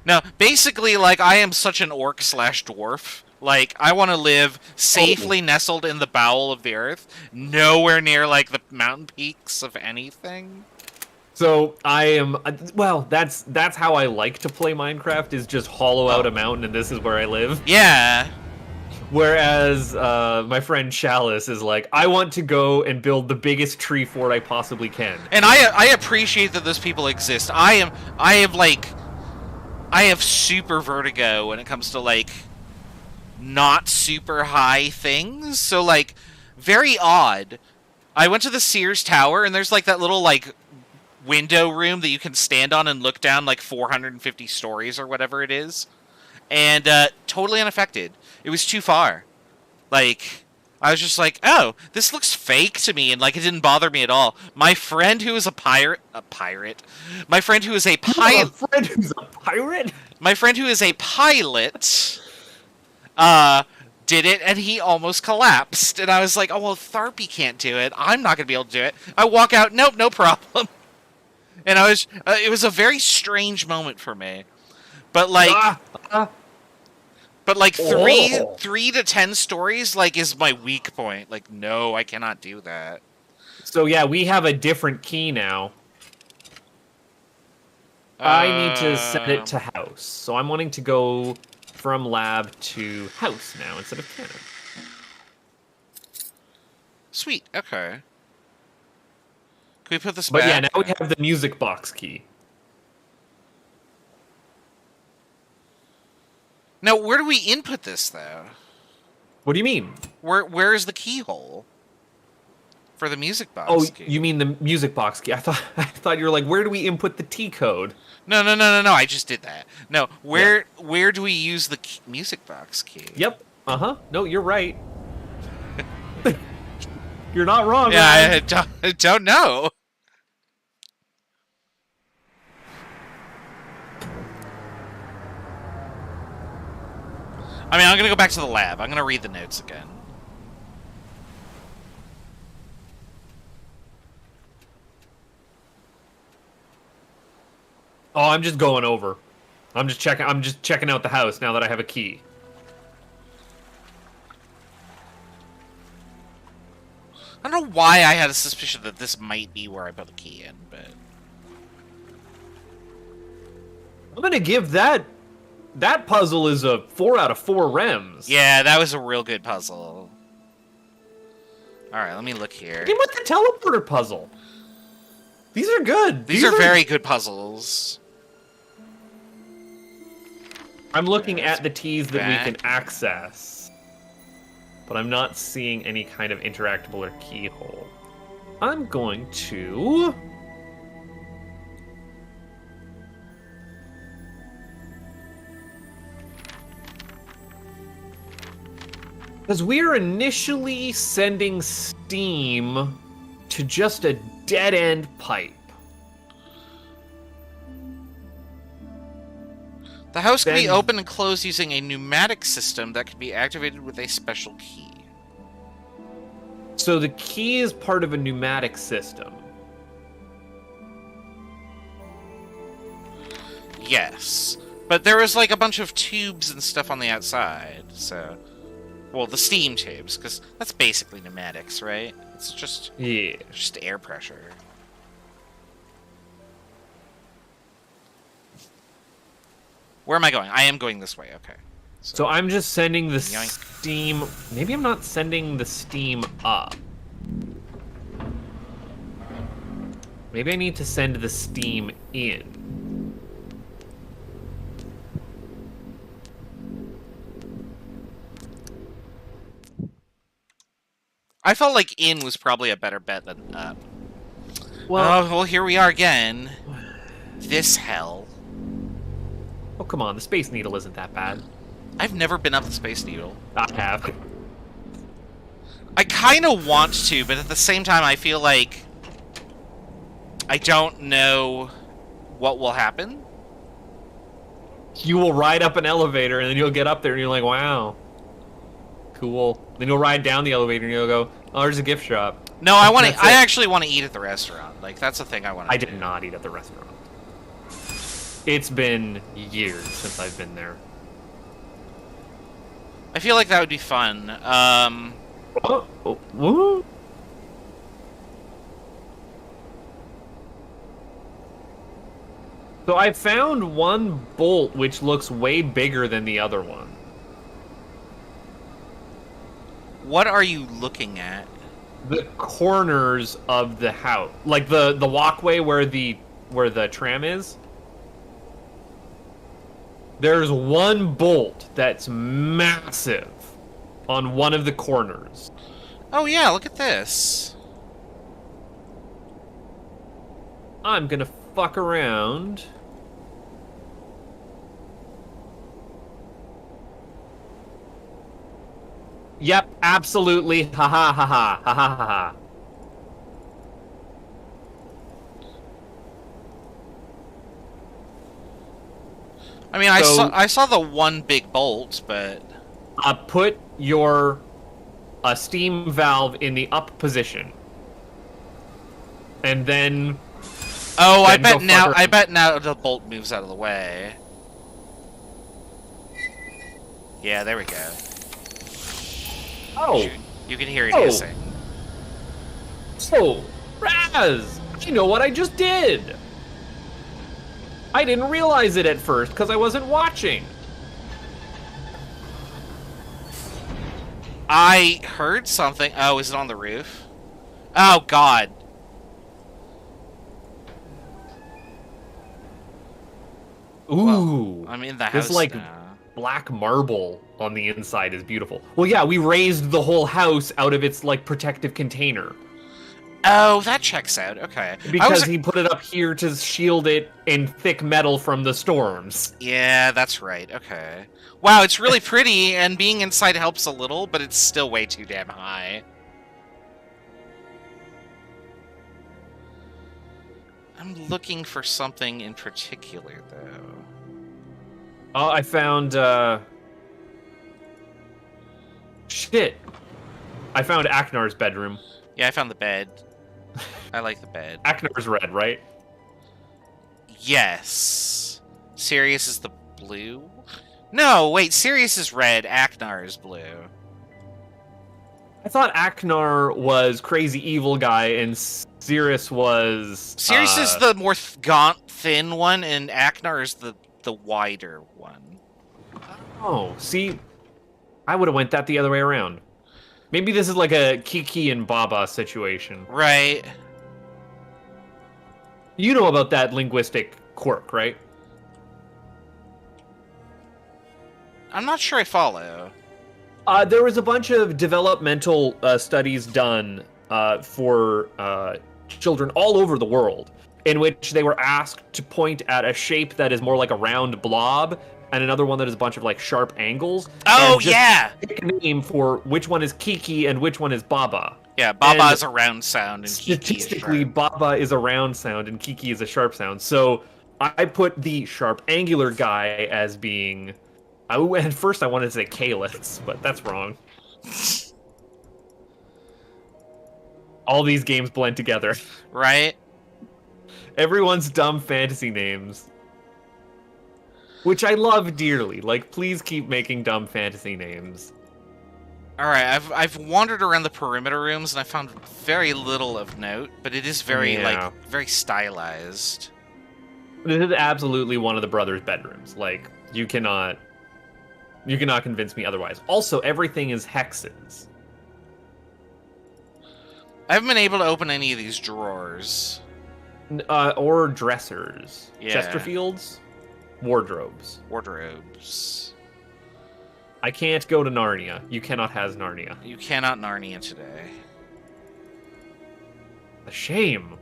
No, basically, like, I am such an orc / dwarf. Like, I want to live safely nestled in the bowel of the earth, nowhere near, like, the mountain peaks of anything. So I am... Well, that's how I like to play Minecraft, is just hollow out a mountain and this is where I live. Yeah. Whereas my friend Chalice is like, I want to go and build the biggest tree fort I possibly can. And I appreciate that those people exist. I have super vertigo when it comes to, like, not super high things. So, like, very odd. I went to the Sears Tower, and there's, like, that little, like, window room that you can stand on and look down, like, 450 stories or whatever it is. And totally unaffected. It was too far. Like, I was just like, oh, this looks fake to me, and, like, it didn't bother me at all. My friend who is a pirate... My friend who is a pilot... A friend who's a pirate? My friend who is a pilot, did it, and he almost collapsed. And I was like, oh, well, Tharpy can't do it. I'm not going to be able to do it. I walk out, nope, no problem. And I was... it was a very strange moment for me. But, like... But, like, 3 to 10 stories, like, is my weak point. Like, no, I cannot do that. So, yeah, we have a different key now. I need to set it to house. So I'm wanting to go from lab to house now instead of cannon. Sweet, okay. Can we put this But back? yeah, now we have the music box key. Now, where do we input this, though? What do you mean? Where's the keyhole for the music box? Oh, key? you mean the music box key? I thought you were like, where do we input the T code? No. I just did that. No, where do we use the music box key? Yep. No, you're right. You're not wrong. Yeah, man. I don't know. I mean, I'm gonna go back to the lab. I'm gonna read the notes again. Oh, I'm just going over. I'm just checking out the house now that I have a key. I don't know why I had a suspicion that this might be where I put the key in, but I'm gonna give that puzzle is a 4 out of 4 rems. yeah, that was a real good puzzle. All right, let me look here. Same with the teleporter puzzle. These are good. These are very good puzzles. I'm looking at the T's that we can back. access, but I'm not seeing any kind of interactable or keyhole. I'm going to... Because we're initially sending steam to just a dead-end pipe. The house can be Then- opened and closed using a pneumatic system that can be activated with a special key. So the key is part of a pneumatic system. Yes. But there was like a bunch of tubes and stuff on the outside, so... Well, the steam tubes, because that's basically pneumatics, right? It's just Yeah. air pressure. Where am I going? I am going this way, okay. So I'm just sending the Yoink. steam... Maybe I'm not sending the steam up. Maybe I need to send the steam in. I felt like in was probably a better bet than up. Well, Here we are again. This hell. oh come on, the Space Needle isn't that bad. I've never been up the Space Needle. I have. I kind of want to, but at the same time, I feel like I don't know what will happen. You will ride up an elevator and then you'll get up there and you're like, wow. Cool. Then you'll ride down the elevator and you'll go, oh, there's a gift shop. No, I want to. That's I it. actually want to eat at the restaurant. Like that's the thing I want to. I did not eat at the restaurant. It's been years since I've been there. I feel like that would be fun. What? So I found one bolt which looks way bigger than the other one. What are you looking at? The corners of the house, like the walkway where the tram is. There's one bolt that's massive on one of the corners. Oh yeah, look at this. I'm gonna fuck around. Yep, absolutely. Ha ha ha ha ha ha ha ha. I mean, I saw the one big bolt, but Put your steam valve in the up position, and then. oh, I Then go bet now. fuck I bet now the bolt moves out of the way. Yeah, there we go. Oh, You can hear it Oh. hissing. so Raz, I know what I just did. I didn't realize it at first because I wasn't watching. I heard something. Oh, is it on the roof? Oh God. Ooh, I'm in the this house like now. black marble on the inside is beautiful. Well, yeah, we raised the whole house out of its like protective container Oh, that checks out. Okay. because he put it up here to shield it in thick metal from the storms. Yeah, that's right. Okay. Wow, it's really pretty, and being inside helps a little, but it's still way too damn high. I'm looking for something in particular, though. Oh, I found shit. I found Aknar's bedroom. Yeah, I found the bed. I like the bed. Aknar's red, right? Yes. Sirius is the blue? No, wait, Sirius is red, Aknar is blue. I thought Aknar was crazy evil guy and Sirius was Sirius is the more gaunt, thin one, and Aknar is the wider one. Oh, see, I would have went that the other way around. Maybe this is like a Kiki and Baba situation. Right. You know about that linguistic quirk, right? I'm not sure I follow. There was a bunch of developmental studies done for children all over the world, in which they were asked to point at a shape that is more like a round blob, and another one that is a bunch of like sharp angles. Oh, and just yeah! pick a name for which one is Kiki and which one is Baba. Yeah, Baba And is a round sound, and Kiki is statistically, sharp. Baba is a round sound and Kiki is a sharp sound. So I put the sharp angular guy as being. At first, I wanted to say Kalis, but that's wrong. All these games blend together. Right? Everyone's dumb fantasy names. Which I love dearly. Like, please keep making dumb fantasy names. Alright, I've wandered around the perimeter rooms, and I found very little of note, but it is very, Yeah. very stylized. This is absolutely one of the brothers' bedrooms. Like, you cannot convince me otherwise. Also, everything is hexes. I haven't been able to open any of these drawers. Or dressers. Yeah. Chesterfields? Wardrobes. Wardrobes. I can't go to Narnia. You cannot has Narnia. You cannot Narnia today. A shame.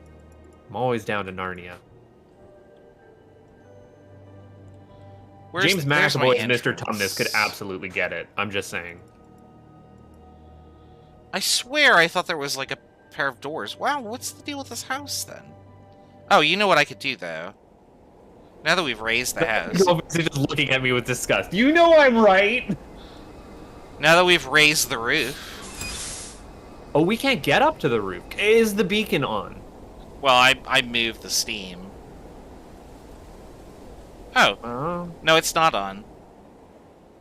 I'm always down to Narnia. James there's my McAvoy and Mr. entrance. Tumnus could absolutely get it. I'm just saying. I swear I thought there was like a pair of doors. Wow, what's the deal with this house then? Oh, you know what I could do though? Now that we've raised the house. He's obviously just looking at me with disgust. You know I'm right! Now that we've raised the roof. Oh, we can't get up to the roof. Is the beacon on? Well, I moved the steam. Oh, no, it's not on.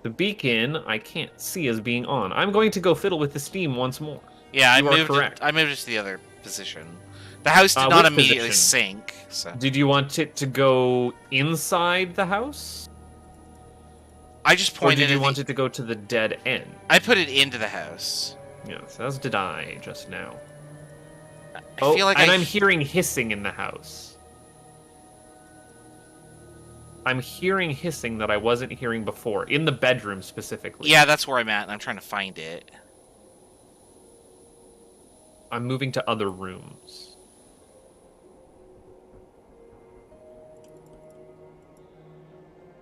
The beacon I can't see as being on. I'm going to go fiddle with the steam once more. Yeah, You are correct. I moved it to the other position. The house did Which not immediately position? sink. So Did you want it to go inside the house? I just Or pointed. did you at want the, it to go to the dead end? I put it into the house. Yes, as did I just now. I feel like I'm hearing hissing in the house. I'm hearing hissing that I wasn't hearing before, in the bedroom specifically. Yeah, that's where I'm at, and I'm trying to find it. I'm moving to other rooms.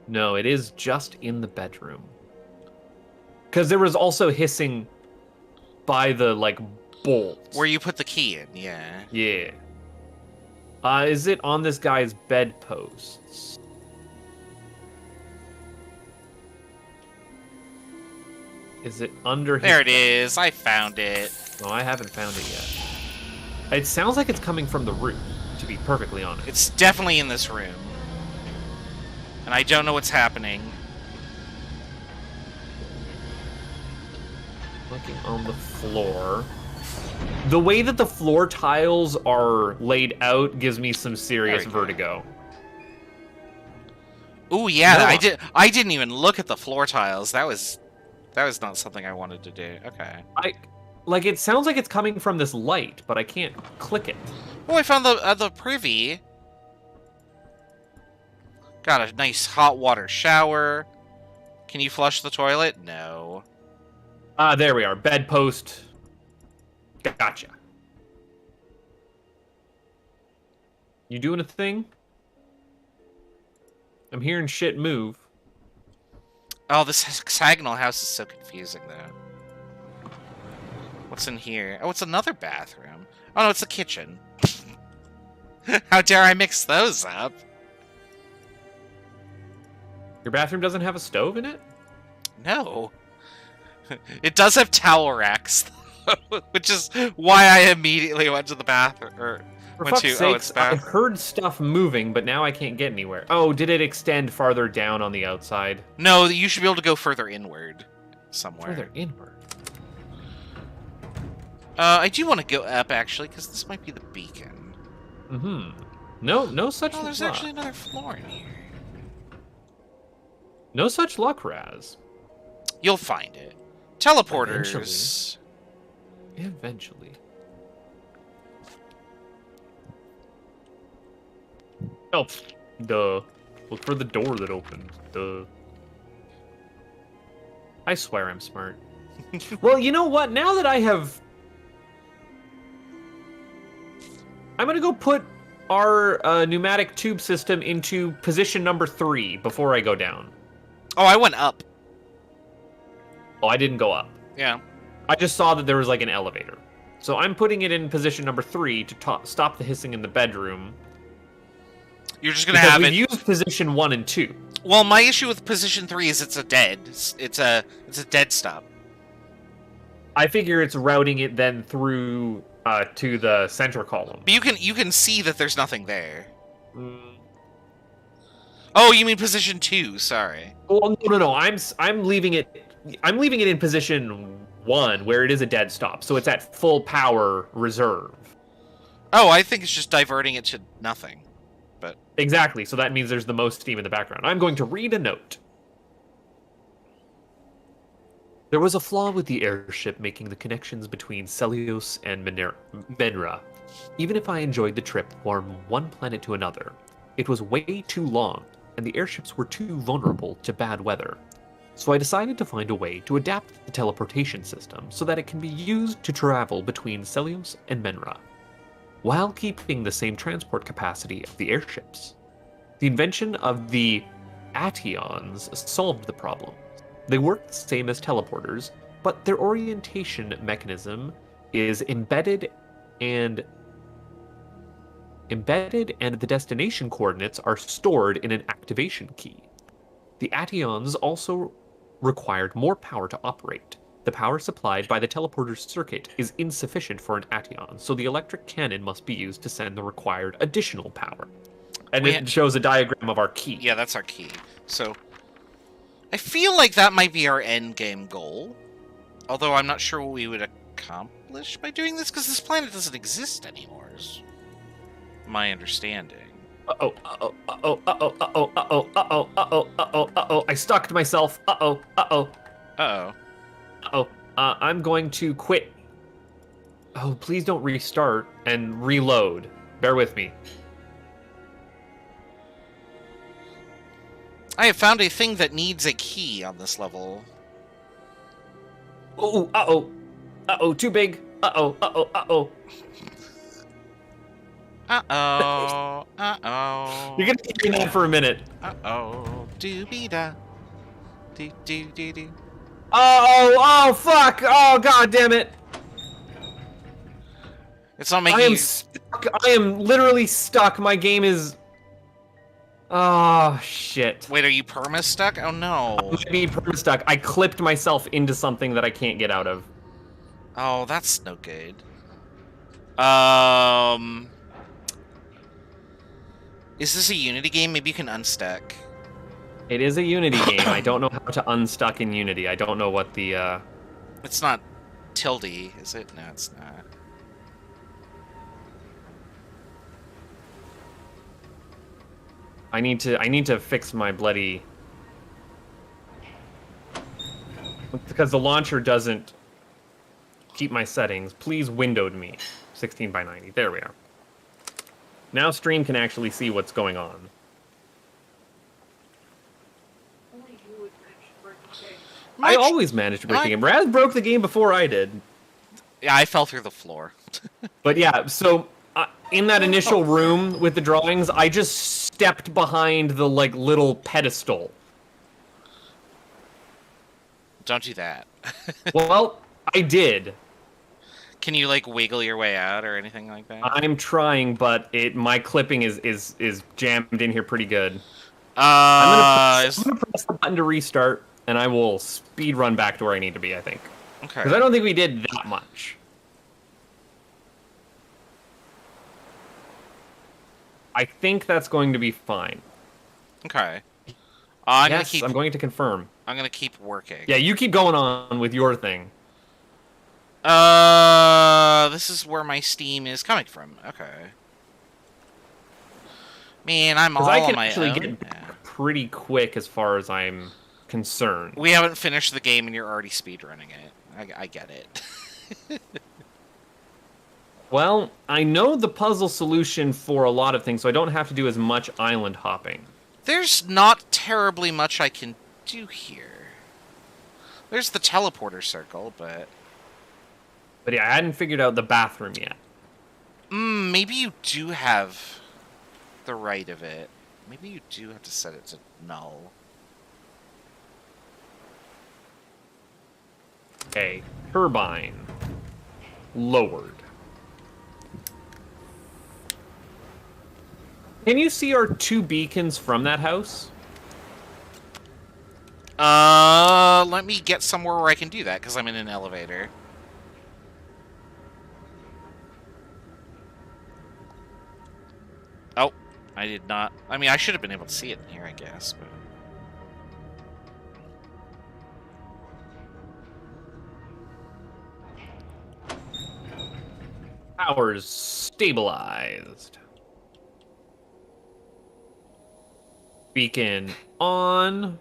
No, it is just in the bedroom. Because there was also hissing by the, like, bolt. Where you put the key in, yeah. Yeah. Is it on this guy's bedposts? Is it under his... There it is. I found it. No, I haven't found it yet. It sounds like it's coming from the roof, to be perfectly honest. It's definitely in this room. And I don't know what's happening. Looking on the floor. The way that the floor tiles are laid out gives me some serious There we go. vertigo. Ooh, yeah, No. I didn't even look at the floor tiles. That was not something I wanted to do. Okay. Like, it sounds like it's coming from this light, but I can't click it. Oh, I found the privy. Got a nice hot water shower. Can you flush the toilet? No. Ah, there we are. Bedpost. Gotcha. You doing a thing? I'm hearing shit move. Oh, this hexagonal house is so confusing, though. What's in here? Oh, it's another bathroom. Oh, no, it's the kitchen. How dare I mix those up? Your bathroom doesn't have a stove in it? No. It does have towel racks, though, which is why I immediately went to the bathroom. Or For went fuck's to, sakes, it's I bathroom. heard stuff moving, but now I can't get anywhere. Oh, did it extend farther down on the outside? No, you should be able to go further inward somewhere. Further inward. I do want to go up, actually, because this might be the beacon. Mm-hmm. No such Oh, there's luck. actually another floor in here. No such luck, Raz. You'll find it. Teleporters. Eventually. Oh, duh. Look for the door that opens. Duh. I swear I'm smart. Well, you know what? Now that I have... I'm gonna go put our pneumatic tube system into position number 3 before I go down. Oh, I went up. Oh, I didn't go up. Yeah. I just saw that there was like an elevator. So I'm putting it in position number 3 to stop the hissing in the bedroom. You're just gonna Because have we've it. used position 1 and 2. Well, my issue with position 3 is it's a dead. It's a dead stop. I figure it's routing it then through to the center column. But you can see that there's nothing there. Mm. Oh, you mean position 2? Sorry. Well, no. I'm leaving it. I'm leaving it in position 1 where it is a dead stop, so it's at full power reserve. Oh, I think it's just diverting it to nothing. But Exactly. So that means there's the most steam in the background. I'm going to read a note. There was a flaw with the airship making the connections between Celios and Menra. Even if I enjoyed the trip from one planet to another, it was way too long, and the airships were too vulnerable to bad weather. So I decided to find a way to adapt the teleportation system so that it can be used to travel between Celios and Menra, while keeping the same transport capacity of the airships. The invention of the Ations solved the problem. They work the same as teleporters, but their orientation mechanism is embedded and the destination coordinates are stored in an activation key. The Ations also required more power to operate. The power supplied by the teleporter's circuit is insufficient for an Ation, so the electric cannon must be used to send the required additional power. And it shows a diagram of our key. yeah, that's our key. So I feel like that might be our end game goal. Although I'm not sure what we would accomplish by doing this, because this planet doesn't exist anymore, is my understanding. I stuck myself. Uh-oh. I'm going to quit. Oh, please don't restart and reload. Bear with me. I have found a thing that needs a key on this level. Too big. Uh-oh. Uh-oh. You're gonna hear that for a minute. Uh-oh. Doobie-da. Do-do-do-do. Oh, fuck. Oh, god damn it. It's not making I am stuck. I am literally stuck. My game is... Oh, shit. Wait, are you perma-stuck? Oh, no. I might be perma-stuck. I clipped myself into something that I can't get out of. Oh, that's no good. Is this a Unity game? Maybe you can unstuck. It is a Unity game. I don't know how to unstuck in Unity. I don't know what the, It's not tilde, is it? No, it's not. I need to fix my bloody... Because the launcher doesn't keep my settings. Please windowed me. 16 by 90. There we are. Now stream can actually see what's going on. Only you would actually I always managed to break the game. Raz broke the game before I did. Yeah, I fell through the floor. But yeah, so in that initial room with the drawings, I just stepped behind the like little pedestal. Don't do that. Well, I did. Can you like wiggle your way out or anything like that? I'm trying, but my clipping is jammed in here pretty good. I'm gonna press the button to restart, and I will speed run back to where I need to be, I think. Okay. Because I don't think we did that much. I think that's going to be fine. Okay. I'm going to confirm. I'm gonna keep working. Yeah, you keep going on with your thing. This is where my Steam is coming from. Okay. Man, I'm all I can on my actually own get now. back pretty quick as far as I'm concerned. We haven't finished the game and you're already speedrunning it. I get it. Well, I know the puzzle solution for a lot of things, so I don't have to do as much island hopping. There's not terribly much I can do here. There's the teleporter circle, but... But yeah, I hadn't figured out the bathroom yet. Maybe you do have the right of it. Maybe you do have to set it to null. Okay, turbine. Lowered. Can you see our 2 beacons from that house? Let me get somewhere where I can do that, because I'm in an elevator. Oh, I did not. I mean, I should have been able to see it in here, I guess, but... Powers stabilized. Beacon on.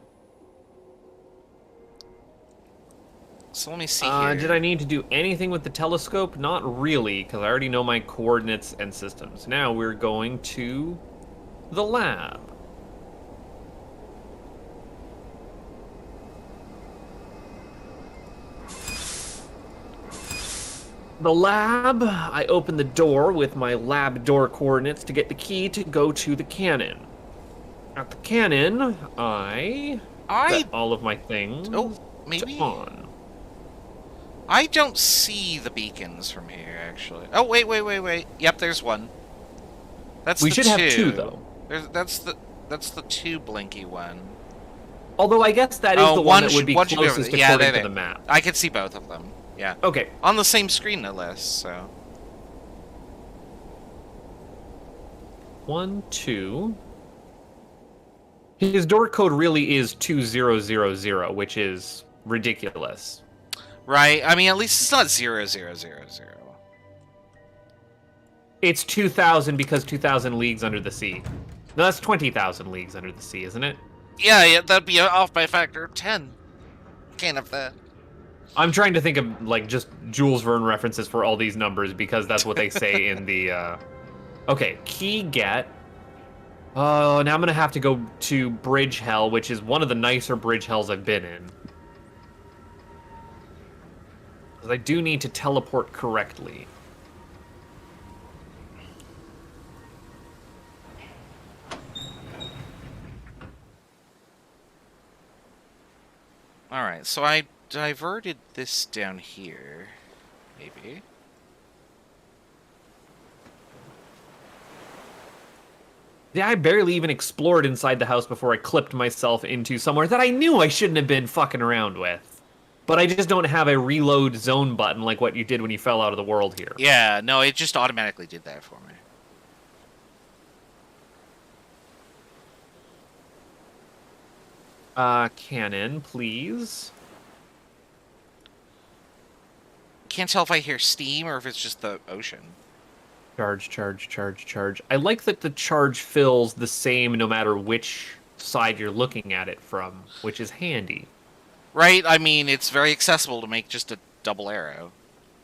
So let me see here. Did I need to do anything with the telescope? Not really, because I already know my coordinates and systems. Now we're going to the lab. The lab, I open the door with my lab door coordinates to get the key to go to the cannon. At the cannon, I set all of my things maybe to on. I don't see the beacons from here, actually. Oh, wait. Yep, there's one. That's We the should two. have 2, though. That's the 2 blinky one. Although I guess that is the one that would be closest yeah, according to the map. I can see both of them. Yeah. Okay. On the same screen, no less, so... 1, 2. His door code really is 2000, which is ridiculous. Right, I mean, at least it's not 0000. It's 2000 because 2000 leagues under the sea. No, that's 20,000 leagues under the sea, isn't it? Yeah, that'd be off by a factor of 10. Can't have that. I'm trying to think of, like, just Jules Verne references for all these numbers because that's what they say in the, Okay, key get. Oh, now I'm gonna have to go to Bridge Hell, which is one of the nicer Bridge Hells I've been in. Because I do need to teleport correctly. Alright, so I diverted this down here. Maybe. Yeah, I barely even explored inside the house before I clipped myself into somewhere that I knew I shouldn't have been fucking around with. But I just don't have a reload zone button like what you did when you fell out of the world here. Yeah, no, it just automatically did that for me. Cannon, please. Can't tell if I hear steam or if it's just the ocean. Charge, charge, charge, charge. I like that the charge fills the same no matter which side you're looking at it from, which is handy. Right? I mean, it's very accessible to make just a double arrow.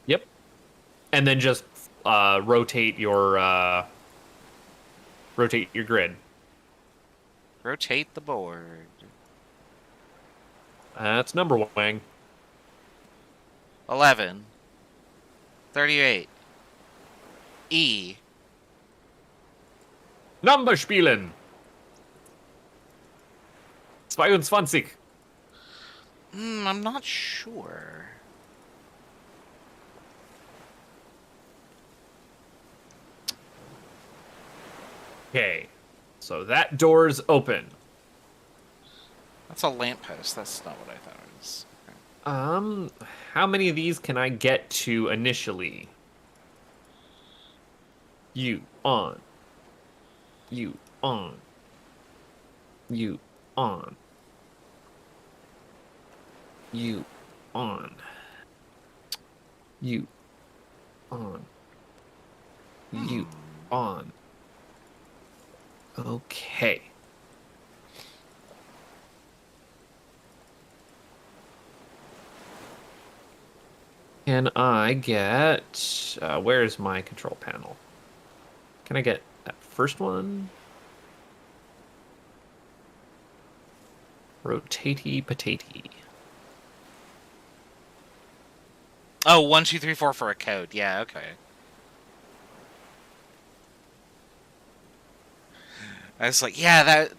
Yep. And then just rotate your grid. Rotate the board. That's number wang. 11. 38. E. Number spielen. 22. I'm not sure. Okay. So that door's open. That's a lamppost. That's not what I thought it was. How many of these can I get to initially? You on. You on. You on. You on. You on. You on. Okay. Can I get... where's my control panel? Can I get that first one? Rotatey patatey. Oh, 1, 2, 3, 4 for a code. Yeah, okay. I was like, yeah, that.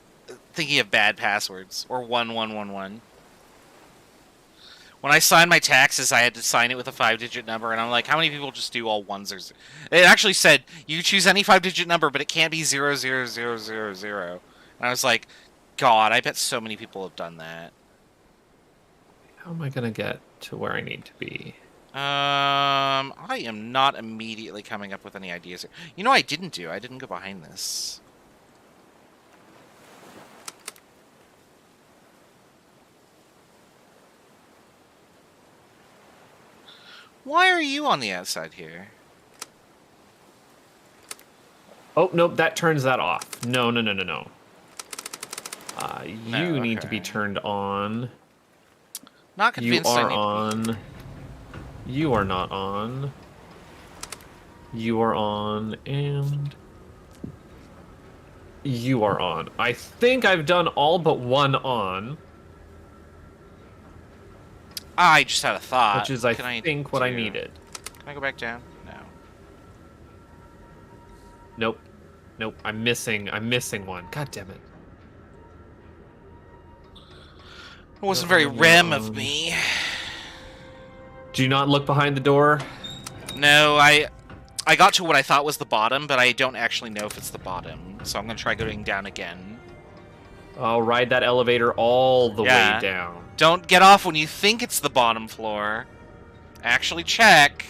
Thinking of bad passwords or 1111. When I signed my taxes, I had to sign it with a 5-digit number, and I'm like, how many people just do all ones or? It actually said you choose any 5-digit number, but it can't be 00000. And I was like, God, I bet so many people have done that. How am I gonna get to where I need to be? I am not immediately coming up with any ideas here. You know what I didn't do? I didn't go behind this. Why are you on the outside here? Oh, nope, that turns that off. No. You need to be okay. turned on. Not You convinced I are need on. You are not on. You are on, and you are on. I think I've done all but one on, I just had a thought. which is, I think, what I needed. Can I go back down? No. Nope. I'm missing one. God damn it. It wasn't very rem of me. Do you not look behind the door? No, I got to what I thought was the bottom, but I don't actually know if it's the bottom. So I'm going to try going down again. I'll ride that elevator all the Yeah. way down. Don't get off when you think it's the bottom floor. Actually check.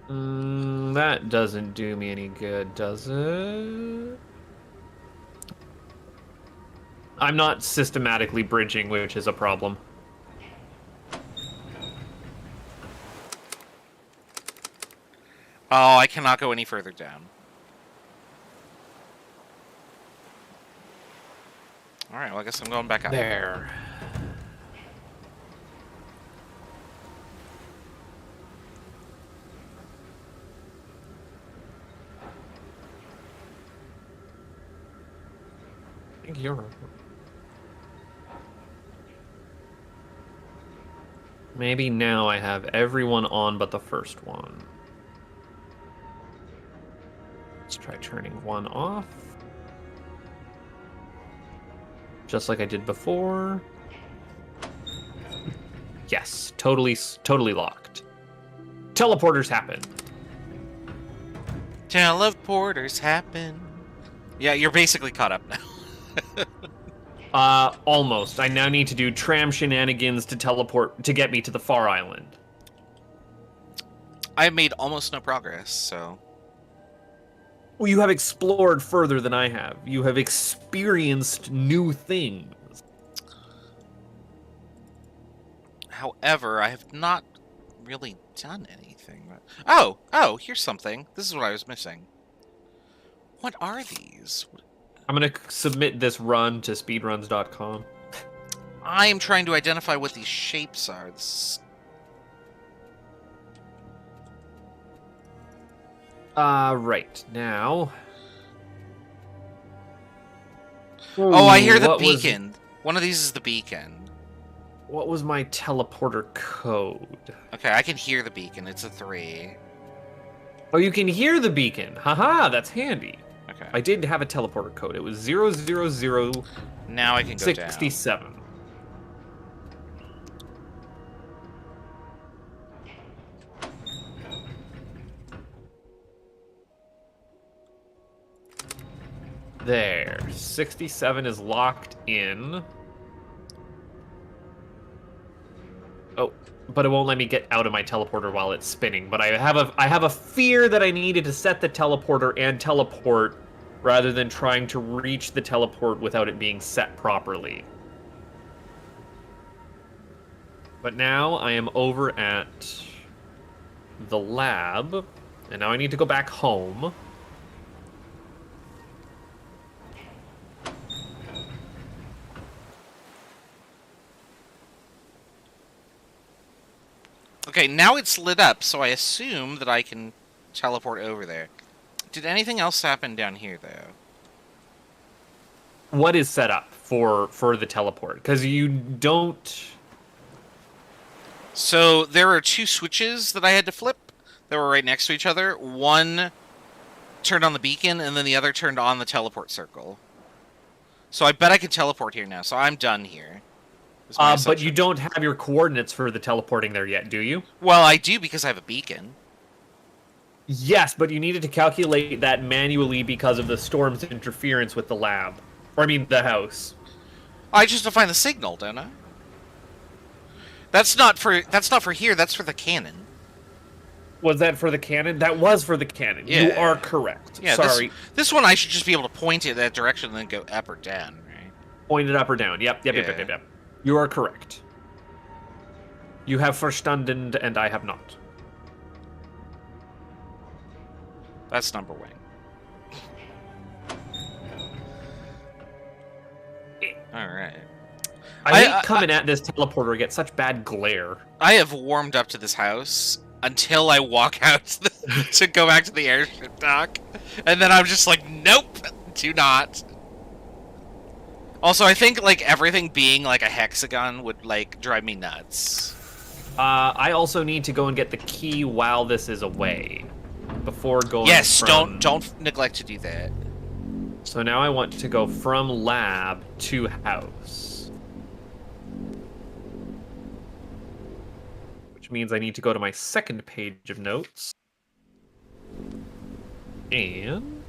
That doesn't do me any good, does it? I'm not systematically bridging, which is a problem. Oh, I cannot go any further down. Alright, well I guess I'm going back up. There. I think you're... Maybe now I have everyone on but the first one. Let's try turning one off. Just like I did before. Yes, totally locked. Teleporters happen. Teleporters happen. Yeah, you're basically caught up now. Almost. I now need to do tram shenanigans to teleport to get me to the far island. I've made almost no progress, so... Well, you have explored further than I have. You have experienced new things. However, I have not really done anything. Oh, here's something. This is what I was missing. What are these? I'm gonna submit this run to speedruns.com. I am trying to identify what these shapes are. Right now. Oh, I hear the What was- beacon. One of these is the beacon. What was my teleporter code? Okay, I can hear the beacon. It's a 3. Oh, you can hear the beacon. Haha, that's handy. Okay. I did have a teleporter code. It was 00067. Now I can go down. There. 67 is locked in. Oh, but it won't let me get out of my teleporter while it's spinning. But I have a fear that I needed to set the teleporter and teleport rather than trying to reach the teleport without it being set properly. But now I am over at the lab, and now I need to go back home. Okay, now it's lit up, so I assume that I can teleport over there. Did anything else happen down here, though? What is set up for the teleport? Because you don't... So there are 2 switches that I had to flip that were right next to each other. One turned on the beacon, and then the other turned on the teleport circle. So I bet I can teleport here now, so I'm done here. But you don't have your coordinates for the teleporting there yet, do you? Well, I do because I have a beacon. Yes, but you needed to calculate that manually because of the storm's interference with the lab. Or I mean, the house. I just define the signal, don't I? That's not for here, that's for the cannon. Was that for the cannon? That was for the cannon. Yeah. You are correct. Yeah, sorry. This one I should just be able to point it that direction and then go up or down, right? Point it up or down. Yep. You are correct. You have verstanden and I have not. That's number one. Alright. I hate coming at this teleporter, get such bad glare. I have warmed up to this house until I walk out to go back to the airship dock. And then I'm just like, nope, do not. Also, I think, like, everything being, like, a hexagon would, like, drive me nuts. I also need to go and get the key while this is away. Before going Yes, from... don't neglect to do that. So now I want to go from lab to house. Which means I need to go to my second page of notes. And...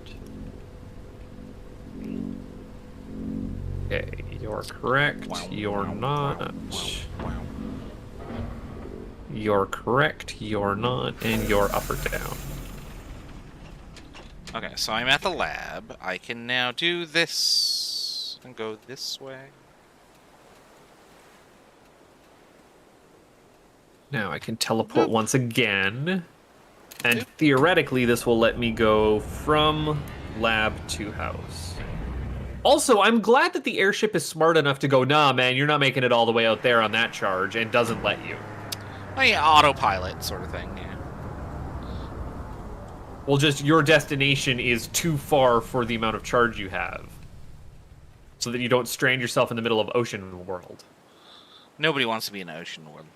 Okay, you're correct, you're not. You're correct, you're not, and you're up or down. Okay, so I'm at the lab. I can now do this and go this way. Now I can teleport once again. And theoretically, this will let me go from lab to house. Also, I'm glad that the airship is smart enough to go, nah, man, you're not making it all the way out there on that charge, and doesn't let you. Oh yeah, autopilot sort of thing, yeah. Well, just your destination is too far for the amount of charge you have. So that you don't strand yourself in the middle of ocean world. Nobody wants to be in ocean world.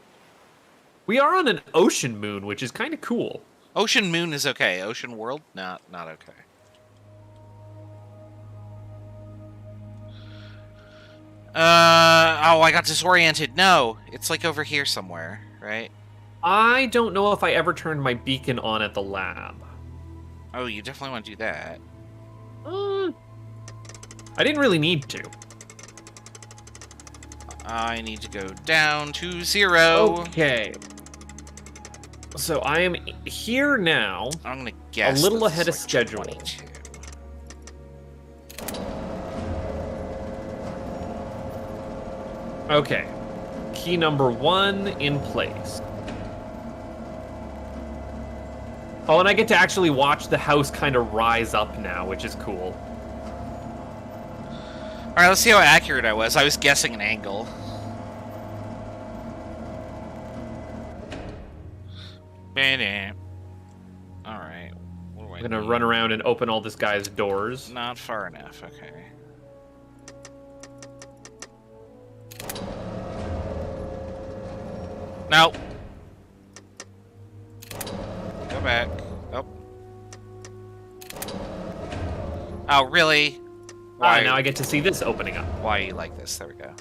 We are on an ocean moon, which is kind of cool. Ocean moon is okay. Ocean world, not okay. Oh, I got disoriented. No, it's like over here somewhere, right? I don't know if I ever turned my beacon on at the lab. Oh, you definitely want to do that. I didn't really need to. I need to go down to 0. Okay. So I am here now. I'm gonna guess a little this ahead is of like schedule. 22. Okay. Key number 1 in place. Oh, and I get to actually watch the house kind of rise up now, which is cool. Alright, let's see how accurate I was. I was guessing an angle. Alright. What do I I'm gonna run around and open all this guy's doors. Not far enough, okay. No. Go back. Oh. Oh, really? Why? Now I get to see this opening up. Why are you like this? There we go.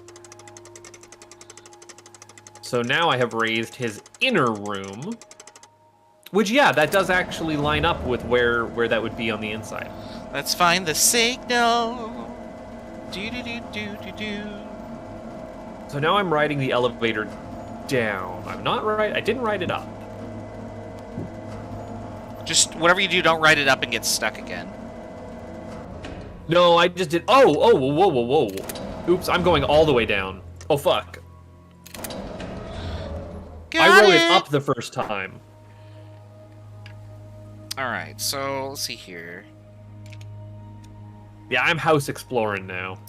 So now I have raised his inner room. Which, yeah, that does actually line up with where that would be on the inside. Let's find the signal. Do do do do do do. So now I'm riding the elevator down. I didn't ride it up. Just whatever you do, don't ride it up and get stuck again. No, I just did. Oh, whoa. Oops, I'm going all the way down. Oh, fuck. I rode it up the first time. Alright, so let's see here. Yeah, I'm house exploring now.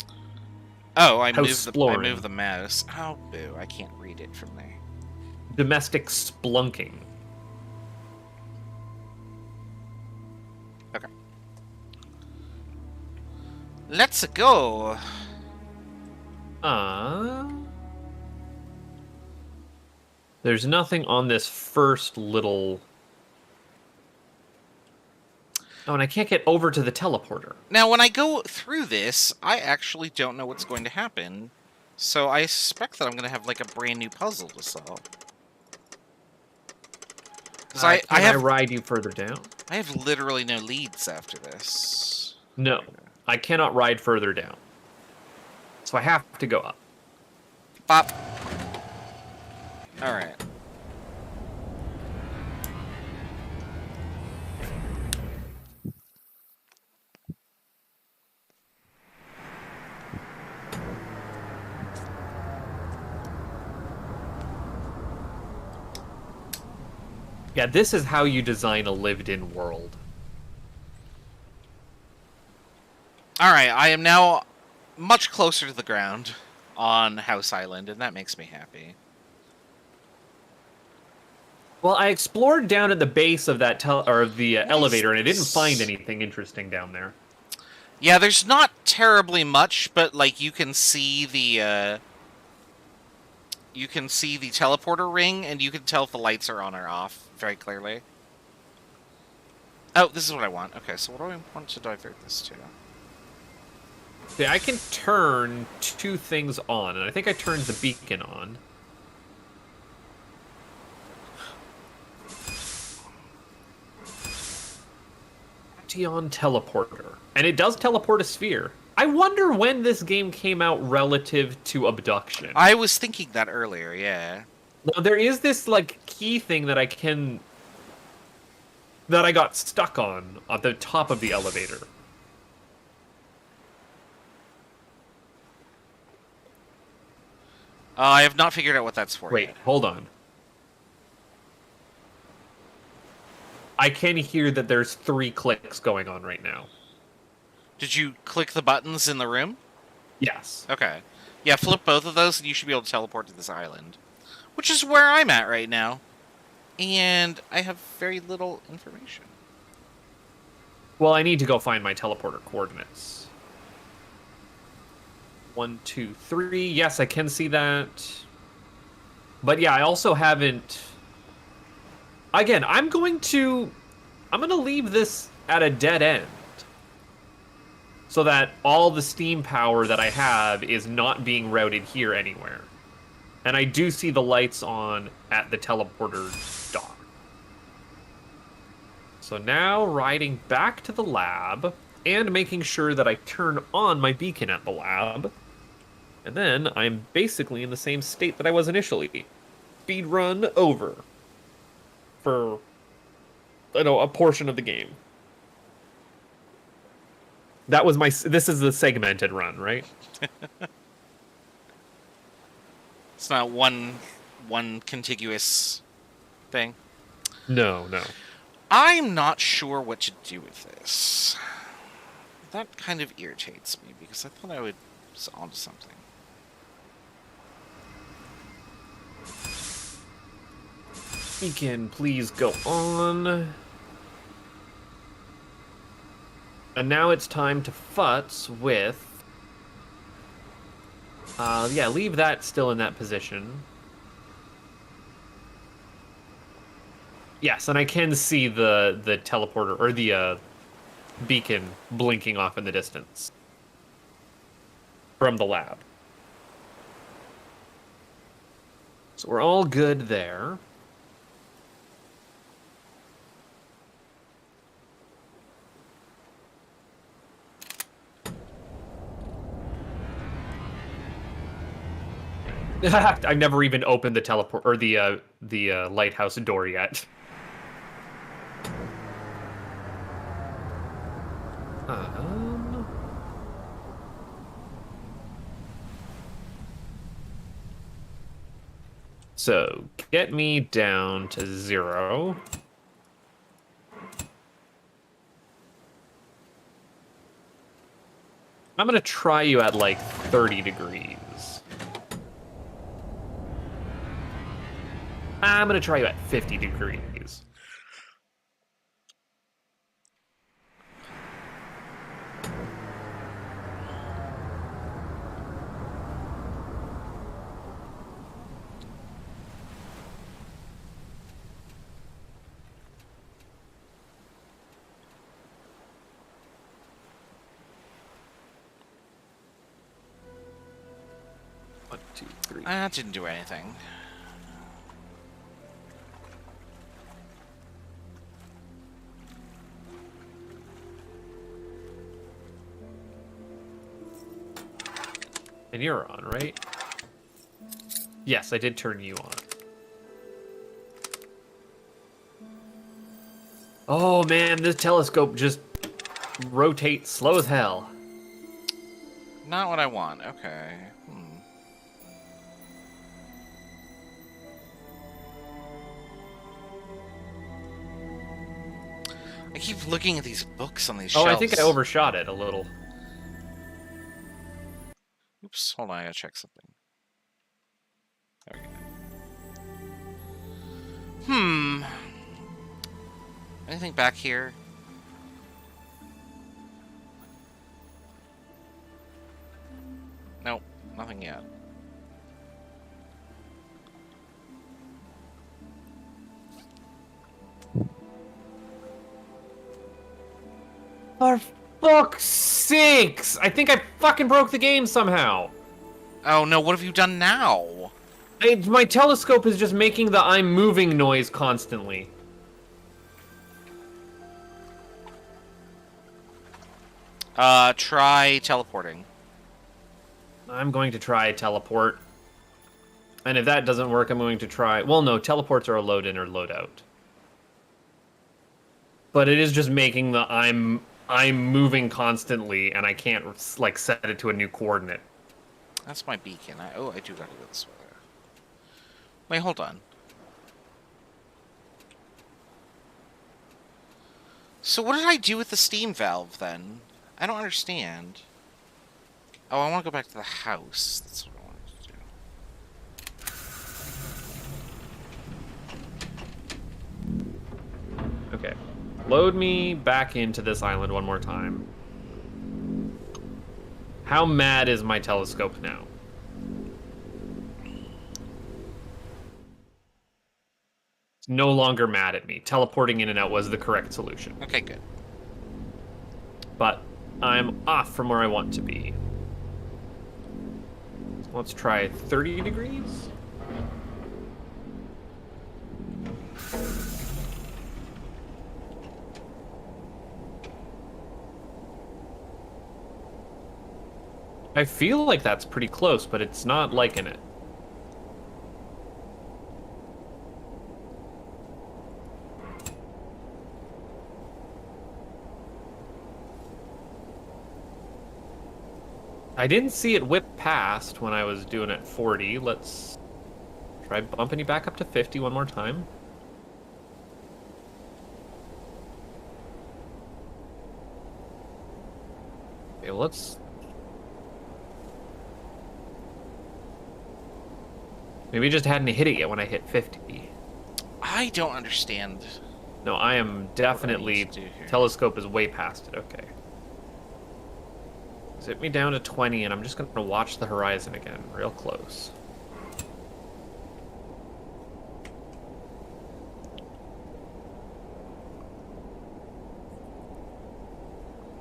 Oh, I House moved the mouse. Oh, boo, I can't read it from there. Domestic splunking. Okay. Let's go. There's nothing on this first little... Oh, and I can't get over to the teleporter. Now, when I go through this, I actually don't know what's going to happen. So I suspect that I'm going to have, like, a brand new puzzle to solve. Can I ride you further down? I have literally no leads after this. No, I cannot ride further down. So I have to go up. Bop. Alright. Yeah, this is how you design a lived-in world. Alright, I am now much closer to the ground on House Island, and that makes me happy. Well, I explored down at the base of that elevator, and I didn't find anything interesting down there. Yeah, there's not terribly much, but, like, you can see the teleporter ring, and you can tell if the lights are on or off very clearly. Oh, this is what I want. Okay, so what do I want to divert this to? See, I can turn two things on, and I think I turned the beacon on. On teleporter. And it does teleport a sphere. I wonder when this game came out relative to Abduction. I was thinking that earlier, yeah. Now, there is this, like, key thing that I got stuck on at the top of the elevator. I have not figured out what that's for Wait, yet. hold on. I can hear that there's 3 clicks going on right now. Did you click the buttons in the room? Yes. Okay. Yeah, flip both of those and you should be able to teleport to this island. Which is where I'm at right now. And I have very little information. Well, I need to go find my teleporter coordinates. 1, 2, 3. Yes, I can see that. But yeah, I also haven't... Again, I'm going to leave this at a dead end. So that all the steam power that I have is not being routed here anywhere. And I do see the lights on at the teleporter dock. So now riding back to the lab and making sure that I turn on my beacon at the lab. And then I'm basically in the same state that I was initially. Speed run over. For, a portion of the game. That was this is the segmented run, right? It's not one contiguous thing. No. I'm not sure what to do with this. That kind of irritates me, because I thought I was onto something. Beacon, please go on. And now it's time to futz with... yeah, leave that still in that position. Yes, and I can see the teleporter, or the beacon blinking off in the distance. From the lab. So we're all good there. I've never even opened the teleport or the lighthouse door yet. So get me down to 0. I'm gonna try you at like 30 degrees. I'm gonna try you at 50 degrees. One, two, three. That didn't do anything. And you're on, right? Yes, I did turn you on. Oh man, this telescope just rotates slow as hell. Not what I want. Okay. I keep looking at these books on these shelves. Oh, I think I overshot it a little. Oops, hold on, I gotta check something. There we go. Anything back here? Nope, nothing yet. For fuck's sakes! I think I fucking broke the game somehow. Oh no, what have you done now? My telescope is just making the I'm moving noise constantly. Try teleporting. I'm going to try teleport. And if that doesn't work, I'm going to try... Well, no, teleports are a load in or load out. But it is just making the I'm moving constantly, and I can't, like, set it to a new coordinate. That's my beacon. Oh, I do gotta go this way. Wait, hold on. So what did I do with the steam valve, then? I don't understand. Oh, I want to go back to the house. That's what I wanted to do. Okay. Load me back into this island one more time. How mad is my telescope now? It's no longer mad at me. Teleporting in and out was the correct solution. Okay, good. But I'm off from where I want to be. So let's try 30 degrees. I feel like that's pretty close, but it's not liking it. I didn't see it whip past when I was doing it 40. Let's try bumping you back up to 50 one more time. Okay, well, let's... Maybe just hadn't hit it yet when I hit 50. I don't understand. No, I am definitely... to do here. Telescope is way past it, okay. Zip me down to 20, and I'm just gonna watch the horizon again, real close.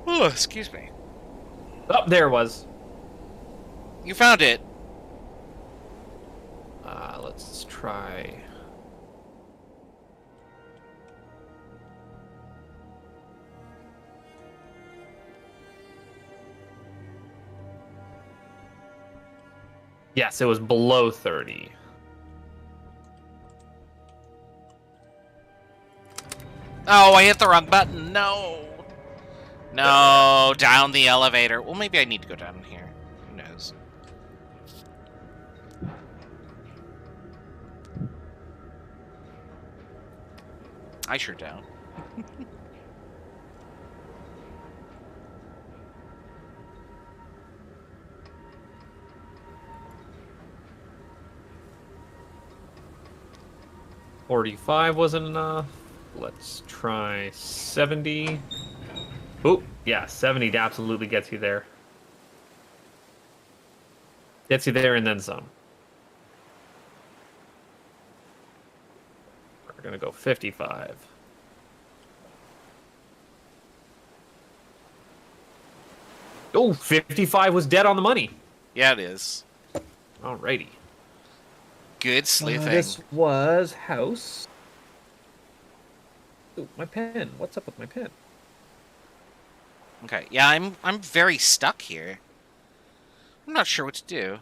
Oh, excuse me. Oh, there it was. You found it. Let's try. Yes, it was below 30. Oh, I hit the wrong button. No. No, down the elevator. Well, maybe I need to go down here. Who knows? I sure don't. $45 wasn't enough. Let's try 70. Oh, yeah, 70 absolutely gets you there. Gets you there and then some. We're gonna go 55. Oh, 55 was dead on the money. Yeah, it is. Alrighty. Good sleuthing. This was house. Ooh, my pen. What's up with my pen? Okay, yeah, I'm very stuck here. I'm not sure what to do.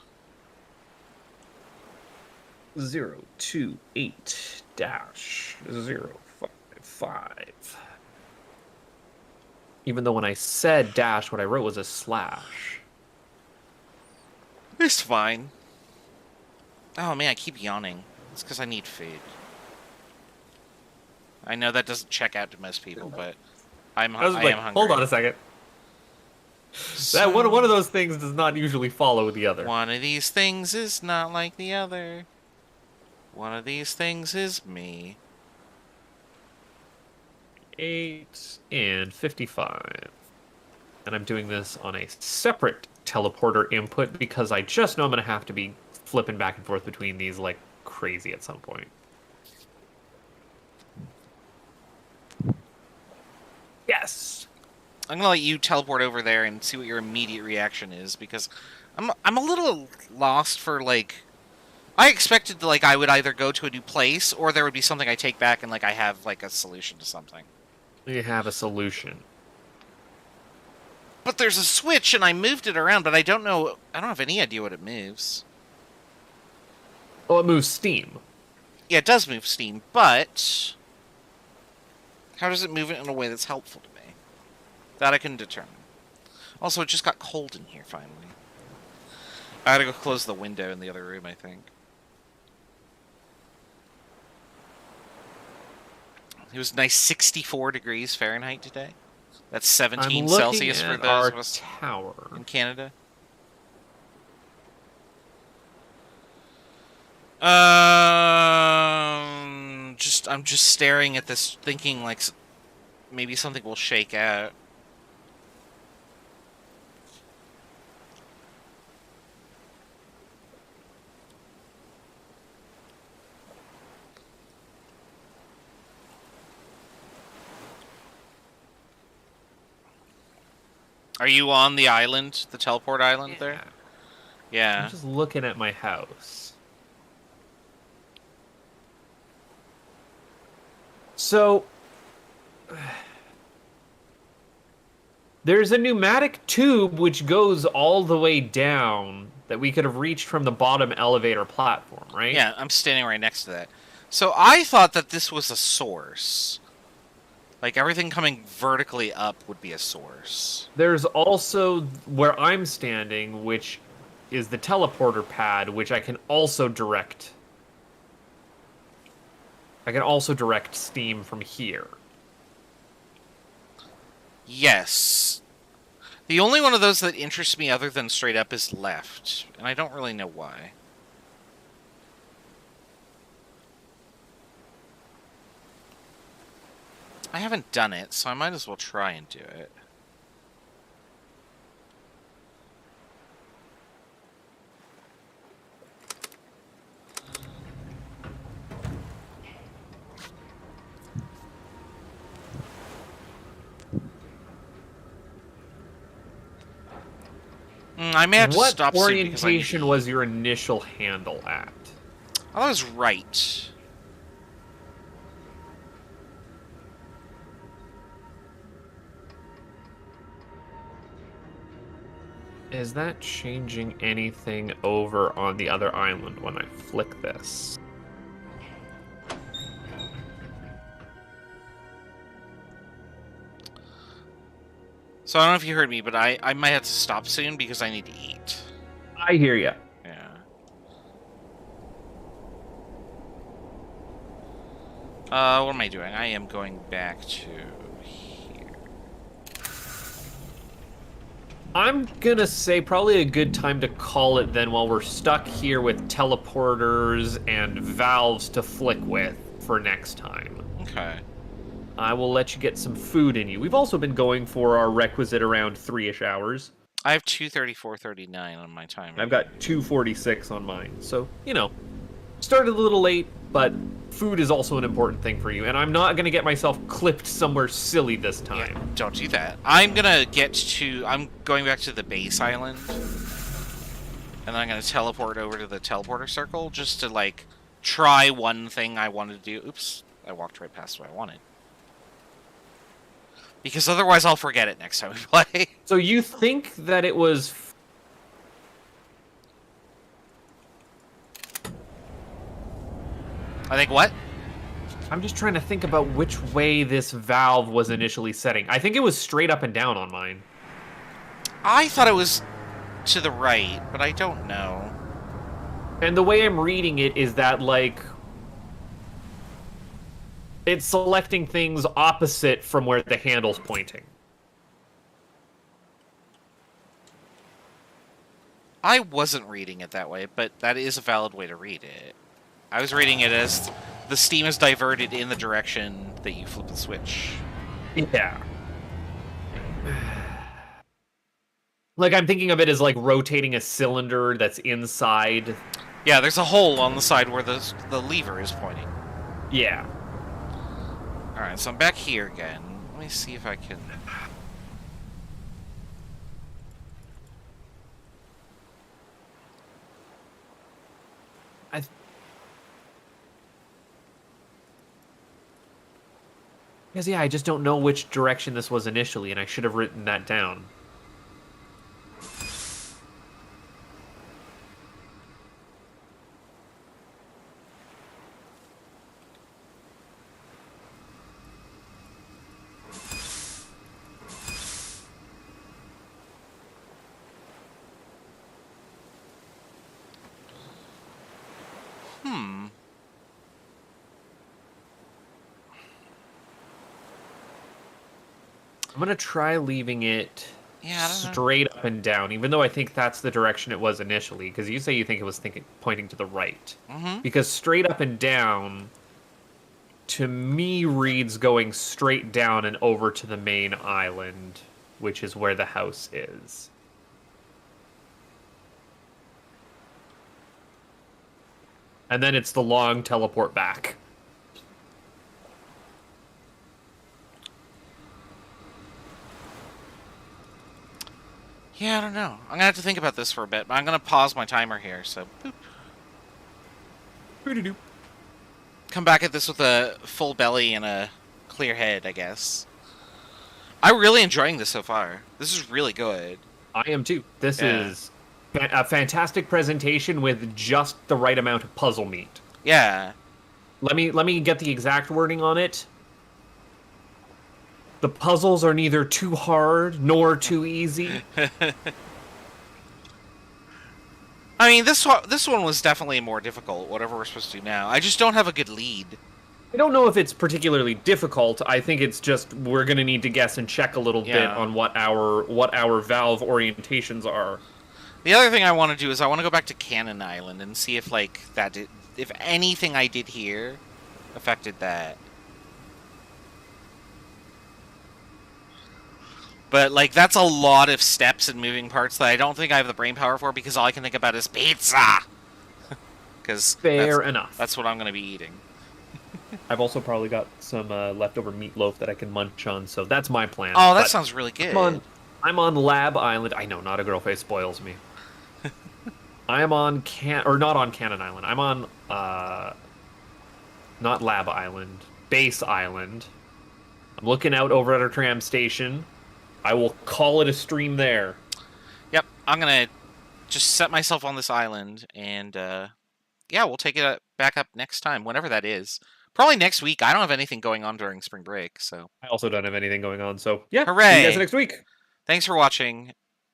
028-055. Even though when I said dash, what I wrote was a slash. It's fine. Oh man, I keep yawning. It's because I need food. I know that doesn't check out to most people, but I am hungry. Hold on a second. That one of those things does not usually follow the other. One of these things is not like the other. One of these things is me. 8 and 55. And I'm doing this on a separate teleporter input because I just know I'm going to have to be flipping back and forth between these like crazy at some point. Yes! I'm gonna let you teleport over there and see what your immediate reaction is, because I'm a little lost for, like, I expected to, like, I would either go to a new place or there would be something I take back and, like, I have, like, a solution to something. You have a solution. But there's a switch and I moved it around, but I don't have any idea what it moves. Oh, it moves steam. Yeah, it does move steam, but how does it move it in a way that's helpful to me? That I can determine. Also, it just got cold in here, finally. I gotta go close the window in the other room, I think. It was nice 64 degrees Fahrenheit today. That's 17 Celsius for those of us tower in Canada. I'm just staring at this, thinking like maybe something will shake out. Are you on the island, the teleport island there? Yeah. I'm just looking at my house. So, there's a pneumatic tube which goes all the way down that we could have reached from the bottom elevator platform, right? Yeah, I'm standing right next to that. So I thought that this was a source. Like, everything coming vertically up would be a source. There's also where I'm standing, which is the teleporter pad, which I can also direct. I can also direct steam from here. Yes. The only one of those that interests me other than straight up is left, and I don't really know why. I haven't done it, so I might as well try and do it. I may have to What stop soon because I need to orientation eat. was your initial handle at? I thought it was right. Is that changing anything over on the other island when I flick this? So I don't know if you heard me, but I might have to stop soon because I need to eat. I hear ya. Yeah. What am I doing? I am going back to here. I'm gonna say probably a good time to call it then while we're stuck here with teleporters and valves to flick with for next time. Okay. I will let you get some food in you. We've also been going for our requisite around 3-ish hours. I have 2:34:39 on my timer. I've got 2:46 on mine. So, you know, started a little late, but food is also an important thing for you. And I'm not going to get myself clipped somewhere silly this time. Yeah, don't do that. I'm going back to the base island. And then I'm gonna teleport over to the teleporter circle just to, like, try one thing I wanted to do. Oops, I walked right past what I wanted. Because otherwise I'll forget it next time we play. So you think that it was... I think what? I'm just trying to think about which way this valve was initially setting. I think it was straight up and down on mine. I thought it was to the right, but I don't know. And the way I'm reading it is that, like, it's selecting things opposite from where the handle's pointing. I wasn't reading it that way, but that is a valid way to read it. I was reading it as the steam is diverted in the direction that you flip the switch. Yeah. Like, I'm thinking of it as, like, rotating a cylinder that's inside. Yeah, there's a hole on the side where the lever is pointing. Yeah. Alright, so I'm back here again. Let me see if I can... Because, yeah, I just don't know which direction this was initially, and I should have written that down. I'm going to try leaving it straight up and down, even though I think that's the direction it was initially, because you say you think it was pointing to the right. Mm-hmm. Because straight up and down, to me, reads going straight down and over to the main island, which is where the house is. And then it's the long teleport back. Yeah, I don't know. I'm gonna have to think about this for a bit, but I'm gonna pause my timer here, so... Boop. Come back at this with a full belly and a clear head, I guess. I'm really enjoying this so far. This is really good. I am too. This is a fantastic presentation with just the right amount of puzzle meat. Yeah. Let me get the exact wording on it. The puzzles are neither too hard nor too easy. I mean, this one was definitely more difficult, whatever we're supposed to do now. I just don't have a good lead. I don't know if it's particularly difficult. I think it's just we're going to need to guess and check a little bit on what our valve orientations are. The other thing I want to do is I want to go back to Cannon Island and see if, like, if anything I did here affected that. But, like, that's a lot of steps and moving parts that I don't think I have the brain power for because all I can think about is pizza! Because Fair enough. That's what I'm going to be eating. I've also probably got some leftover meatloaf that I can munch on, so that's my plan. Oh, that sounds really good. I'm on Lab Island. I know, not a girl face spoils me. I am on not on Cannon Island. I'm on not Lab Island, Base Island. I'm looking out over at our tram station. I will call it a stream there. Yep, I'm gonna just set myself on this island, and yeah, we'll take it back up next time, whenever that is. Probably next week. I don't have anything going on during spring break, so. I also don't have anything going on, so yeah. See you guys Hooray! next week. Thanks for watching.